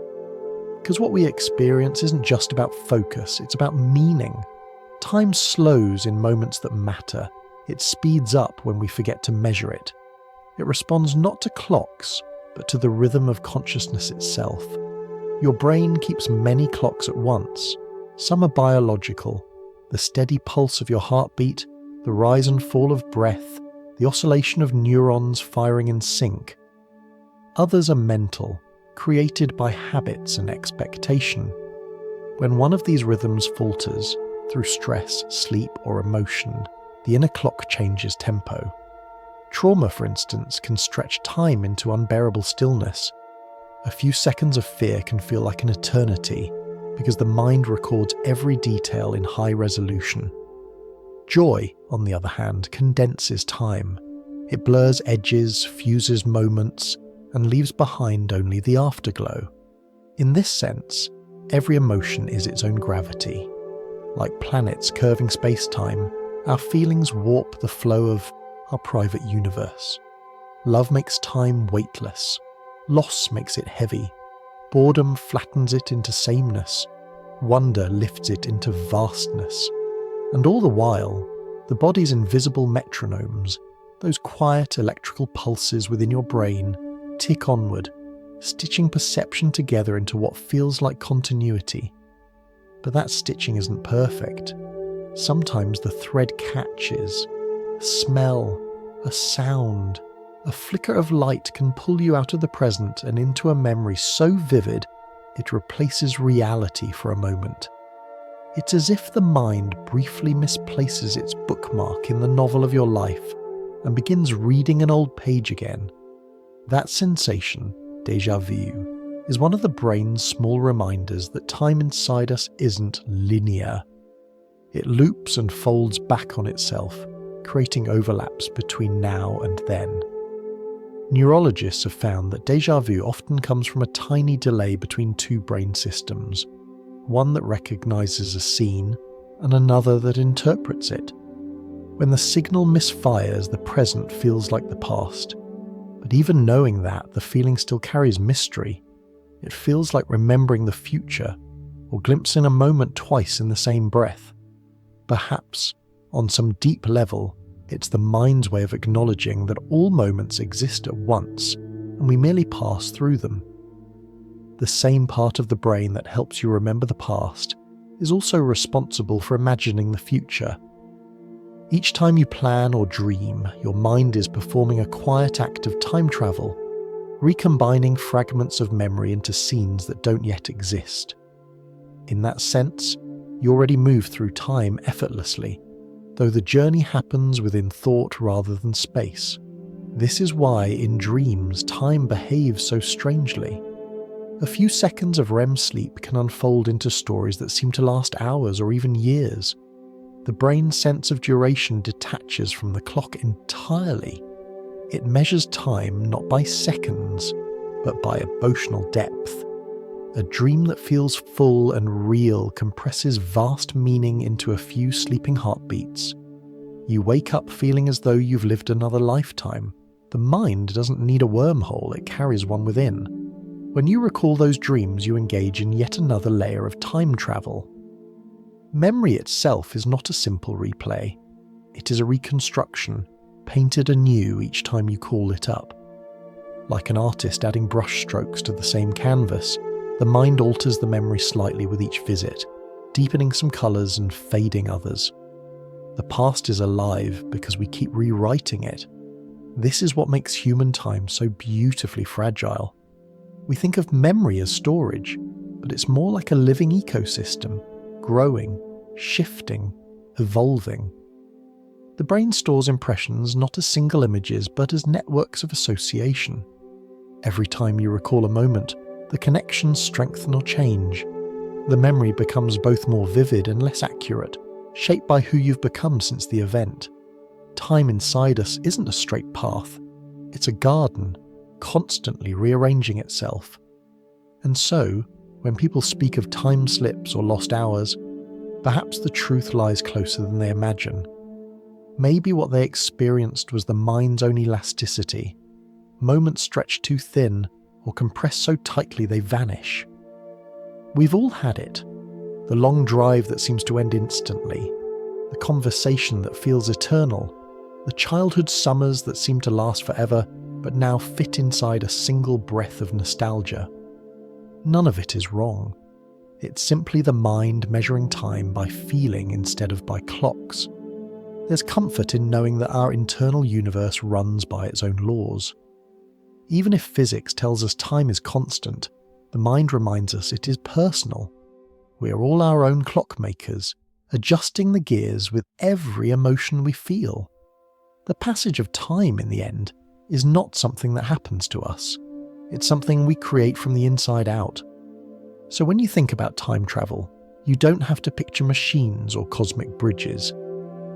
Because what we experience isn't just about focus, it's about meaning. Time slows in moments that matter. It speeds up when we forget to measure it. It responds not to clocks, but to the rhythm of consciousness itself. Your brain keeps many clocks at once. Some are biological, the steady pulse of your heartbeat, the rise and fall of breath, the oscillation of neurons firing in sync. Others are mental, created by habits and expectation. When one of these rhythms falters, through stress, sleep, or emotion, the inner clock changes tempo. Trauma, for instance, can stretch time into unbearable stillness. A few seconds of fear can feel like an eternity because the mind records every detail in high resolution. Joy, on the other hand, condenses time. It blurs edges, fuses moments, and leaves behind only the afterglow. In this sense, every emotion is its own gravity. Like planets curving space-time, our feelings warp the flow of our private universe. Love makes time weightless. Loss makes it heavy. Boredom flattens it into sameness. Wonder lifts it into vastness. And all the while, the body's invisible metronomes, those quiet electrical pulses within your brain, tick onward, stitching perception together into what feels like continuity. But that stitching isn't perfect. Sometimes the thread catches. A smell, a sound, a flicker of light can pull you out of the present and into a memory so vivid it replaces reality for a moment. It's as if the mind briefly misplaces its bookmark in the novel of your life and begins reading an old page again. That sensation, déjà vu, is one of the brain's small reminders that time inside us isn't linear. It loops and folds back on itself, creating overlaps between now and then. Neurologists have found that déjà vu often comes from a tiny delay between two brain systems, one that recognizes a scene and another that interprets it. When the signal misfires, the present feels like the past. But even knowing that, the feeling still carries mystery. It feels like remembering the future, or glimpsing a moment twice in the same breath. Perhaps, on some deep level, it's the mind's way of acknowledging that all moments exist at once, and we merely pass through them. The same part of the brain that helps you remember the past is also responsible for imagining the future. Each time you plan or dream, your mind is performing a quiet act of time travel, recombining fragments of memory into scenes that don't yet exist. In that sense, you already move through time effortlessly, though the journey happens within thought rather than space. This is why, in dreams, time behaves so strangely. A few seconds of REM sleep can unfold into stories that seem to last hours or even years. The brain's sense of duration detaches from the clock entirely. It measures time not by seconds, but by emotional depth. A dream that feels full and real compresses vast meaning into a few sleeping heartbeats. You wake up feeling as though you've lived another lifetime. The mind doesn't need a wormhole, it carries one within. When you recall those dreams, you engage in yet another layer of time travel. Memory itself is not a simple replay. It is a reconstruction, painted anew each time you call it up. Like an artist adding brush strokes to the same canvas, the mind alters the memory slightly with each visit, deepening some colours and fading others. The past is alive because we keep rewriting it. This is what makes human time so beautifully fragile. We think of memory as storage, but it's more like a living ecosystem, growing, shifting, evolving. The brain stores impressions not as single images, but as networks of association. Every time you recall a moment, the connections strengthen or change. The memory becomes both more vivid and less accurate, shaped by who you've become since the event. Time inside us isn't a straight path. It's a garden, constantly rearranging itself. And so, when people speak of time slips or lost hours, perhaps the truth lies closer than they imagine. Maybe what they experienced was the mind's own elasticity. Moments stretched too thin or compressed so tightly they vanish. We've all had it. The long drive that seems to end instantly. The conversation that feels eternal. The childhood summers that seem to last forever, but now fit inside a single breath of nostalgia. None of it is wrong. It's simply the mind measuring time by feeling instead of by clocks. There's comfort in knowing that our internal universe runs by its own laws. Even if physics tells us time is constant, the mind reminds us it is personal. We are all our own clockmakers, adjusting the gears with every emotion we feel. The passage of time, in the end, is not something that happens to us. It's something we create from the inside out. So when you think about time travel, you don't have to picture machines or cosmic bridges.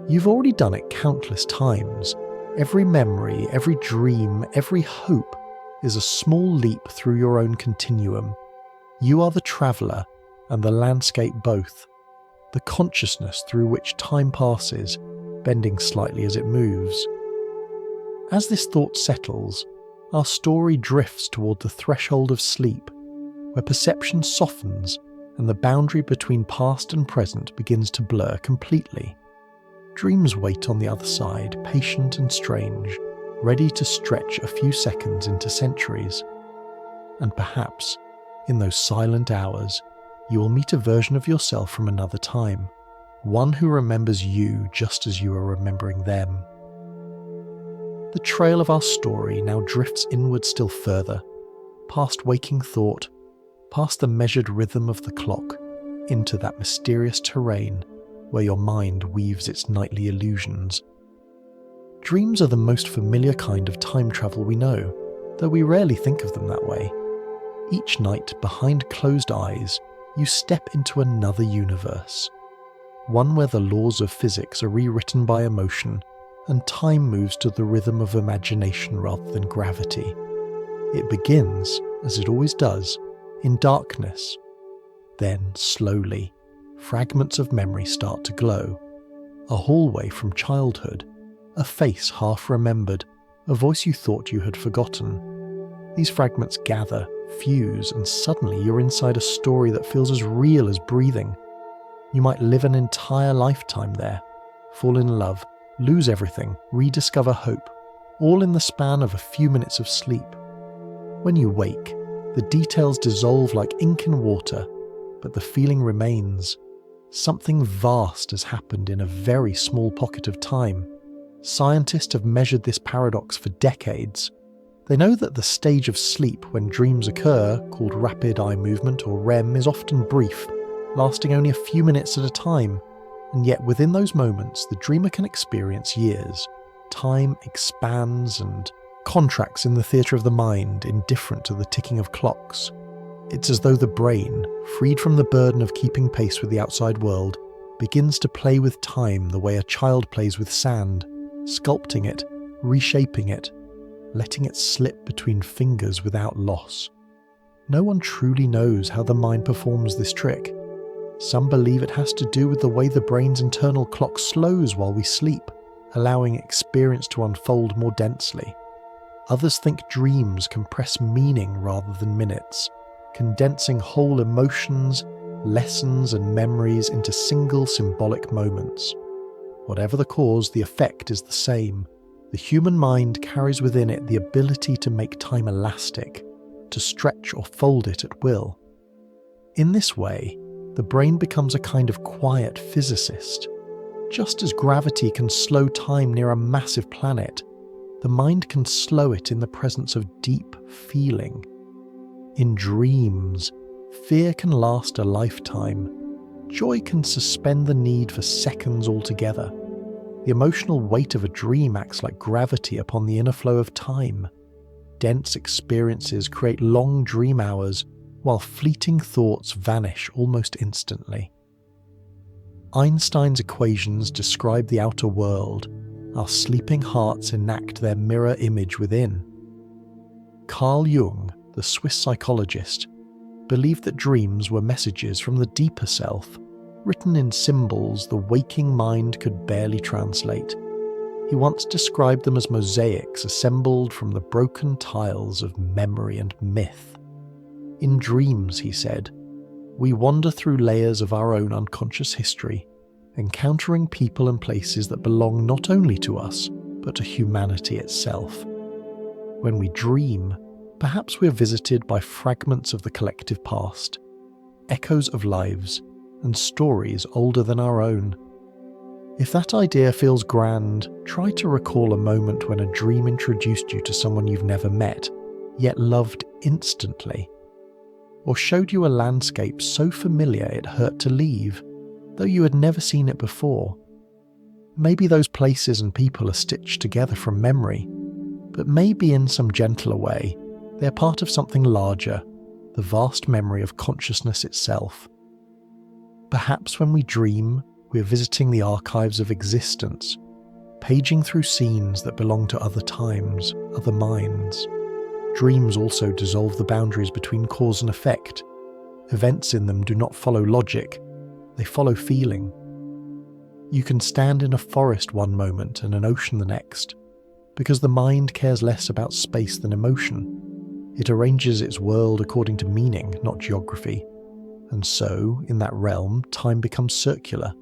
You've already done it countless times. Every memory, every dream, every hope is a small leap through your own continuum. You are the traveller and the landscape both, the consciousness through which time passes, bending slightly as it moves. As this thought settles, our story drifts toward the threshold of sleep, where perception softens and the boundary between past and present begins to blur completely. Dreams wait on the other side, patient and strange, ready to stretch a few seconds into centuries. And perhaps, in those silent hours, you will meet a version of yourself from another time, one who remembers you just as you are remembering them. The trail of our story now drifts inward still further, past waking thought, past the measured rhythm of the clock, into that mysterious terrain where your mind weaves its nightly illusions. Dreams are the most familiar kind of time travel we know, though we rarely think of them that way. Each night, behind closed eyes, you step into another universe, one where the laws of physics are rewritten by emotion and time moves to the rhythm of imagination rather than gravity. It begins, as it always does, in darkness. Then, slowly, fragments of memory start to glow. A hallway from childhood, a face half remembered, a voice you thought you had forgotten. These fragments gather, fuse, and suddenly you're inside a story that feels as real as breathing. You might live an entire lifetime there, fall in love, lose everything, rediscover hope, all in the span of a few minutes of sleep. When you wake, the details dissolve like ink in water, but the feeling remains. Something vast has happened in a very small pocket of time. Scientists have measured this paradox for decades. They know that the stage of sleep when dreams occur, called rapid eye movement or REM, is often brief, lasting only a few minutes at a time, and yet within those moments the dreamer can experience years. Time expands and contracts in the theatre of the mind, indifferent to the ticking of clocks. It's as though the brain, freed from the burden of keeping pace with the outside world, begins to play with time the way a child plays with sand, sculpting it, reshaping it, letting it slip between fingers without loss. No one truly knows how the mind performs this trick. Some believe it has to do with the way the brain's internal clock slows while we sleep, allowing experience to unfold more densely. Others think dreams compress meaning rather than minutes, condensing whole emotions, lessons, and memories into single symbolic moments. Whatever the cause, the effect is the same. The human mind carries within it the ability to make time elastic, to stretch or fold it at will. In this way, the brain becomes a kind of quiet physicist. Just as gravity can slow time near a massive planet, the mind can slow it in the presence of deep feeling. In dreams, fear can last a lifetime. Joy can suspend the need for seconds altogether. The emotional weight of a dream acts like gravity upon the inner flow of time. Dense experiences create long dream hours, while fleeting thoughts vanish almost instantly. Einstein's equations describe the outer world. Our sleeping hearts enact their mirror image within. Carl Jung, the Swiss psychologist, believed that dreams were messages from the deeper self, written in symbols the waking mind could barely translate. He once described them as mosaics assembled from the broken tiles of memory and myth. In dreams, he said, we wander through layers of our own unconscious history, encountering people and places that belong not only to us, but to humanity itself. When we dream, perhaps we're visited by fragments of the collective past, echoes of lives, and stories older than our own. If that idea feels grand, try to recall a moment when a dream introduced you to someone you've never met, yet loved instantly, or showed you a landscape so familiar it hurt to leave. though you had never seen it before. Maybe those places and people are stitched together from memory, but maybe in some gentler way, they're part of something larger, the vast memory of consciousness itself. Perhaps when we dream, we're visiting the archives of existence, paging through scenes that belong to other times, other minds. Dreams also dissolve the boundaries between cause and effect. Events in them do not follow logic, they follow feeling. You can stand in a forest one moment and an ocean the next, because the mind cares less about space than emotion. It arranges its world according to meaning, not geography. And so, in that realm, time becomes circular.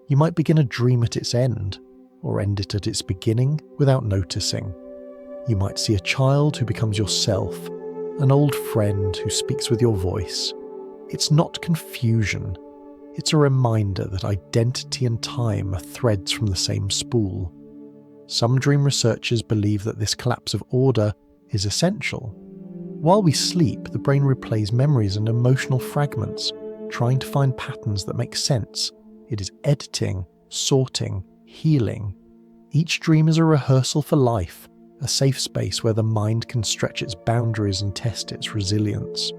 You might begin a dream at its end, or end it at its beginning without noticing. You might see a child who becomes yourself, an old friend who speaks with your voice. It's not confusion. It's a reminder that identity and time are threads from the same spool. Some dream researchers believe that this collapse of order is essential. While we sleep, the brain replays memories and emotional fragments, trying to find patterns that make sense. It is editing, sorting, healing. Each dream is a rehearsal for life, a safe space where the mind can stretch its boundaries and test its resilience.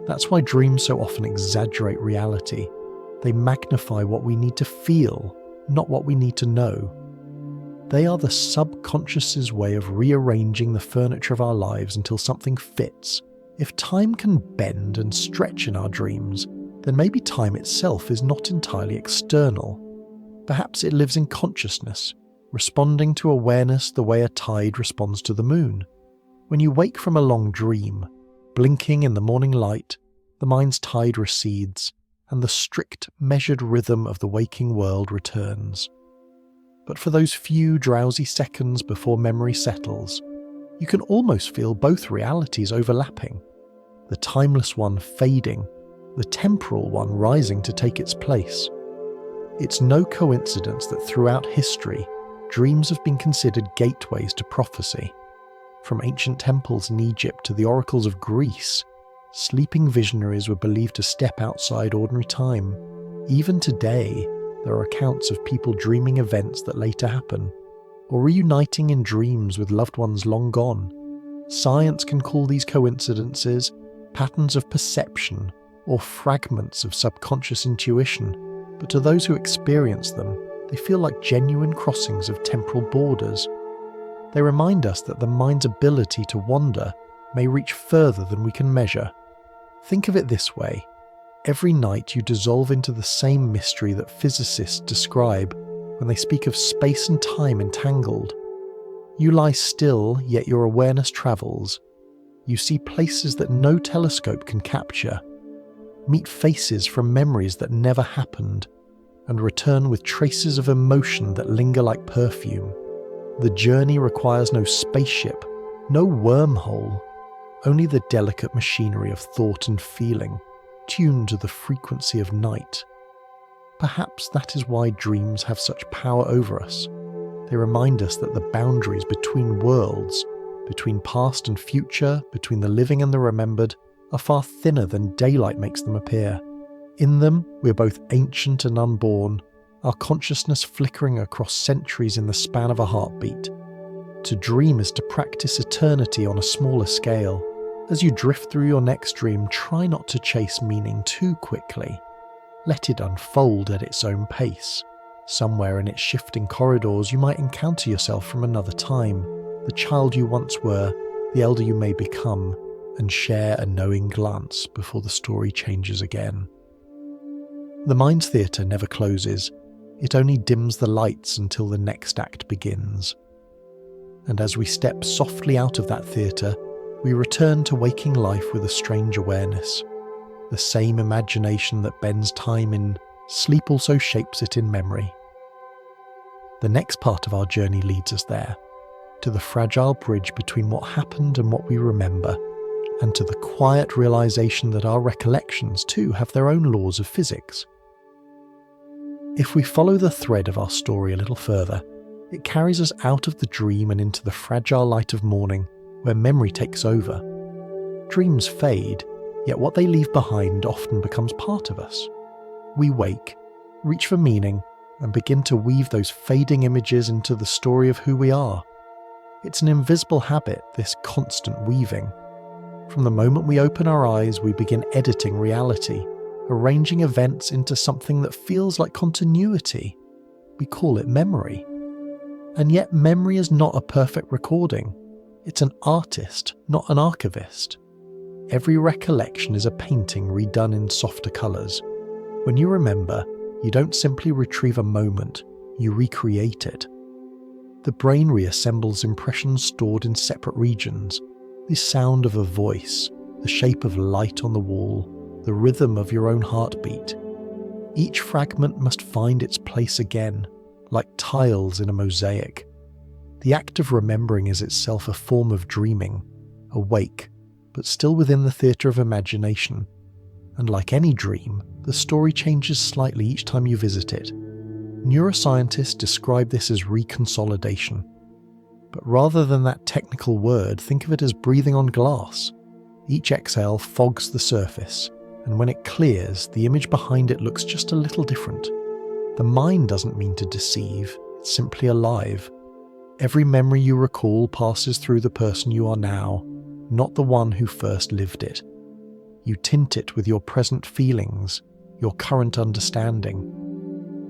That's why dreams so often exaggerate reality. They magnify what we need to feel, not what we need to know. They are the subconscious's way of rearranging the furniture of our lives until something fits. If time can bend and stretch in our dreams, then maybe time itself is not entirely external. Perhaps it lives in consciousness, responding to awareness the way a tide responds to the moon. When you wake from a long dream, blinking in the morning light, the mind's tide recedes, and the strict, measured rhythm of the waking world returns. But for those few drowsy seconds before memory settles, you can almost feel both realities overlapping, the timeless one fading, the temporal one rising to take its place. It's no coincidence that throughout history, dreams have been considered gateways to prophecy. From ancient temples in Egypt to the oracles of Greece, sleeping visionaries were believed to step outside ordinary time. Even today, there are accounts of people dreaming events that later happen, or reuniting in dreams with loved ones long gone. Science can call these coincidences patterns of perception or fragments of subconscious intuition, but to those who experience them, they feel like genuine crossings of temporal borders. They remind us that the mind's ability to wander may reach further than we can measure. Think of it this way. Every night you dissolve into the same mystery that physicists describe when they speak of space and time entangled. You lie still, yet your awareness travels. You see places that no telescope can capture, meet faces from memories that never happened, and return with traces of emotion that linger like perfume. The journey requires no spaceship, no wormhole, only the delicate machinery of thought and feeling, tuned to the frequency of night. Perhaps that is why dreams have such power over us. They remind us that the boundaries between worlds, between past and future, between the living and the remembered, are far thinner than daylight makes them appear. In them, we're both ancient and unborn, our consciousness flickering across centuries in the span of a heartbeat. To dream is to practice eternity on a smaller scale. As you drift through your next dream, try not to chase meaning too quickly. Let it unfold at its own pace. Somewhere in its shifting corridors, you might encounter yourself from another time, the child you once were, the elder you may become, and share a knowing glance before the story changes again. The mind's theatre never closes. It only dims the lights until the next act begins. And as we step softly out of that theatre, we return to waking life with a strange awareness. The same imagination that bends time in sleep also shapes it in memory. The next part of our journey leads us there, to the fragile bridge between what happened and what we remember, and to the quiet realization that our recollections too have their own laws of physics. If we follow the thread of our story a little further, it carries us out of the dream and into the fragile light of morning, where memory takes over. Dreams fade, yet what they leave behind often becomes part of us. We wake, reach for meaning, and begin to weave those fading images into the story of who we are. It's an invisible habit, this constant weaving. From the moment we open our eyes, we begin editing reality, arranging events into something that feels like continuity. We call it memory. And yet memory is not a perfect recording. It's an artist, not an archivist. Every recollection is a painting redone in softer colours. When you remember, you don't simply retrieve a moment, you recreate it. The brain reassembles impressions stored in separate regions. The sound of a voice, the shape of light on the wall, the rhythm of your own heartbeat. Each fragment must find its place again, like tiles in a mosaic. The act of remembering is itself a form of dreaming, awake, but still within the theatre of imagination. And like any dream, the story changes slightly each time you visit it. Neuroscientists describe this as reconsolidation. But rather than that technical word, think of it as breathing on glass. Each exhale fogs the surface, and when it clears, the image behind it looks just a little different. The mind doesn't mean to deceive, it's simply alive. Every memory you recall passes through the person you are now, not the one who first lived it. You tint it with your present feelings, your current understanding.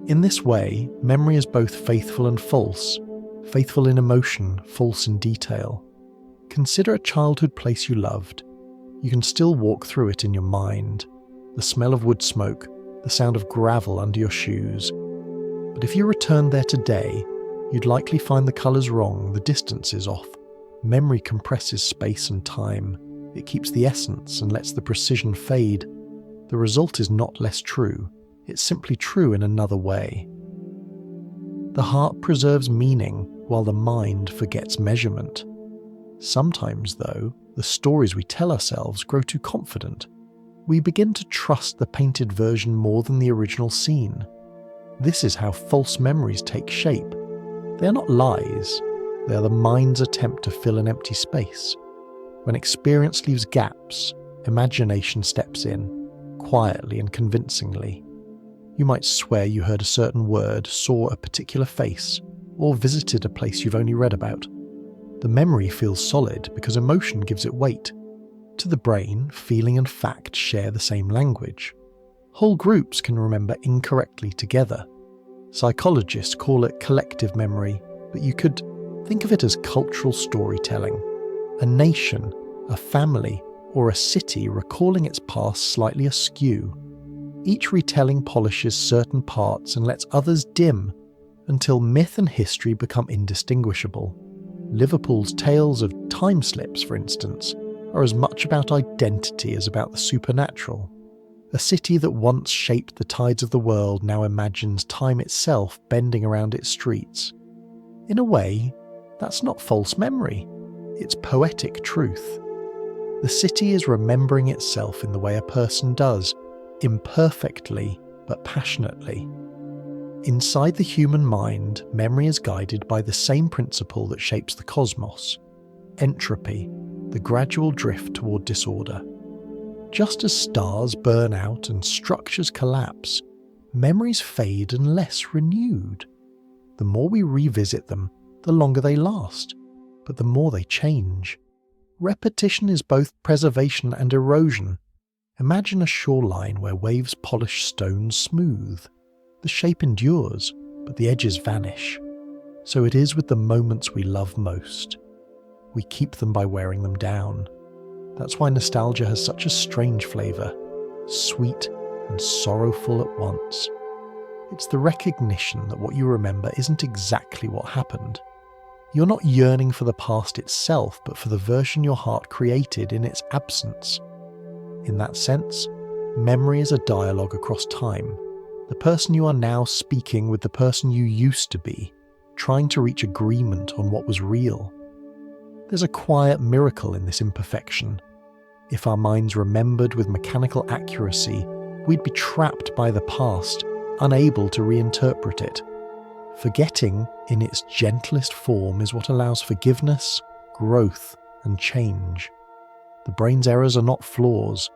In this way, memory is both faithful and false, faithful in emotion, false in detail. Consider a childhood place you loved. You can still walk through it in your mind. The smell of wood smoke, the sound of gravel under your shoes. But if you returned there today, you'd likely find the colours wrong, the distances off. Memory compresses space and time. It keeps the essence and lets the precision fade. The result is not less true. It's simply true in another way. The heart preserves meaning while the mind forgets measurement. Sometimes, though, the stories we tell ourselves grow too confident. We begin to trust the painted version more than the original scene. This is how false memories take shape. They are not lies. They are the mind's attempt to fill an empty space. When experience leaves gaps, imagination steps in, quietly and convincingly. You might swear you heard a certain word, saw a particular face, or visited a place you've only read about. The memory feels solid because emotion gives it weight. To the brain, feeling and fact share the same language. Whole groups can remember incorrectly together. Psychologists call it collective memory, but you could think of it as cultural storytelling. A nation, a family, or a city recalling its past slightly askew. Each retelling polishes certain parts and lets others dim, until myth and history become indistinguishable. Liverpool's tales of time slips, for instance, are as much about identity as about the supernatural. A city that once shaped the tides of the world now imagines time itself bending around its streets. In a way, that's not false memory, it's poetic truth. The city is remembering itself in the way a person does, imperfectly but passionately. Inside the human mind, memory is guided by the same principle that shapes the cosmos: entropy, the gradual drift toward disorder. Just as stars burn out and structures collapse, memories fade unless renewed. The more we revisit them, the longer they last, but the more they change. Repetition is both preservation and erosion. Imagine a shoreline where waves polish stones smooth. The shape endures, but the edges vanish. So it is with the moments we love most. We keep them by wearing them down. That's why nostalgia has such a strange flavour, sweet and sorrowful at once. It's the recognition that what you remember isn't exactly what happened. You're not yearning for the past itself, but for the version your heart created in its absence. In that sense, memory is a dialogue across time. The person you are now speaking with the person you used to be, trying to reach agreement on what was real. There's a quiet miracle in this imperfection. If our minds remembered with mechanical accuracy, we'd be trapped by the past, unable to reinterpret it. Forgetting, in its gentlest form, is what allows forgiveness, growth, and change. The brain's errors are not flaws,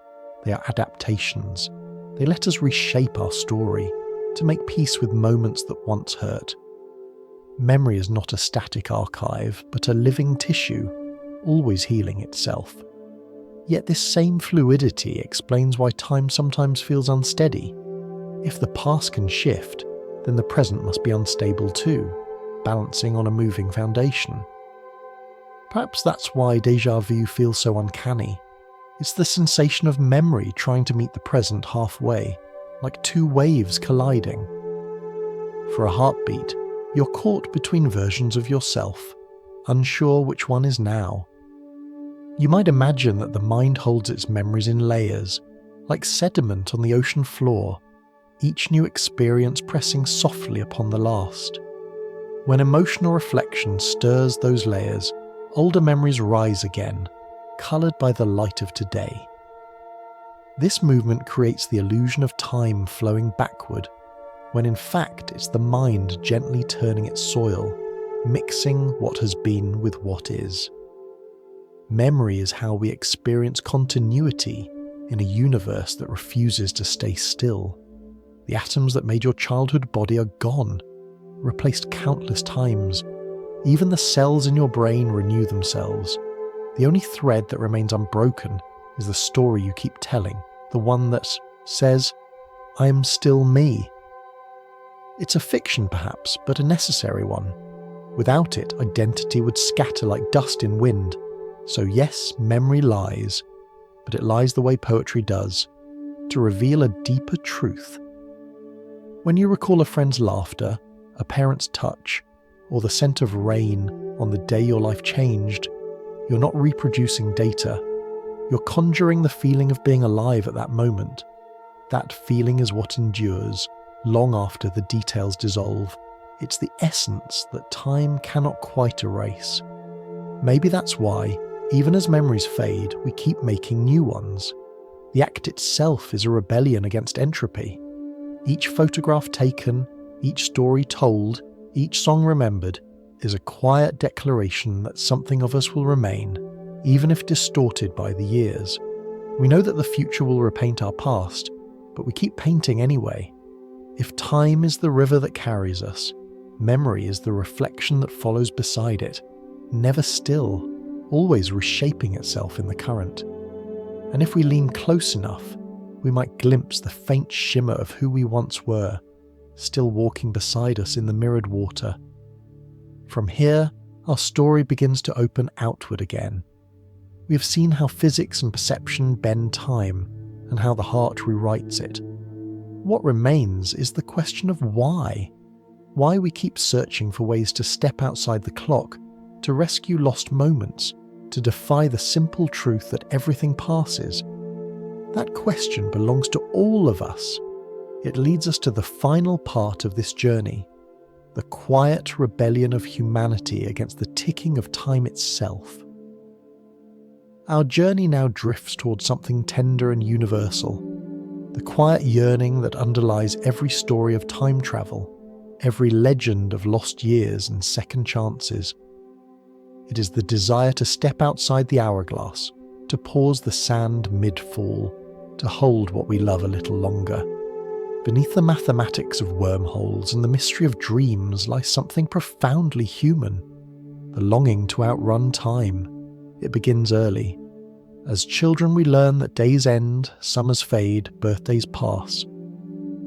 they are adaptations. They let us reshape our story. to make peace with moments that once hurt. Memory is not a static archive, but a living tissue, always healing itself. Yet this same fluidity explains why time sometimes feels unsteady. If the past can shift, then the present must be unstable too, balancing on a moving foundation. Perhaps that's why déjà vu feels so uncanny. It's the sensation of memory trying to meet the present halfway, like two waves colliding. For a heartbeat, you're caught between versions of yourself, unsure which one is now. You might imagine that the mind holds its memories in layers, like sediment on the ocean floor, each new experience pressing softly upon the last. When emotional reflection stirs those layers, older memories rise again, coloured by the light of today. This movement creates the illusion of time flowing backward, when in fact it's the mind gently turning its soil, mixing what has been with what is. Memory is how we experience continuity in a universe that refuses to stay still. The atoms that made your childhood body are gone, replaced countless times. Even the cells in your brain renew themselves. The only thread that remains unbroken is the story you keep telling, the one that says, "I am still me." It's a fiction perhaps, but a necessary one. Without it, identity would scatter like dust in wind. So yes, memory lies, but it lies the way poetry does, to reveal a deeper truth. When you recall a friend's laughter, a parent's touch, or the scent of rain on the day your life changed, you're not reproducing data. You're conjuring the feeling of being alive at that moment. That feeling is what endures, long after the details dissolve. It's the essence that time cannot quite erase. Maybe that's why, even as memories fade, we keep making new ones. The act itself is a rebellion against entropy. Each photograph taken, each story told, each song remembered, is a quiet declaration that something of us will remain, even if distorted by the years. We know that the future will repaint our past, but we keep painting anyway. If time is the river that carries us, memory is the reflection that follows beside it, never still, always reshaping itself in the current. And if we lean close enough, we might glimpse the faint shimmer of who we once were, still walking beside us in the mirrored water. From here, our story begins to open outward again. We have seen how physics and perception bend time, and how the heart rewrites it. What remains is the question of why. Why we keep searching for ways to step outside the clock, to rescue lost moments, to defy the simple truth that everything passes. That question belongs to all of us. It leads us to the final part of this journey, the quiet rebellion of humanity against the ticking of time itself. Our journey now drifts towards something tender and universal, the quiet yearning that underlies every story of time travel, every legend of lost years and second chances. It is the desire to step outside the hourglass, to pause the sand mid-fall, to hold what we love a little longer. Beneath the mathematics of wormholes and the mystery of dreams lies something profoundly human, the longing to outrun time. It begins early. As children we learn that days end, summers fade, birthdays pass.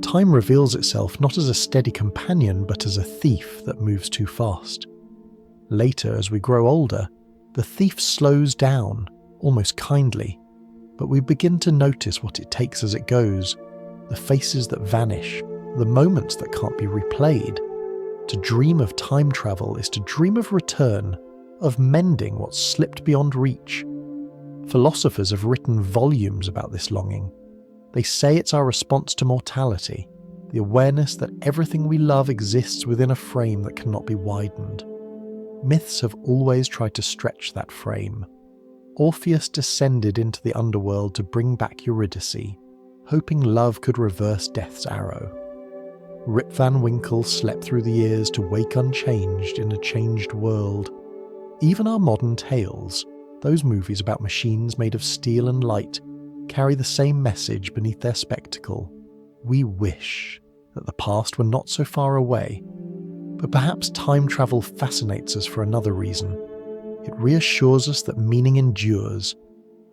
Time reveals itself not as a steady companion but as a thief that moves too fast. Later, as we grow older, the thief slows down, almost kindly, but we begin to notice what it takes as it goes, the faces that vanish, the moments that can't be replayed. To dream of time travel is to dream of return, of mending what's slipped beyond reach. Philosophers have written volumes about this longing. They say it's our response to mortality, the awareness that everything we love exists within a frame that cannot be widened. Myths have always tried to stretch that frame. Orpheus descended into the underworld to bring back Eurydice, hoping love could reverse death's arrow. Rip Van Winkle slept through the years to wake unchanged in a changed world. Even our modern tales, those movies about machines made of steel and light, carry the same message beneath their spectacle. We wish, that the past were not so far away. But perhaps time travel fascinates us for another reason. It reassures us that meaning endures.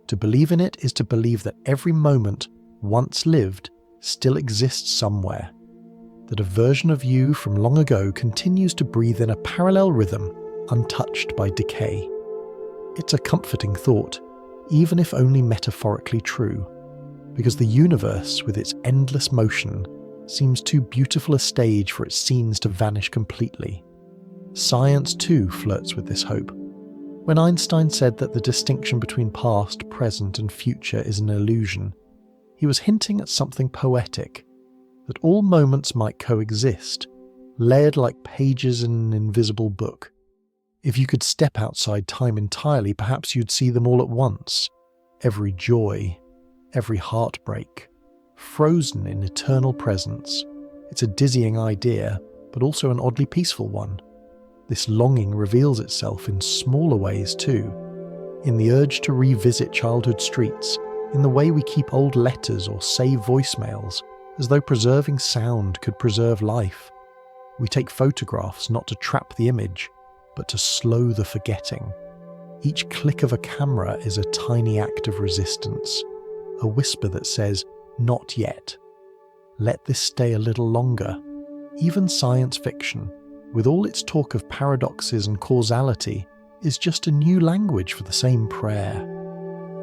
To believe in it is to believe that every moment, once lived, still exists somewhere. That a version of you from long ago continues to breathe in a parallel rhythm, untouched by decay. It's a comforting thought, even if only metaphorically true, because the universe, with its endless motion, seems too beautiful a stage for its scenes to vanish completely. Science, too, flirts with this hope. When Einstein said that the distinction between past, present, and future is an illusion, he was hinting at something poetic, that all moments might coexist, layered like pages in an invisible book. If you could step outside time entirely, perhaps you'd see them all at once. Every joy, every heartbreak, frozen in eternal presence. It's a dizzying idea, but also an oddly peaceful one. This longing reveals itself in smaller ways too, in the urge to revisit childhood streets, in the way we keep old letters or save voicemails, as though preserving sound could preserve life. We take photographs not to trap the image, but to slow the forgetting. Each click of a camera is a tiny act of resistance, a whisper that says, "Not yet. Let this stay a little longer." Even science fiction, with all its talk of paradoxes and causality, is just a new language for the same prayer.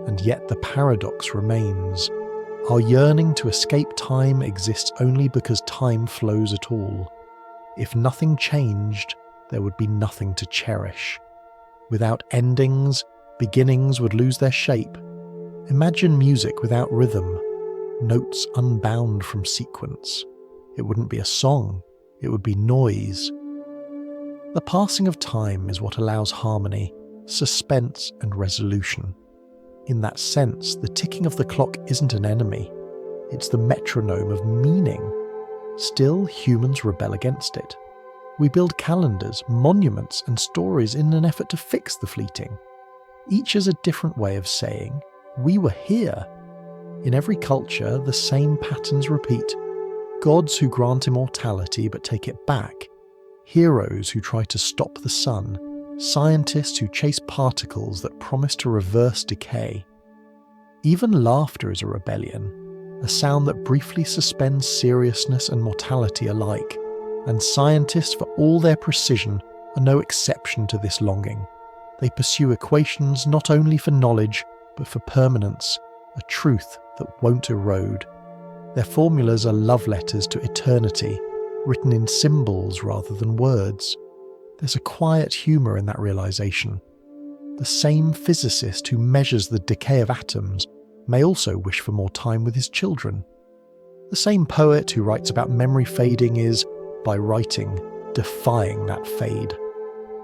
And yet the paradox remains. Our yearning to escape time exists only because time flows at all. If nothing changed, there would be nothing to cherish. Without endings, beginnings would lose their shape. Imagine music without rhythm, notes unbound from sequence. It wouldn't be a song, it would be noise. The passing of time is what allows harmony, suspense, and resolution. In that sense, the ticking of the clock isn't an enemy. It's the metronome of meaning. Still, humans rebel against it. We build calendars, monuments, and stories in an effort to fix the fleeting. Each is a different way of saying, "We were here." In every culture, the same patterns repeat. Gods who grant immortality but take it back. Heroes who try to stop the sun. Scientists who chase particles that promise to reverse decay. Even laughter is a rebellion, a sound that briefly suspends seriousness and mortality alike, and scientists, for all their precision, are no exception to this longing. They pursue equations not only for knowledge, but for permanence, a truth that won't erode. Their formulas are love letters to eternity, written in symbols rather than words. There's a quiet humour in that realisation. The same physicist who measures the decay of atoms may also wish for more time with his children. The same poet who writes about memory fading is, by writing, defying that fade.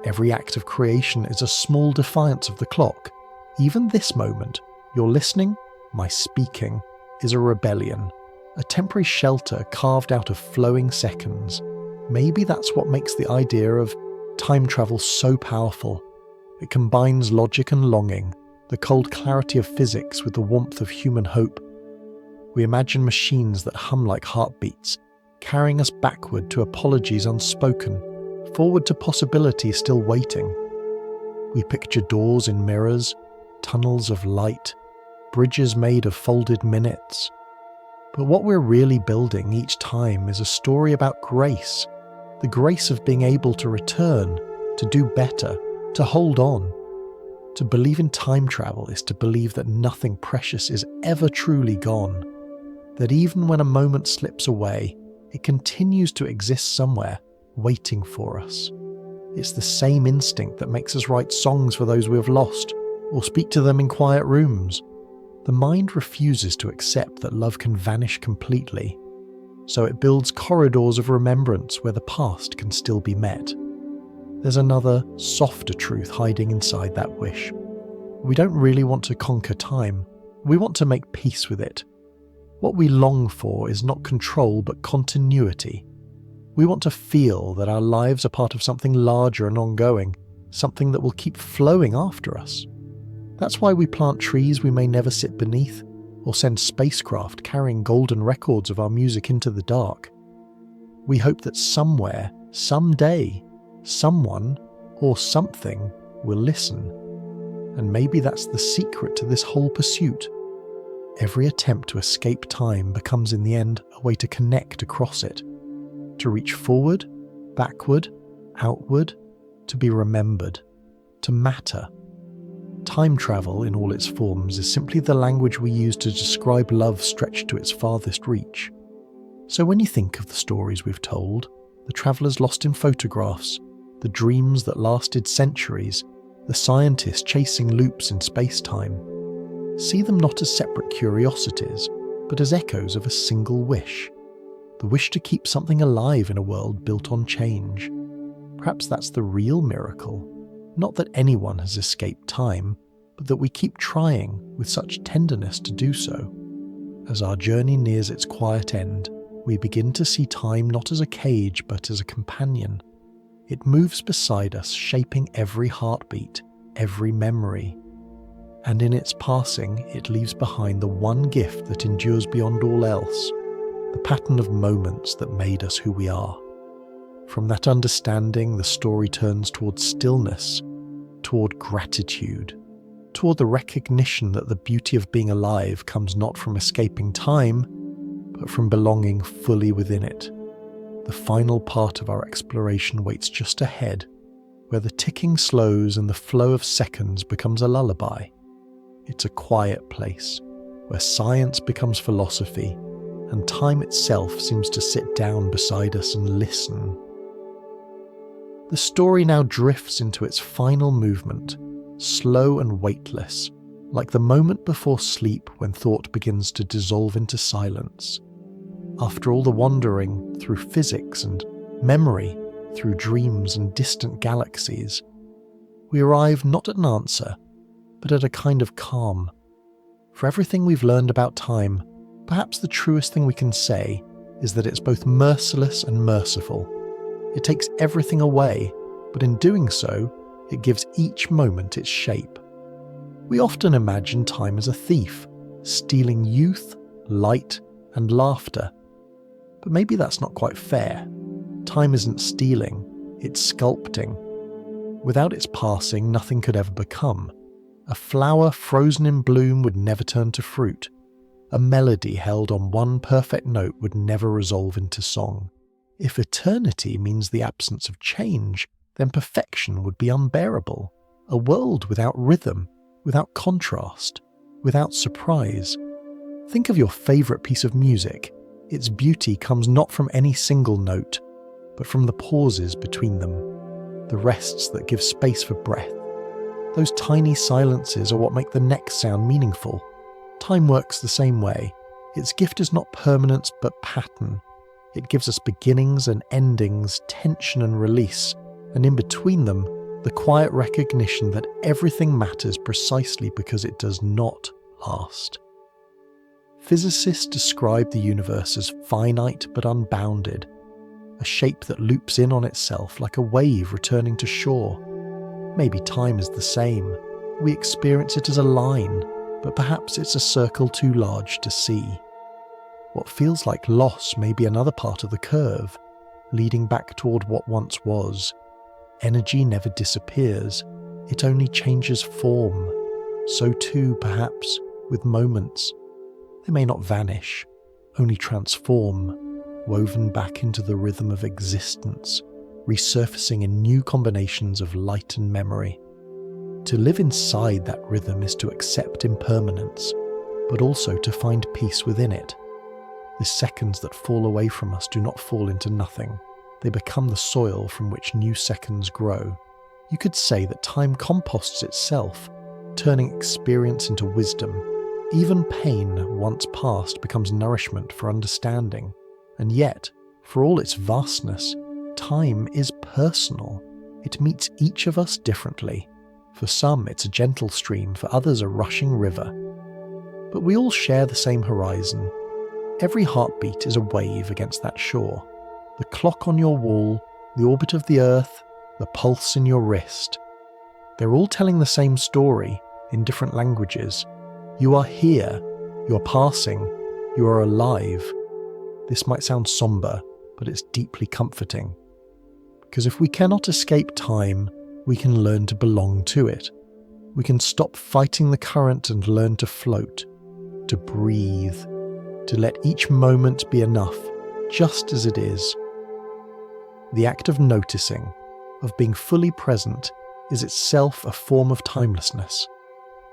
Every act of creation is a small defiance of the clock. Even this moment, your listening, my speaking, is a rebellion, a temporary shelter carved out of flowing seconds. Maybe that's what makes the idea of time travel so powerful. It combines logic and longing, the cold clarity of physics with the warmth of human hope. We imagine machines that hum like heartbeats, carrying us backward to apologies unspoken, forward to possibilities still waiting. We picture doors in mirrors, tunnels of light, bridges made of folded minutes. But what we're really building each time is a story about grace, the grace of being able to return, to do better, to hold on. To believe in time travel is to believe that nothing precious is ever truly gone, that even when a moment slips away, it continues to exist somewhere, waiting for us. It's the same instinct that makes us write songs for those we have lost, or speak to them in quiet rooms. The mind refuses to accept that love can vanish completely, so it builds corridors of remembrance where the past can still be met. There's another, softer truth hiding inside that wish. We don't really want to conquer time. We want to make peace with it. What we long for is not control but continuity. We want to feel that our lives are part of something larger and ongoing, something that will keep flowing after us. That's why we plant trees we may never sit beneath, or send spacecraft carrying golden records of our music into the dark. We hope that somewhere, someday, someone or something will listen. And maybe that's the secret to this whole pursuit. Every attempt to escape time becomes in the end a way to connect across it, to reach forward, backward, outward, to be remembered, to matter. Time travel in all its forms is simply the language we use to describe love stretched to its farthest reach. So when you think of the stories we've told, the travellers lost in photographs, the dreams that lasted centuries, the scientists chasing loops in space-time, see them not as separate curiosities, but as echoes of a single wish. The wish to keep something alive in a world built on change. Perhaps that's the real miracle. Not that anyone has escaped time, but that we keep trying with such tenderness to do so. As our journey nears its quiet end, we begin to see time not as a cage but as a companion. It moves beside us, shaping every heartbeat, every memory. And in its passing, it leaves behind the one gift that endures beyond all else, the pattern of moments that made us who we are. From that understanding, the story turns toward stillness, toward gratitude, toward the recognition that the beauty of being alive comes not from escaping time, but from belonging fully within it. The final part of our exploration waits just ahead, where the ticking slows and the flow of seconds becomes a lullaby. It's a quiet place, where science becomes philosophy, and time itself seems to sit down beside us and listen. The story now drifts into its final movement, slow and weightless, like the moment before sleep when thought begins to dissolve into silence. After all the wandering through physics and memory, through dreams and distant galaxies, we arrive not at an answer, but at a kind of calm. For everything we've learned about time, perhaps the truest thing we can say is that it's both merciless and merciful. It takes everything away, but in doing so, it gives each moment its shape. We often imagine time as a thief, stealing youth, light, and laughter. But maybe that's not quite fair. Time isn't stealing, it's sculpting. Without its passing, nothing could ever become. A flower frozen in bloom would never turn to fruit. A melody held on one perfect note would never resolve into song. If eternity means the absence of change, then perfection would be unbearable. A world without rhythm, without contrast, without surprise. Think of your favourite piece of music. Its beauty comes not from any single note, but from the pauses between them, the rests that give space for breath. Those tiny silences are what make the next sound meaningful. Time works the same way. Its gift is not permanence but pattern. It gives us beginnings and endings, tension and release, and in between them, the quiet recognition that everything matters precisely because it does not last. Physicists describe the universe as finite but unbounded, a shape that loops in on itself like a wave returning to shore. Maybe time is the same. We experience it as a line, but perhaps it's a circle too large to see. What feels like loss may be another part of the curve, leading back toward what once was. Energy never disappears, it only changes form. So too, perhaps, with moments. They may not vanish, only transform, woven back into the rhythm of existence, resurfacing in new combinations of light and memory. To live inside that rhythm is to accept impermanence, but also to find peace within it. The seconds that fall away from us do not fall into nothing. They become the soil from which new seconds grow. You could say that time composts itself, turning experience into wisdom. Even pain, once past, becomes nourishment for understanding. And yet, for all its vastness, time is personal. It meets each of us differently. For some, it's a gentle stream, for others a rushing river. But we all share the same horizon. Every heartbeat is a wave against that shore. The clock on your wall, the orbit of the Earth, the pulse in your wrist. They're all telling the same story, in different languages. You are here, you're passing, you are alive. This might sound somber, but it's deeply comforting. Because if we cannot escape time, we can learn to belong to it. We can stop fighting the current and learn to float, to breathe, to let each moment be enough, just as it is. The act of noticing, of being fully present, is itself a form of timelessness.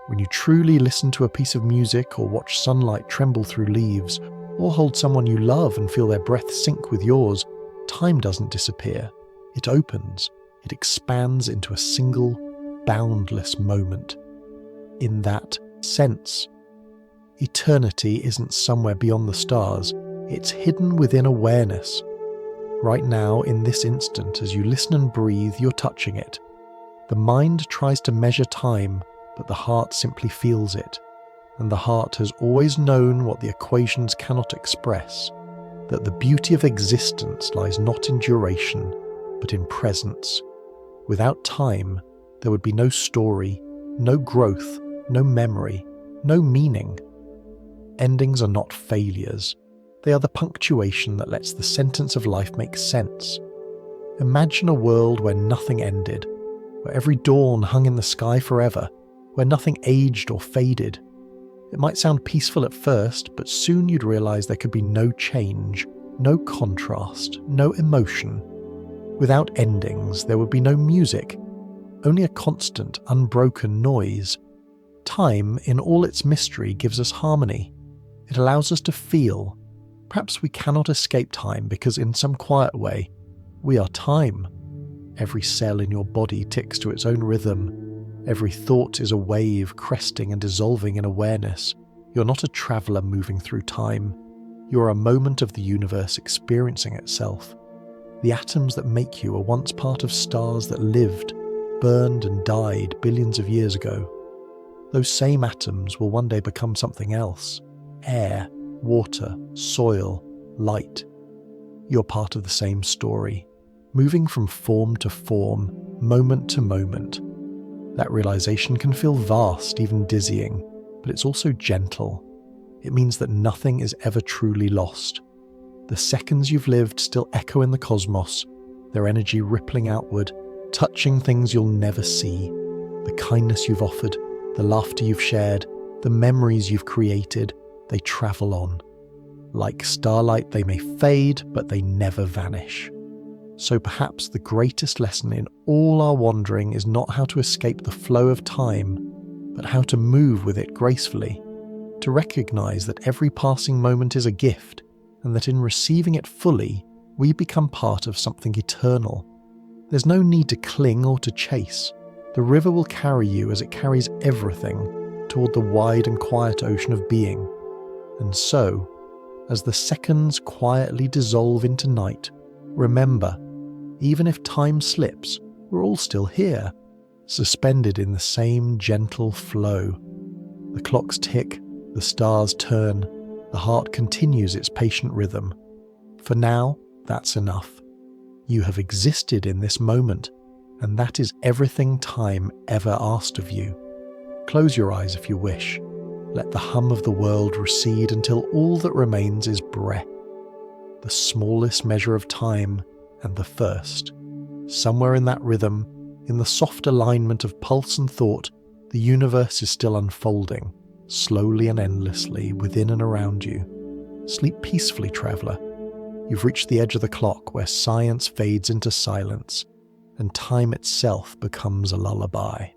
When you truly listen to a piece of music or watch sunlight tremble through leaves, or hold someone you love and feel their breath sync with yours, time doesn't disappear. It opens. It expands into a single, boundless moment. In that sense, eternity isn't somewhere beyond the stars. It's hidden within awareness. Right now, in this instant, as you listen and breathe, you're touching it. The mind tries to measure time, but the heart simply feels it. And the heart has always known what the equations cannot express, that the beauty of existence lies not in duration, but in presence. Without time, there would be no story, no growth, no memory, no meaning. Endings are not failures. They are the punctuation that lets the sentence of life make sense. Imagine a world where nothing ended, where every dawn hung in the sky forever, where nothing aged or faded. It might sound peaceful at first, but soon you'd realize there could be no change, no contrast, no emotion. Without endings, there would be no music, only a constant, unbroken noise. Time, in all its mystery, gives us harmony. It allows us to feel. Perhaps we cannot escape time because in some quiet way, we are time. Every cell in your body ticks to its own rhythm. Every thought is a wave cresting and dissolving in awareness. You're not a traveller moving through time. You're a moment of the universe experiencing itself. The atoms that make you are once part of stars that lived, burned and died billions of years ago. Those same atoms will one day become something else. Air, water, soil, light. You're part of the same story, moving from form to form, moment to moment. That realization can feel vast, even dizzying, but it's also gentle. It means that nothing is ever truly lost. The seconds you've lived still echo in the cosmos, their energy rippling outward, touching things you'll never see. The kindness you've offered, the laughter you've shared, the memories you've created, they travel on. Like starlight, they may fade, but they never vanish. So perhaps the greatest lesson in all our wandering is not how to escape the flow of time, but how to move with it gracefully, to recognize that every passing moment is a gift, and that in receiving it fully, we become part of something eternal. There's no need to cling or to chase. The river will carry you as it carries everything toward the wide and quiet ocean of being. And so, as the seconds quietly dissolve into night, remember, even if time slips, we're all still here, suspended in the same gentle flow. The clocks tick, the stars turn, the heart continues its patient rhythm. For now, that's enough. You have existed in this moment, and that is everything time ever asked of you. Close your eyes if you wish. Let the hum of the world recede until all that remains is breath, the smallest measure of time and the first. Somewhere in that rhythm, in the soft alignment of pulse and thought, the universe is still unfolding, slowly and endlessly within and around you. Sleep peacefully, traveller. You've reached the edge of the clock where science fades into silence and time itself becomes a lullaby.